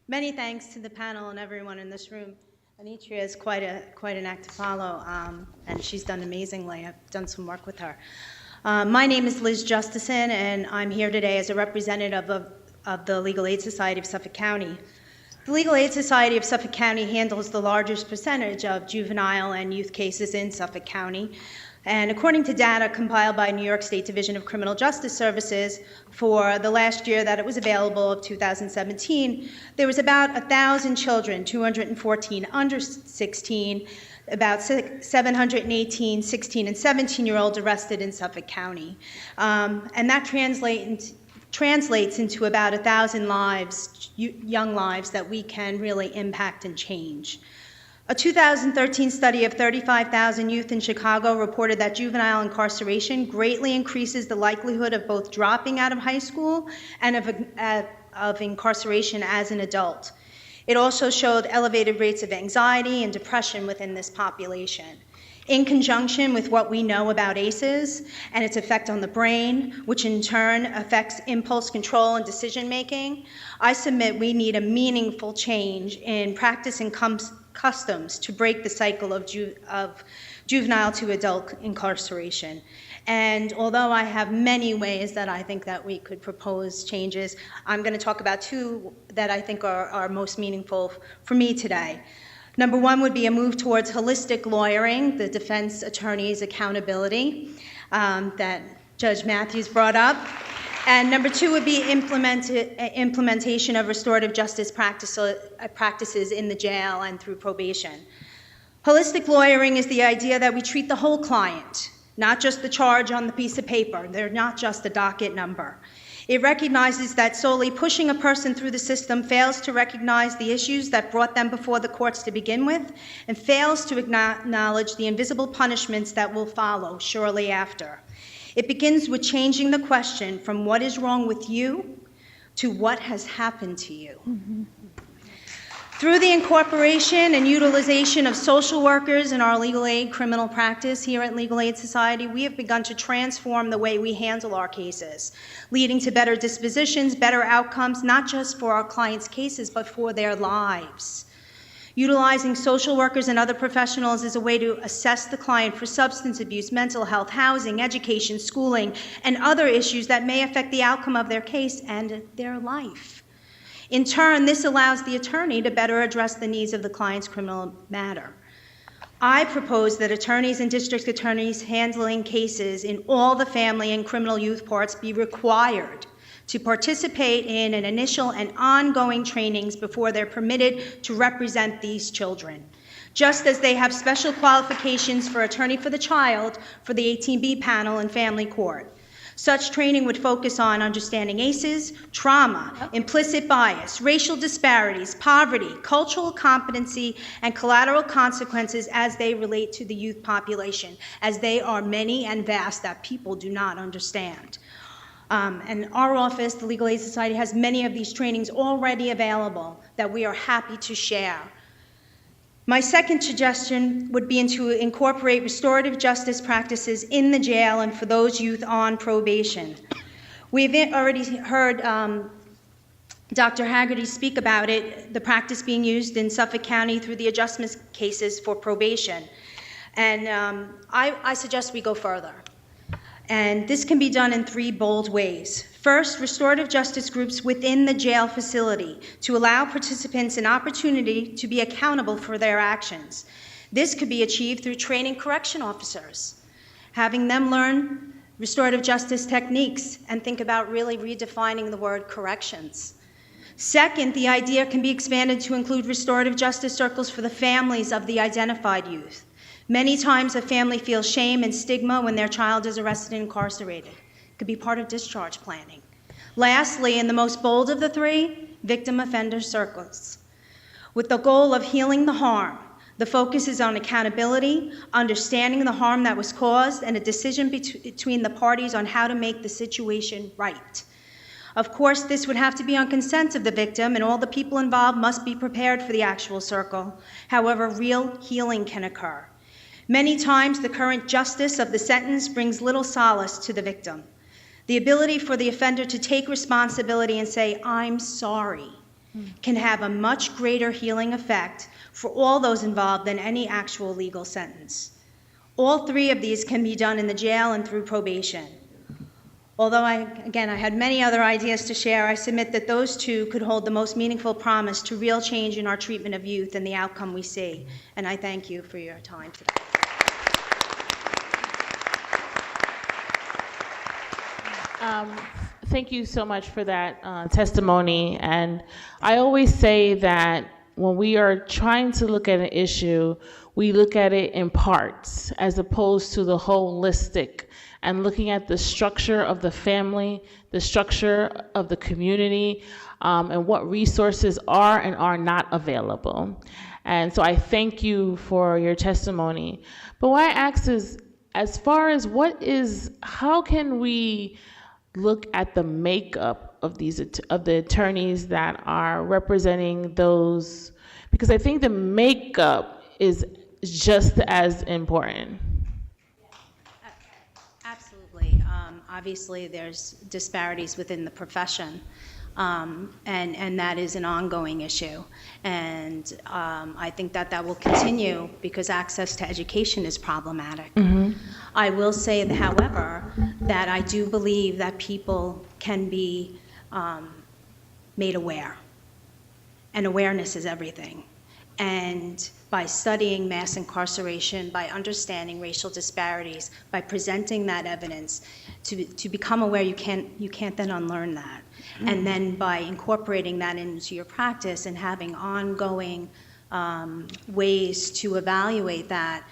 Many thanks to the panel and everyone in this room. Anitra is quite an act to follow, and she's done amazingly. I've done some work with her. My name is Liz Justison, and I'm here today as a representative of the Legal Aid Society of Suffolk County. The Legal Aid Society of Suffolk County handles the largest percentage of juvenile and youth cases in Suffolk County. And according to data compiled by New York State Division of Criminal Justice Services for the last year that it was available, of 2017, there was about 1,000 children, 214 under 16, about 718 16 and 17-year-olds arrested in Suffolk County. And that translates into about 1,000 lives, young lives, that we can really impact and change. A 2013 study of 35,000 youth in Chicago reported that juvenile incarceration greatly increases the likelihood of both dropping out of high school and of incarceration as an adult. It also showed elevated rates of anxiety and depression within this population. In conjunction with what we know about ACEs and its effect on the brain, which in turn affects impulse control and decision making, I submit we need a meaningful change in practice and customs to break the cycle of juvenile to adult incarceration. And although I have many ways that I think that we could propose changes, I'm going to talk about two that I think are most meaningful for me today. Number one would be a move towards holistic lawyering, the defense attorney's accountability that Judge Matthews brought up. And number two would be implementation of restorative justice practices in the jail and through probation. Holistic lawyering is the idea that we treat the whole client, not just the charge on the piece of paper. They're not just a docket number. It recognizes that solely pushing a person through the system fails to recognize the issues that brought them before the courts to begin with, and fails to acknowledge the invisible punishments that will follow shortly after. It begins with changing the question from what is wrong with you to what has happened to you. Mm-hmm. Through the incorporation and utilization of social workers in our legal aid criminal practice here at Legal Aid Society, we have begun to transform the way we handle our cases, leading to better dispositions, better outcomes, not just for our clients' cases, but for their lives. Utilizing social workers and other professionals is a way to assess the client for substance abuse, mental health, housing, education, schooling, and other issues that may affect the outcome of their case and their life. In turn, this allows the attorney to better address the needs of the client's criminal matter. I propose that attorneys and district attorneys handling cases in all the family and criminal youth courts be required to participate in an initial and ongoing trainings before they're permitted to represent these children. Just as they have special qualifications for attorney for the child for the 18B panel and family court. Such training would focus on understanding ACEs, trauma, implicit bias, racial disparities, poverty, cultural competency, and collateral consequences as they relate to the youth population, as they are many and vast that people do not understand. And our office, the Legal Aid Society, has many of these trainings already available that we are happy to share. My second suggestion would be to incorporate restorative justice practices in the jail and for those youth on probation. We've already heard Dr. Haggerty speak about it, the practice being used in Suffolk County through the adjustment cases for probation. And I suggest we go further. And this can be done in 3 bold ways. First, restorative justice groups within the jail facility to allow participants an opportunity to be accountable for their actions. This could be achieved through training correction officers, having them learn restorative justice techniques and think about really redefining the word corrections. Second, the idea can be expanded to include restorative justice circles for the families of the identified youth. Many times a family feels shame and stigma when their child is arrested and incarcerated. It could be part of discharge planning. Lastly, and the most bold of the 3, victim offender circles. With the goal of healing the harm, the focus is on accountability, understanding the harm that was caused, and a decision between the parties on how to make the situation right. Of course, this would have to be on consent of the victim, and all the people involved must be prepared for the actual circle. However, real healing can occur. Many times, the current justice of the sentence brings little solace to the victim. The ability for the offender to take responsibility and say, "I'm sorry," can have a much greater healing effect for all those involved than any actual legal sentence. All 3 of these can be done in the jail and through probation. Although I had many other ideas to share, I submit that those 2 could hold the most meaningful promise to real change in our treatment of youth and the outcome we see. And I thank you for your time today. Thank you so much for that testimony. And I always say that when we are trying to look at an issue, we look at it in parts as opposed to the holistic, and looking at the structure of the family, the structure of the community, and what resources are and are not available. And so I thank you for your testimony. But what I ask is, as far as how can we look at the makeup of the attorneys that are representing those, because I think the makeup is just as important. Absolutely. Obviously, there's disparities within the profession, and that is an ongoing issue. And I think that will continue because access to education is problematic. Mm-hmm. I will say, however, that I do believe that people can be made aware, and awareness is everything. And by studying mass incarceration, by understanding racial disparities, by presenting that evidence, to become aware, you can't then unlearn that. Mm-hmm. And then by incorporating that into your practice and having ongoing ways to evaluate that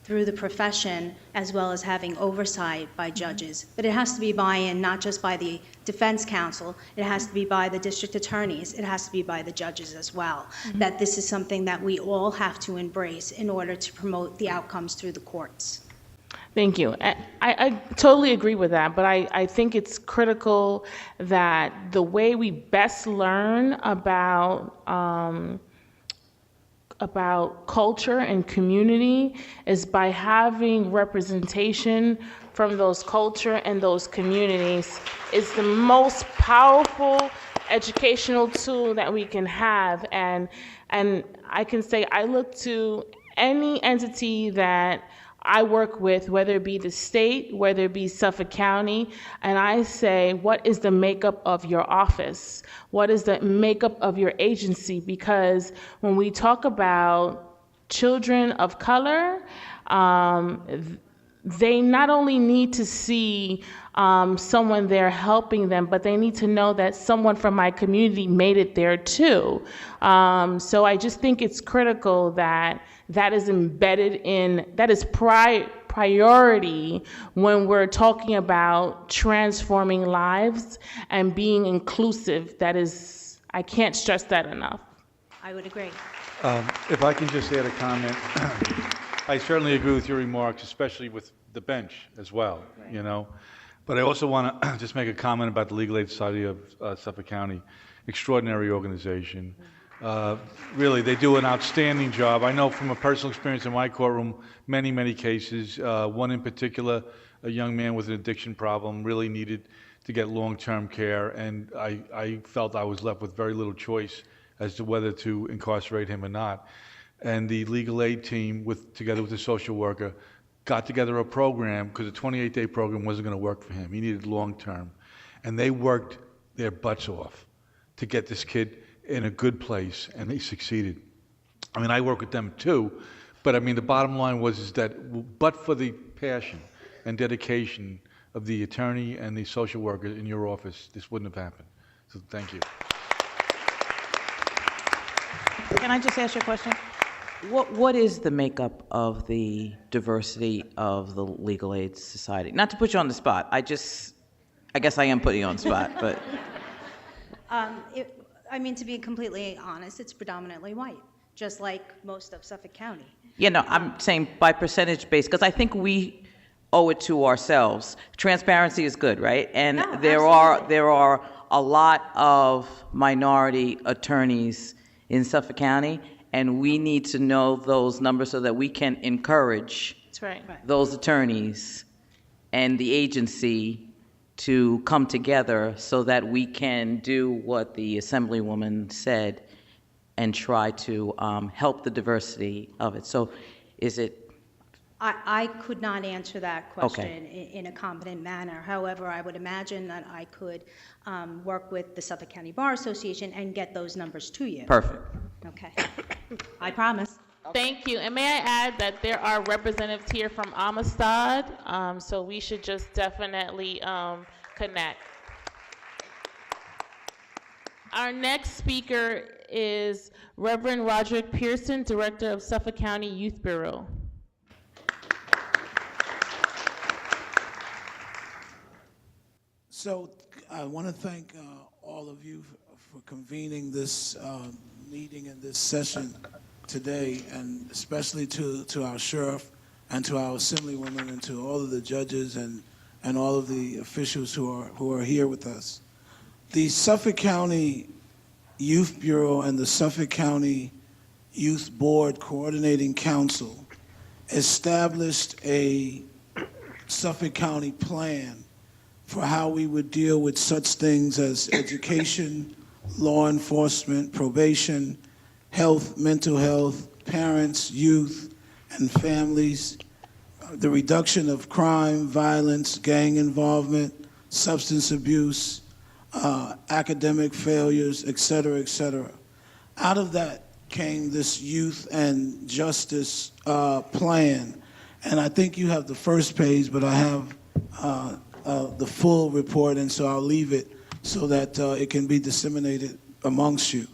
through the profession, as well as having oversight by judges. But it has to be buy-in, not just by the defense counsel, it has to be by the district attorneys, it has to be by the judges as well. Mm-hmm. That this is something that we all have to embrace in order to promote the outcomes through the courts. Thank you. I totally agree with that, but I think it's critical that the way we best learn about culture and community is by having representation from those culture and those communities. It's the most powerful educational tool that we can have. And I can say I look to any entity that I work with, whether it be the state, whether it be Suffolk County, and I say, what is the makeup of your office? What is the makeup of your agency? Because when we talk about children of color, they not only need to see someone there helping them, but they need to know that someone from my community made it there too. So I just think it's critical that that is embedded in, that is priority when we're talking about transforming lives and being inclusive. That is, I can't stress that enough. I would agree. If I can just add a comment, I certainly agree with your remarks, especially with the bench as well, you know. But I also want to just make a comment about the Legal Aid Society of Suffolk County. Extraordinary organization. Really, they do an outstanding job. I know from a personal experience in my courtroom, many cases. One in particular, a young man with an addiction problem, really needed to get long-term care, and I felt I was left with very little choice as to whether to incarcerate him or not. And the legal aid team, together with the social worker, got together a program, because a 28-day program wasn't going to work for him. He needed long-term. And they worked their butts off to get this kid in a good place, and they succeeded. I mean, I work with them too, but I mean, the bottom line is that but for the passion and dedication of the attorney and the social worker in your office, this wouldn't have happened. So thank you. Can I just ask you a question? What is the makeup of the diversity of the Legal Aid Society? Not to put you on the spot. I guess I am putting you on the spot, but. I mean, to be completely honest, it's predominantly white, just like most of Suffolk County. Yeah, no, I'm saying by percentage base, because I think we owe it to ourselves. Transparency is good, right? And No, there are a lot of minority attorneys in Suffolk County, and we need to know those numbers so that we can encourage That's right. those attorneys and the agency to come together so that we can do what the Assemblywoman said and try to help the diversity of it. So is it? I could not answer that question Okay. in a competent manner. However, I would imagine that I could work with the Suffolk County Bar Association and get those numbers to you. Perfect. Okay. I promise. Thank you. And may I add that there are representatives here from Amistad, so we should just definitely connect. Our next speaker is Reverend Roderick Pearson, Director of Suffolk County Youth Bureau. So I want to thank all of you for convening this meeting and this session today, and especially to our sheriff and to our assemblywoman and to all of the judges and all of the officials who are here with us. The Suffolk County Youth Bureau and the Suffolk County Youth Board Coordinating Council established a Suffolk County plan for how we would deal with such things as education, law enforcement, probation, health, mental health, parents, youth, and families, the reduction of crime, violence, gang involvement, substance abuse, academic failures, et cetera, et cetera. Out of that came this youth and justice plan. And I think you have the first page, but I have the full report, and so I'll leave it so that it can be disseminated amongst you.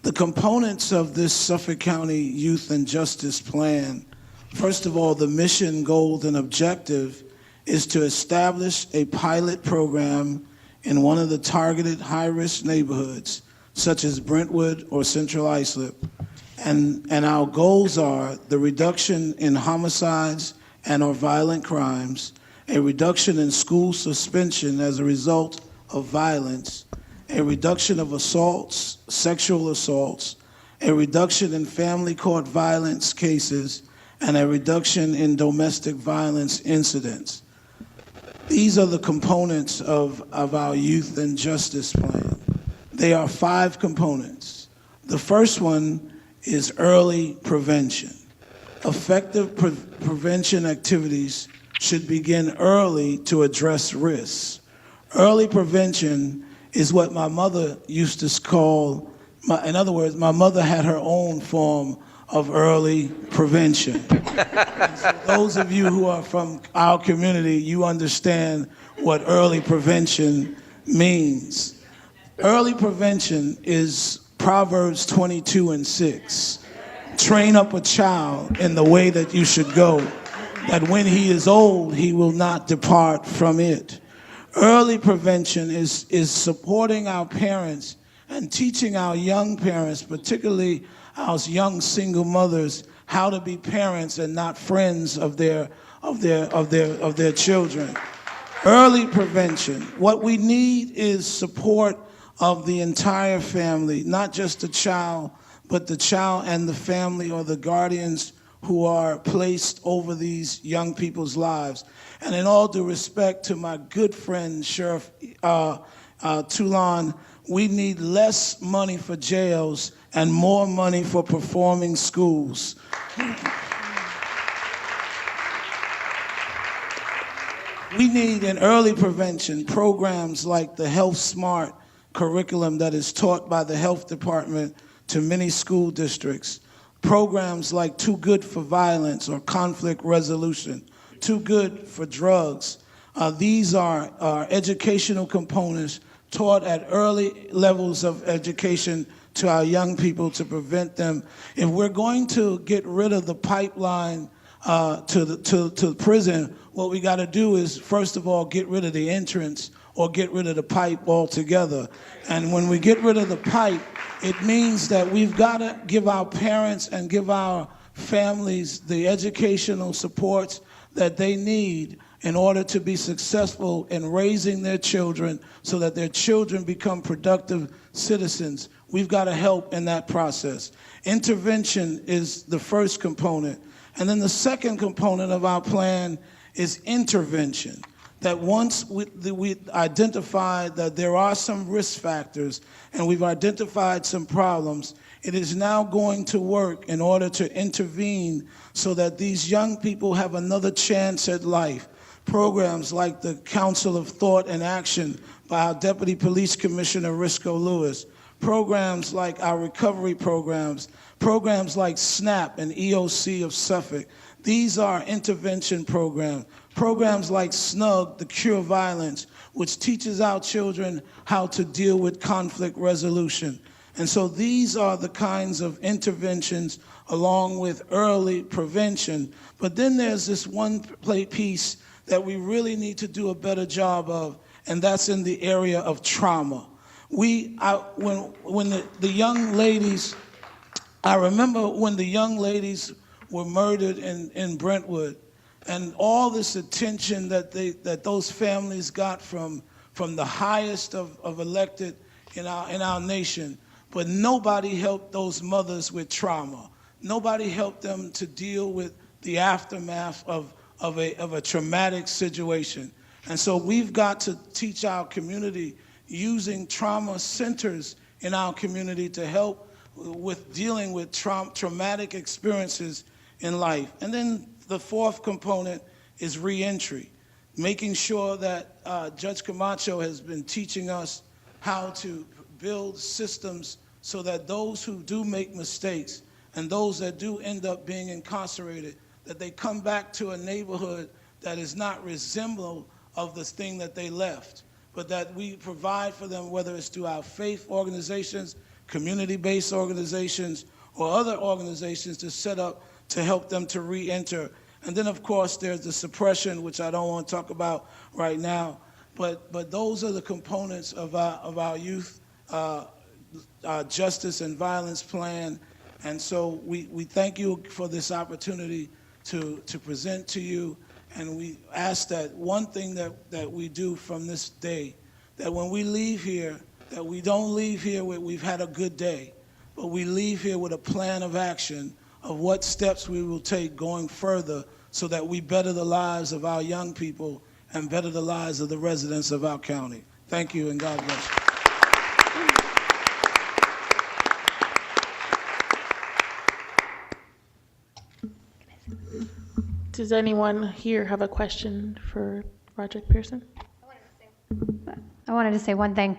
The components of this Suffolk County Youth and Justice Plan, first of all, the mission, goal, and objective is to establish a pilot program in one of the targeted high-risk neighborhoods, such as Brentwood or Central Islip. And our goals are the reduction in homicides and or violent crimes, a reduction in school suspension as a result of violence, a reduction of assaults, sexual assaults, a reduction in family court violence cases, and a reduction in domestic violence incidents. These are the components of our Youth and Justice Plan. They are 5 components. The first one is early prevention. Effective prevention activities should begin early to address risks. Early prevention is what my mother used to call, in other words, my mother had her own form of early prevention. So those of you who are from our community, you understand what early prevention means. Early prevention is Proverbs 22:6. Train up a child in the way that you should go, that when he is old, he will not depart from it. Early prevention is supporting our parents and teaching our young parents, particularly our young single mothers, how to be parents and not friends of their children. Early prevention. What we need is support of the entire family, not just the child, but the child and the family or the guardians who are placed over these young people's lives. And in all due respect to my good friend, Sheriff Toulon, we need less money for jails and more money for performing schools. We need in early prevention programs like the Health Smart curriculum that is taught by the health department to many school districts. Programs like Too Good for Violence or conflict resolution, Too Good for Drugs. These are educational components taught at early levels of education to our young people to prevent them. If we're going to get rid of the pipeline to prison, what we got to do is, first of all, get rid of the entrance or get rid of the pipe altogether. And when we get rid of the pipe, it means that we've got to give our parents and give our families the educational supports that they need in order to be successful in raising their children so that their children become productive citizens. We've got to help in that process. Intervention is the first component. And then the second component of our plan is intervention. That once we identified that there are some risk factors and we've identified some problems, it is now going to work in order to intervene so that these young people have another chance at life. Programs like the Council of Thought and Action by our Deputy Police Commissioner Risco Lewis, programs like our recovery programs, programs like SNAP and EOC of Suffolk. These are intervention programs. Programs like SNUG, the Cure Violence, which teaches our children how to deal with conflict resolution. And so these are the kinds of interventions along with early prevention. But then there's this one piece that we really need to do a better job of, and that's in the area of trauma. When the young ladies, I remember when the young ladies were murdered in Brentwood, and all this attention that those families got from the highest of elected in our nation, but nobody helped those mothers with trauma. Nobody helped them to deal with the aftermath of a traumatic situation. And so we've got to teach our community using trauma centers in our community to help with dealing with traumatic experiences in life. And then the fourth component is reentry, making sure that Judge Camacho has been teaching us how to build systems so that those who do make mistakes and those that do end up being incarcerated, that they come back to a neighborhood that is not resemblable of the thing that they left, but that we provide for them, whether it's through our faith organizations, community-based organizations, or other organizations to set up to help them to re-enter. And then, of course, there's the suppression, which I don't want to talk about right now, but those are the components of our youth justice and violence plan. And so we thank you for this opportunity to present to you, and we ask that one thing that we do from this day, that when we leave here, that we don't leave here with we've had a good day, but we leave here with a plan of action of what steps we will take going further so that we better the lives of our young people and better the lives of the residents of our county. Thank you, and God bless you. Does anyone here have a question for Roderick Pearson? I wanted to say one thing.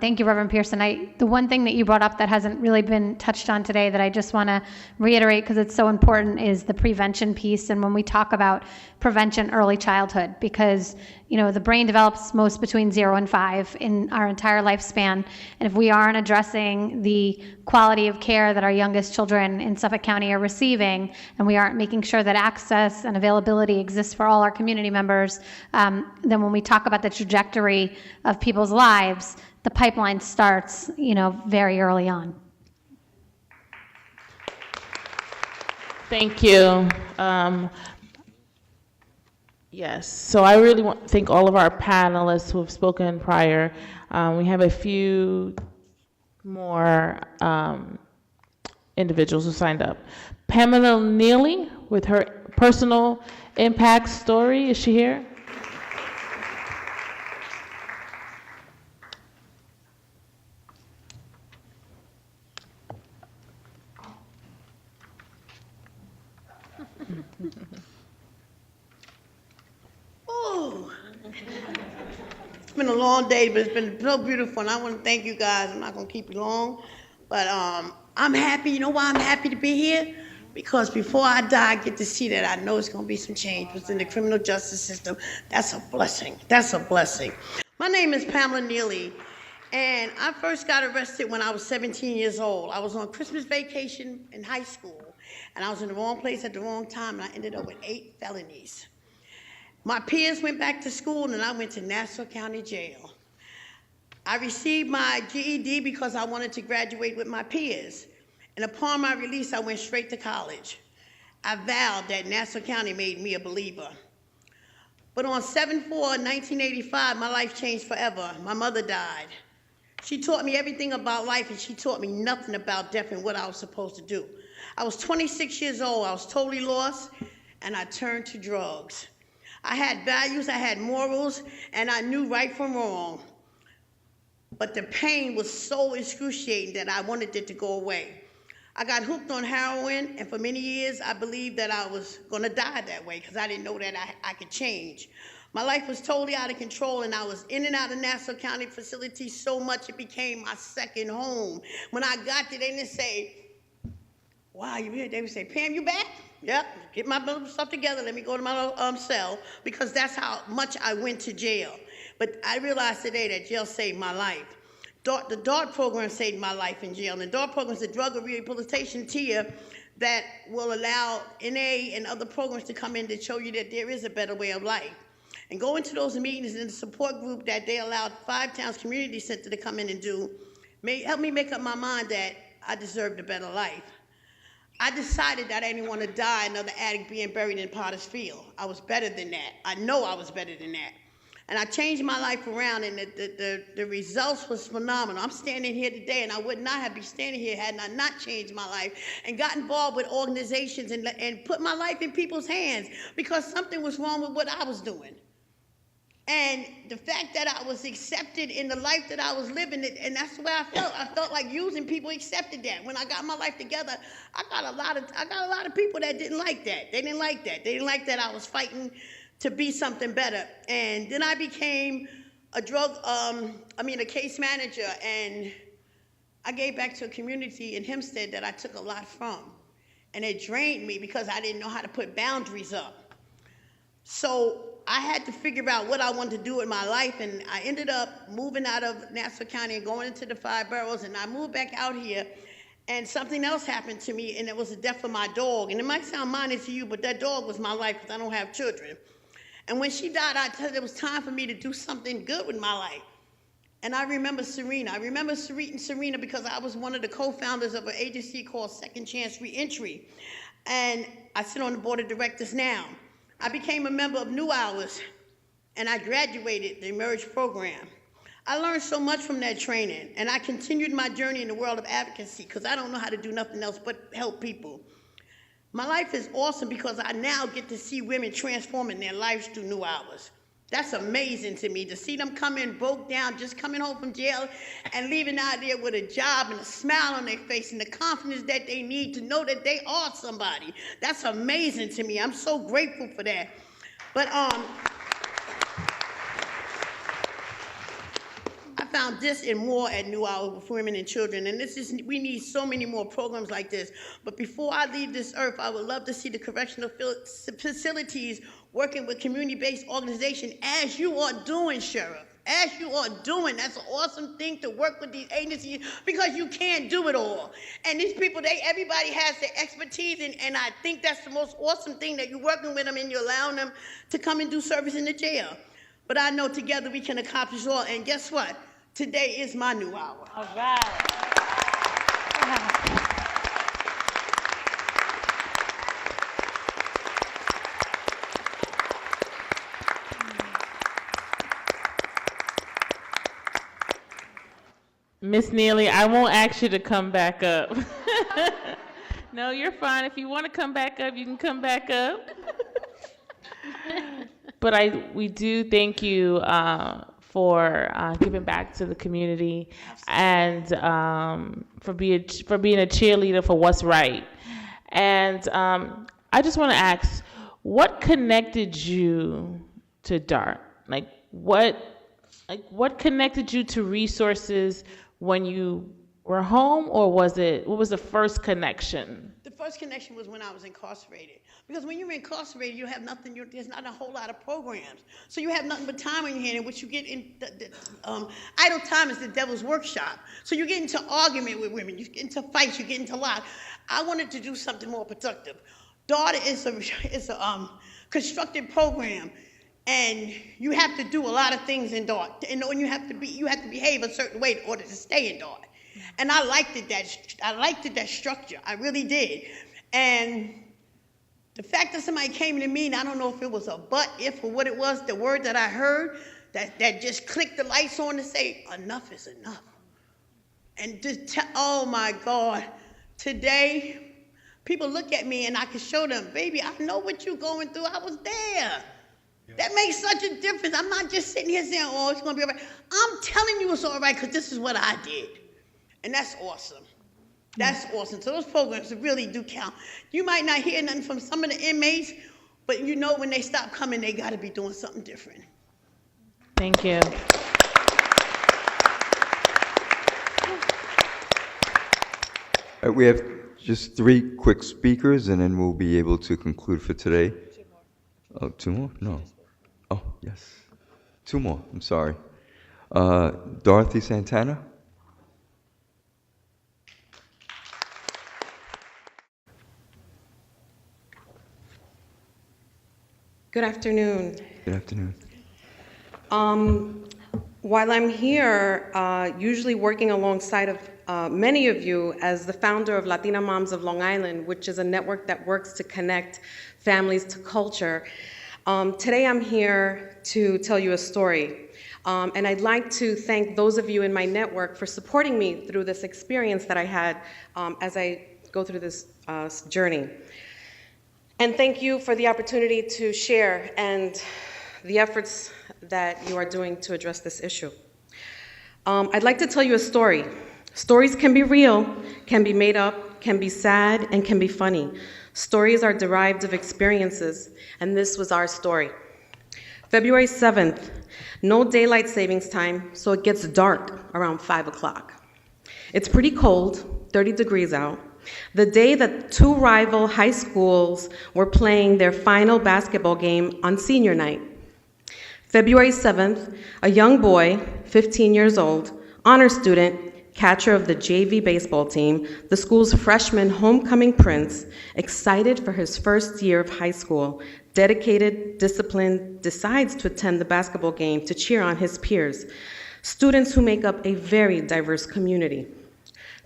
Thank you, Reverend Pearson. The one thing that you brought up that hasn't really been touched on today that I just want to reiterate because it's so important is the prevention piece. And when we talk about prevention, early childhood, because the brain develops most between 0 and 5 in our entire lifespan. And if we aren't addressing the quality of care that our youngest children in Suffolk County are receiving, and we aren't making sure that access and availability exists for all our community members, then when we talk about the trajectory of people's lives, the pipeline starts, very early on. Thank you. Yes, so I really want to thank all of our panelists who have spoken prior. We have a few more individuals who signed up. Pamela Neely with her personal impact story. Is she here? Oh, it's been a long day, but it's been so beautiful, and I want to thank you guys. I'm not going to keep you long, but I'm happy. You know why I'm happy to be here? Because before I die, I get to see that I know it's going to be some change within the criminal justice system. That's a blessing. That's a blessing. My name is Pamela Neely, and I first got arrested when I was 17 years old. I was on Christmas vacation in high school, and I was in the wrong place at the wrong time, and I ended up with 8 felonies. My peers went back to school, and I went to Nassau County Jail. I received my GED because I wanted to graduate with my peers. And upon my release, I went straight to college. I vowed that Nassau County made me a believer. But on 7/4/1985, my life changed forever. My mother died. She taught me everything about life, and she taught me nothing about death and what I was supposed to do. I was 26 years old. I was totally lost, and I turned to drugs. I had values, I had morals, and I knew right from wrong. But the pain was so excruciating that I wanted it to go away. I got hooked on heroin, and for many years, I believed that I was going to die that way because I didn't know that I could change. My life was totally out of control, and I was in and out of Nassau County facilities so much it became my second home. When I got there, they didn't say, "Wow, you here?" They would say, "Pam, you back?" "Yep, get my little stuff together, let me go to my cell," because that's how much I went to jail. But I realized today that jail saved my life. The DART program saved my life in jail. And the DART program is a drug rehabilitation tier that will allow NA and other programs to come in to show you that there is a better way of life. And going to those meetings in the support group that they allowed 5 Towns Community Center to come in and do helped me make up my mind that I deserved a better life. I decided that I didn't want to die another addict being buried in Potter's Field. I was better than that. I know I was better than that. And I changed my life around, and the results was phenomenal. I'm standing here today, and I would not have been standing here had I not changed my life and got involved with organizations and put my life in people's hands because something was wrong with what I was doing. And the fact that I was accepted in the life that I was living, and that's the way I felt. I felt like using people accepted that. When I got my life together, I got a lot of people that didn't like that. They didn't like that. They didn't like that I was fighting to be something better. And then I became a case manager, and I gave back to a community in Hempstead that I took a lot from. And it drained me because I didn't know how to put boundaries up. So I had to figure out what I wanted to do in my life, and I ended up moving out of Nassau County and going into the 5 boroughs, and I moved back out here, and something else happened to me, and it was the death of my dog. And it might sound minor to you, but that dog was my life because I don't have children. And when she died, I told her it was time for me to do something good with my life. And I remember Serena. I remember Serena because I was one of the co-founders of an agency called Second Chance Reentry. And I sit on the board of directors now. I became a member of New Hours, and I graduated the Emerge program. I learned so much from that training, and I continued my journey in the world of advocacy because I don't know how to do nothing else but help people. My life is awesome because I now get to see women transforming their lives through New Hours. That's amazing to me, to see them come in broke down, just coming home from jail and leaving out there with a job and a smile on their face and the confidence that they need to know that they are somebody. That's amazing to me. I'm so grateful for that. But I found this and more at New Hours for Women and Children, and we need so many more programs like this. But before I leave this earth, I would love to see the correctional facilities working with community-based organizations, as you are doing, Sheriff. As you are doing. That's an awesome thing to work with these agencies because you can't do it all. And these people, everybody has their expertise, and I think that's the most awesome thing, that you're working with them and you're allowing them to come and do service in the jail. But I know together we can accomplish all, and guess what? Today is my new hour. All right. Miss Neely, I won't ask you to come back up. No, you're fine. If you want to come back up, you can come back up. But we do thank you for giving back to the community and for being a cheerleader for what's right. And I just want to ask, what connected you to DART? What connected you to resources when you were home, or what was the first connection? The first connection was when I was incarcerated. Because when you're incarcerated, you have nothing, there's not a whole lot of programs. So you have nothing but time on your hand, in which you get in, idle time is the devil's workshop. So you get into argument with women, you get into fights, you get into lies. I wanted to do something more productive. DART is a constructed program, and you have to do a lot of things in DART. And you have to behave a certain way in order to stay in DART. And I liked that structure. I really did. And the fact that somebody came to me, and I don't know if it was a but, if, or what it was, the word that I heard, that just clicked the lights on to say, enough is enough. And oh my God, today, people look at me and I can show them, baby, I know what you're going through. I was there. That makes such a difference. I'm not just sitting here saying, oh, it's going to be all right. I'm telling you it's all right because this is what I did. And that's awesome. That's awesome. So those programs really do count. You might not hear nothing from some of the inmates, but you know when they stop coming, they got to be doing something different. Thank you. We have just 3 quick speakers, and then we'll be able to conclude for today. Oh, 2 more? No. Oh, yes. 2 more. I'm sorry. Dorothy Santana. Good afternoon. Good afternoon. While I'm here, usually working alongside of many of you as the founder of Latina Moms of Long Island, which is a network that works to connect families to culture, today I'm here to tell you a story. And I'd like to thank those of you in my network for supporting me through this experience that I had as I go through this journey. And thank you for the opportunity to share and the efforts that you are doing to address this issue. I'd like to tell you a story. Stories can be real, can be made up, can be sad, and can be funny. Stories are derived of experiences, and this was our story. February 7th, no daylight savings time, so it gets dark around 5 o'clock. It's pretty cold, 30 degrees out. The day that 2 rival high schools were playing their final basketball game on senior night. February 7th, a young boy, 15 years old, honor student, catcher of the JV baseball team, the school's freshman homecoming prince, excited for his first year of high school, dedicated, disciplined, decides to attend the basketball game to cheer on his peers, students who make up a very diverse community.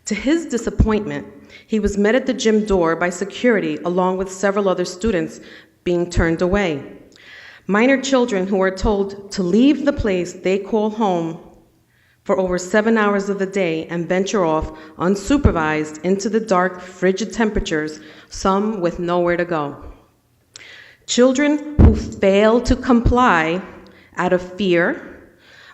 To his disappointment, he was met at the gym door by security along with several other students being turned away. Minor children who are told to leave the place they call home for over 7 hours of the day and venture off unsupervised into the dark, frigid temperatures, some with nowhere to go. Children who fail to comply out of fear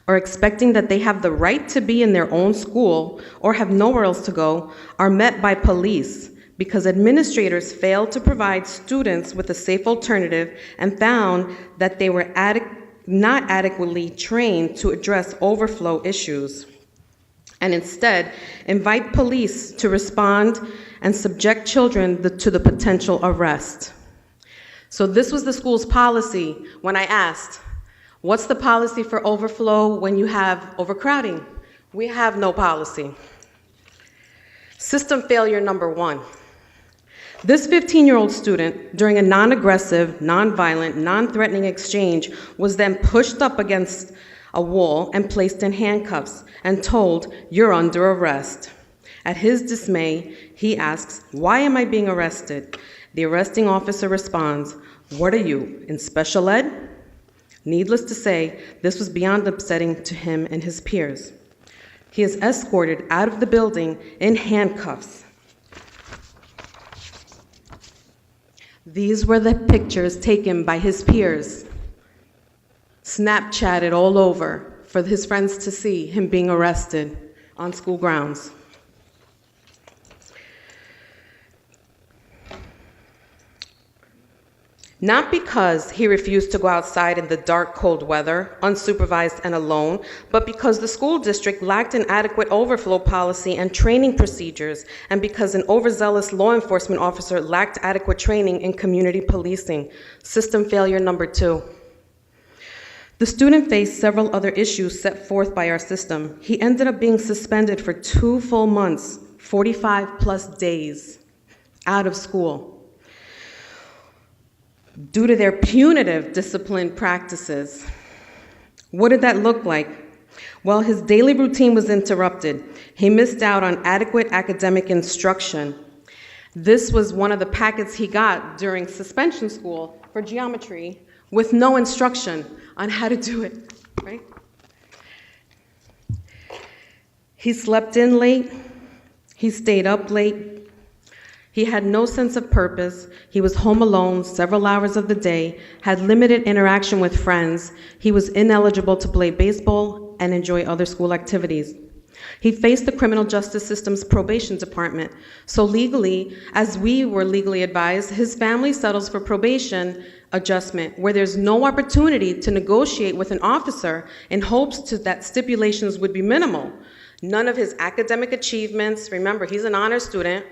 or expecting that they have the right to be in their own school or have nowhere else to go are met by police because administrators failed to provide students with a safe alternative and found that they were not adequately trained to address overflow issues, and instead invite police to respond and subject children to the potential arrest. So this was the school's policy when I asked, what's the policy for overflow when you have overcrowding? We have no policy. System failure number 1. This 15-year-old student, during a non-aggressive, non-violent, non-threatening exchange, was then pushed up against a wall and placed in handcuffs and told, "You're under arrest." At his dismay, he asks, "Why am I being arrested?" The arresting officer responds, "What are you, in special ed?" Needless to say, this was beyond upsetting to him and his peers. He is escorted out of the building in handcuffs. These were the pictures taken by his peers, Snapchatted all over for his friends to see him being arrested on school grounds. Not because he refused to go outside in the dark, cold weather, unsupervised and alone, but because the school district lacked an adequate overflow policy and training procedures, and because an overzealous law enforcement officer lacked adequate training in community policing. System failure number 2. The student faced several other issues set forth by our system. He ended up being suspended for 2 full months, 45 plus days, out of school, due to their punitive discipline practices. What did that look like? Well, his daily routine was interrupted. He missed out on adequate academic instruction. This was one of the packets he got during suspension school for geometry, with no instruction on how to do it, right? He slept in late. He stayed up late. He had no sense of purpose. He was home alone several hours of the day, had limited interaction with friends. He was ineligible to play baseball and enjoy other school activities. He faced the criminal justice system's probation department. So legally, as we were legally advised, his family settles for probation adjustment, where there's no opportunity to negotiate with an officer in hopes that stipulations would be minimal. None of his academic achievements, remember, he's an honor student,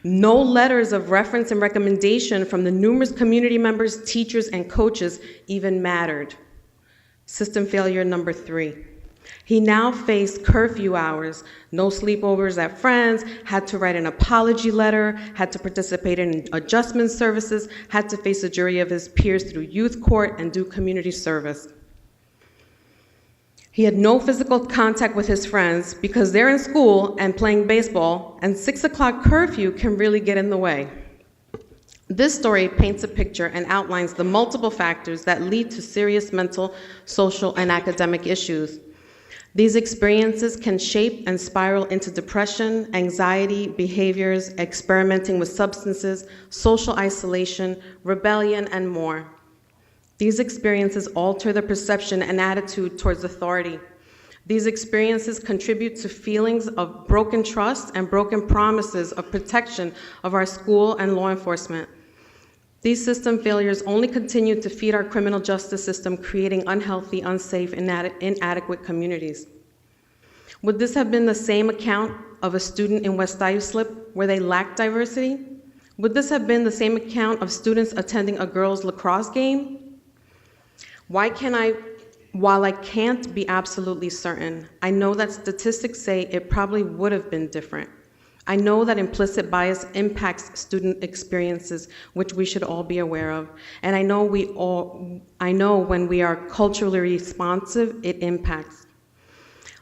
no letters of reference and recommendation from the numerous community members, teachers, and coaches even mattered. System failure number 3. He now faced curfew hours, no sleepovers at friends, had to write an apology letter, had to participate in adjustment services, had to face a jury of his peers through youth court and do community service. He had no physical contact with his friends because they're in school and playing baseball, and 6 o'clock curfew can really get in the way. This story paints a picture and outlines the multiple factors that lead to serious mental, social, and academic issues. These experiences can shape and spiral into depression, anxiety, behaviors, experimenting with substances, social isolation, rebellion, and more. These experiences alter the perception and attitude towards authority. These experiences contribute to feelings of broken trust and broken promises of protection of our school and law enforcement. These system failures only continue to feed our criminal justice system, creating unhealthy, unsafe, inadequate communities. Would this have been the same account of a student in West Islip where they lacked diversity? Would this have been the same account of students attending a girls' lacrosse game? While I can't be absolutely certain, I know that statistics say it probably would have been different. I know that implicit bias impacts student experiences, which we should all be aware of. And I know when we are culturally responsive, it impacts.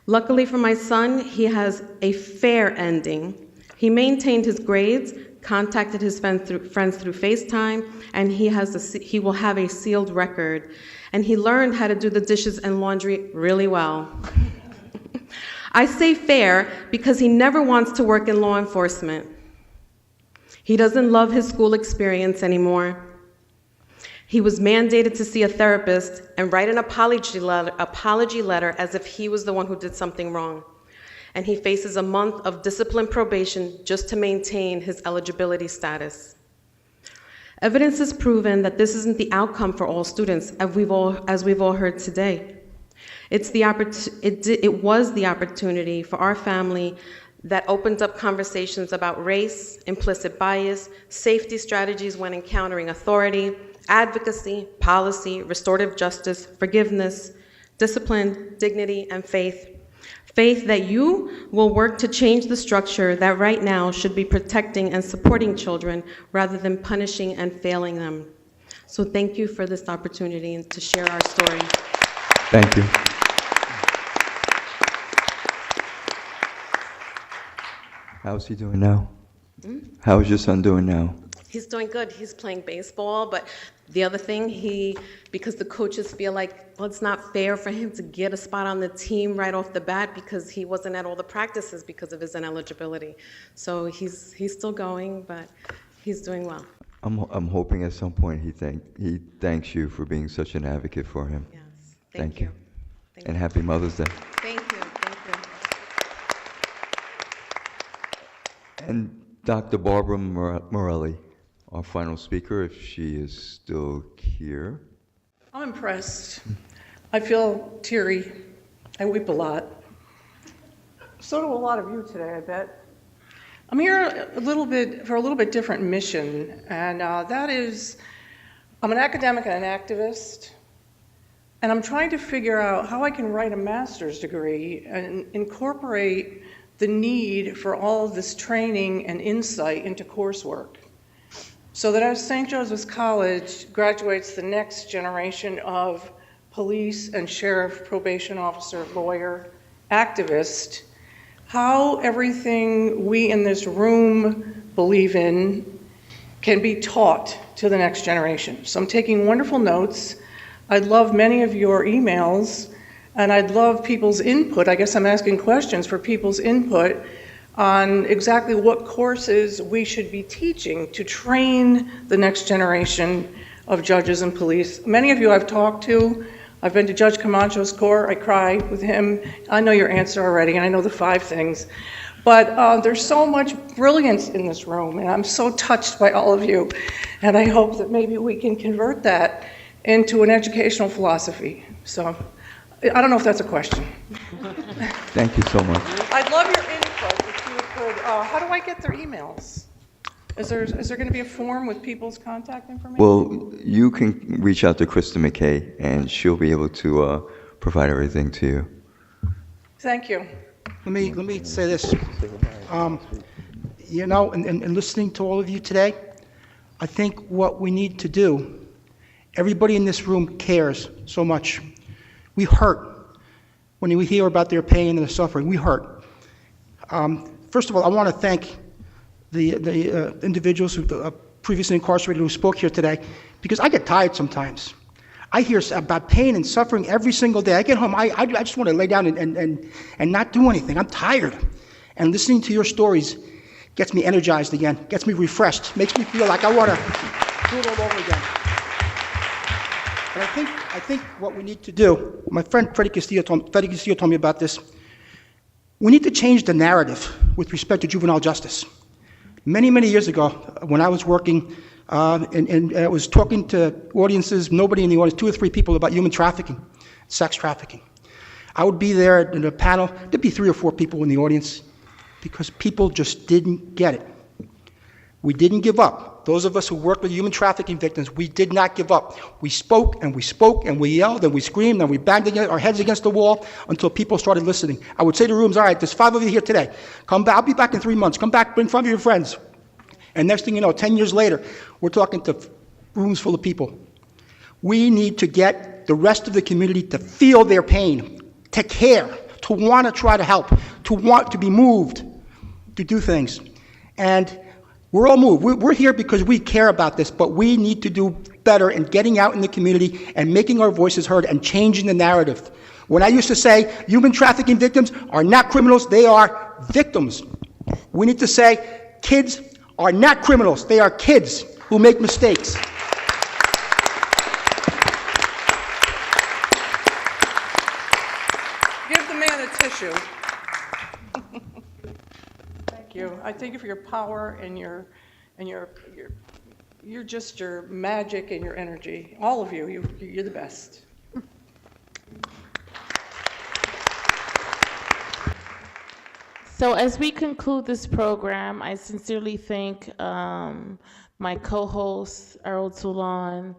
Luckily for my son, he has a fair ending. He maintained his grades, contacted his friends through FaceTime, and he will have a sealed record. And he learned how to do the dishes and laundry really well. I say fair because he never wants to work in law enforcement. He doesn't love his school experience anymore. He was mandated to see a therapist and write an apology letter as if he was the one who did something wrong. And he faces a month of discipline probation just to maintain his eligibility status. Evidence has proven that this isn't the outcome for all students, as we've all heard today. It was the opportunity for our family that opened up conversations about race, implicit bias, safety strategies when encountering authority, advocacy, policy, restorative justice, forgiveness, discipline, dignity, and faith. Faith that you will work to change the structure that right now should be protecting and supporting children rather than punishing and failing them. So thank you for this opportunity and to share our story. Thank you. How's he doing now? How is your son doing now? He's doing good. He's playing baseball, but the other thing, because the coaches feel like, well, it's not fair for him to get a spot on the team right off the bat because he wasn't at all the practices because of his ineligibility. So he's still going, but he's doing well. I'm hoping at some point he thanks you for being such an advocate for him. Yes. Thank you. And happy Mother's Day. Thank you. Thank you. And Dr. Barbara Morelli, our final speaker, if she is still here. I'm impressed. I feel teary. I weep a lot. So do a lot of you today, I bet. I'm here for a little bit different mission, and that is, I'm an academic and an activist, and I'm trying to figure out how I can write a master's degree and incorporate the need for all of this training and insight into coursework, so that as St. Joseph's College graduates the next generation of police and sheriff, probation officer, lawyer, activist, how everything we in this room believe in can be taught to the next generation. So I'm taking wonderful notes. I'd love many of your emails, and I'd love people's input. I guess I'm asking questions for people's input on exactly what courses we should be teaching to train the next generation of judges and police. Many of you I've talked to. I've been to Judge Camacho's court. I cry with him. I know your answer already, and I know the 5 things. But there's so much brilliance in this room, and I'm so touched by all of you. And I hope that maybe we can convert that into an educational philosophy. So I don't know if that's a question. Thank you so much. I'd love your input if you could. How do I get their emails? Is there going to be a form with people's contact information? Well, you can reach out to Krista McKay, and she'll be able to provide everything to you. Thank you. Let me say this. You know, and listening to all of you today, I think what we need to do, everybody in this room cares so much. We hurt when we hear about their pain and their suffering. We hurt. First of all, I want to thank the individuals who previously incarcerated who spoke here today, because I get tired sometimes. I hear about pain and suffering every single day. I get home, I just want to lay down and not do anything. I'm tired. And listening to your stories gets me energized again, gets me refreshed, makes me feel like I want to do it all over again. And I think what we need to do, my friend Peretti Castillo told me about this, we need to change the narrative with respect to juvenile justice. Many, many years ago, when I was working and I was talking to audiences, nobody in the audience, 2 or 3 people about human trafficking, sex trafficking. I would be there in a panel, there'd be 3 or 4 people in the audience because people just didn't get it. We didn't give up. Those of us who worked with human trafficking victims, we did not give up. We spoke and we spoke and we yelled and we screamed and we banged our heads against the wall until people started listening. I would say to rooms, all right, there's 5 of you here today. Come back, I'll be back in 3 months. Come back, bring 5 of your friends. And next thing you know, 10 years later, we're talking to rooms full of people. We need to get the rest of the community to feel their pain, to care, to want to try to help, to want to be moved, to do things. And we're all moved. We're here because we care about this, but we need to do better in getting out in the community and making our voices heard and changing the narrative. When I used to say human trafficking victims are not criminals, they are victims. We need to say kids are not criminals, they are kids who make mistakes. Give the man a tissue. Thank you. I thank you for your power and your just your magic and your energy. All of you, you're the best. So as we conclude this program, I sincerely thank my co-host, Errol Toulon.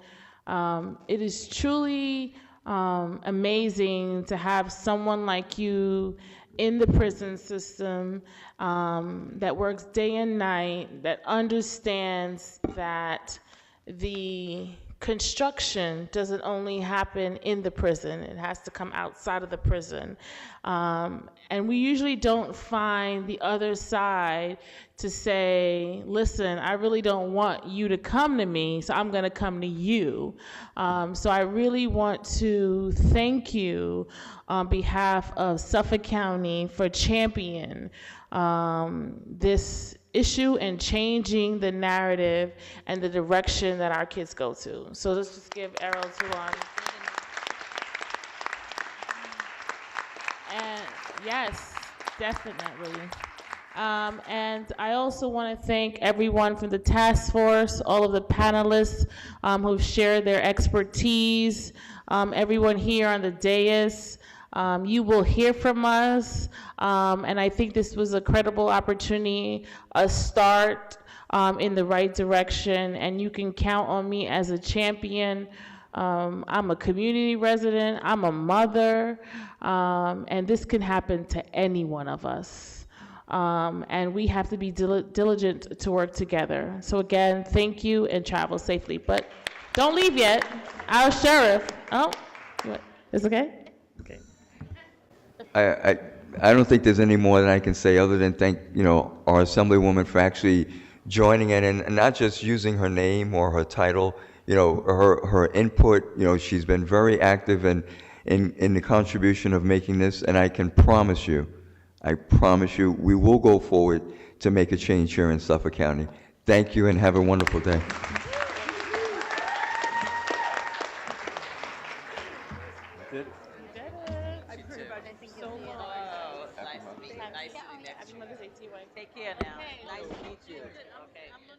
It is truly amazing to have someone like you in the prison system that works day and night, that understands that the construction doesn't only happen in the prison, it has to come outside of the prison. And we usually don't find the other side to say, listen, I really don't want you to come to me, so I'm going to come to you. So I really want to thank you on behalf of Suffolk County for championing this issue and changing the narrative and the direction that our kids go to. So let's just give Errol Toulon. And yes, definitely. And I also want to thank everyone from the task force, all of the panelists who've shared their expertise, everyone here on the dais. You will hear from us, and I think this was a credible opportunity, a start in the right direction, and you can count on me as a champion. I'm a community resident, I'm a mother, and this can happen to any one of us. And we have to be diligent to work together. So again, thank you and travel safely. But don't leave yet. Our sheriff, it's okay? Okay. I don't think there's any more that I can say other than thank, our Assemblywoman for actually joining in and not just using her name or her title, her input, she's been very active in the contribution of making this, and I promise you, we will go forward to make a change here in Suffolk County. Thank you and have a wonderful day. Nice to meet you. Take care now. Nice to meet you. Okay.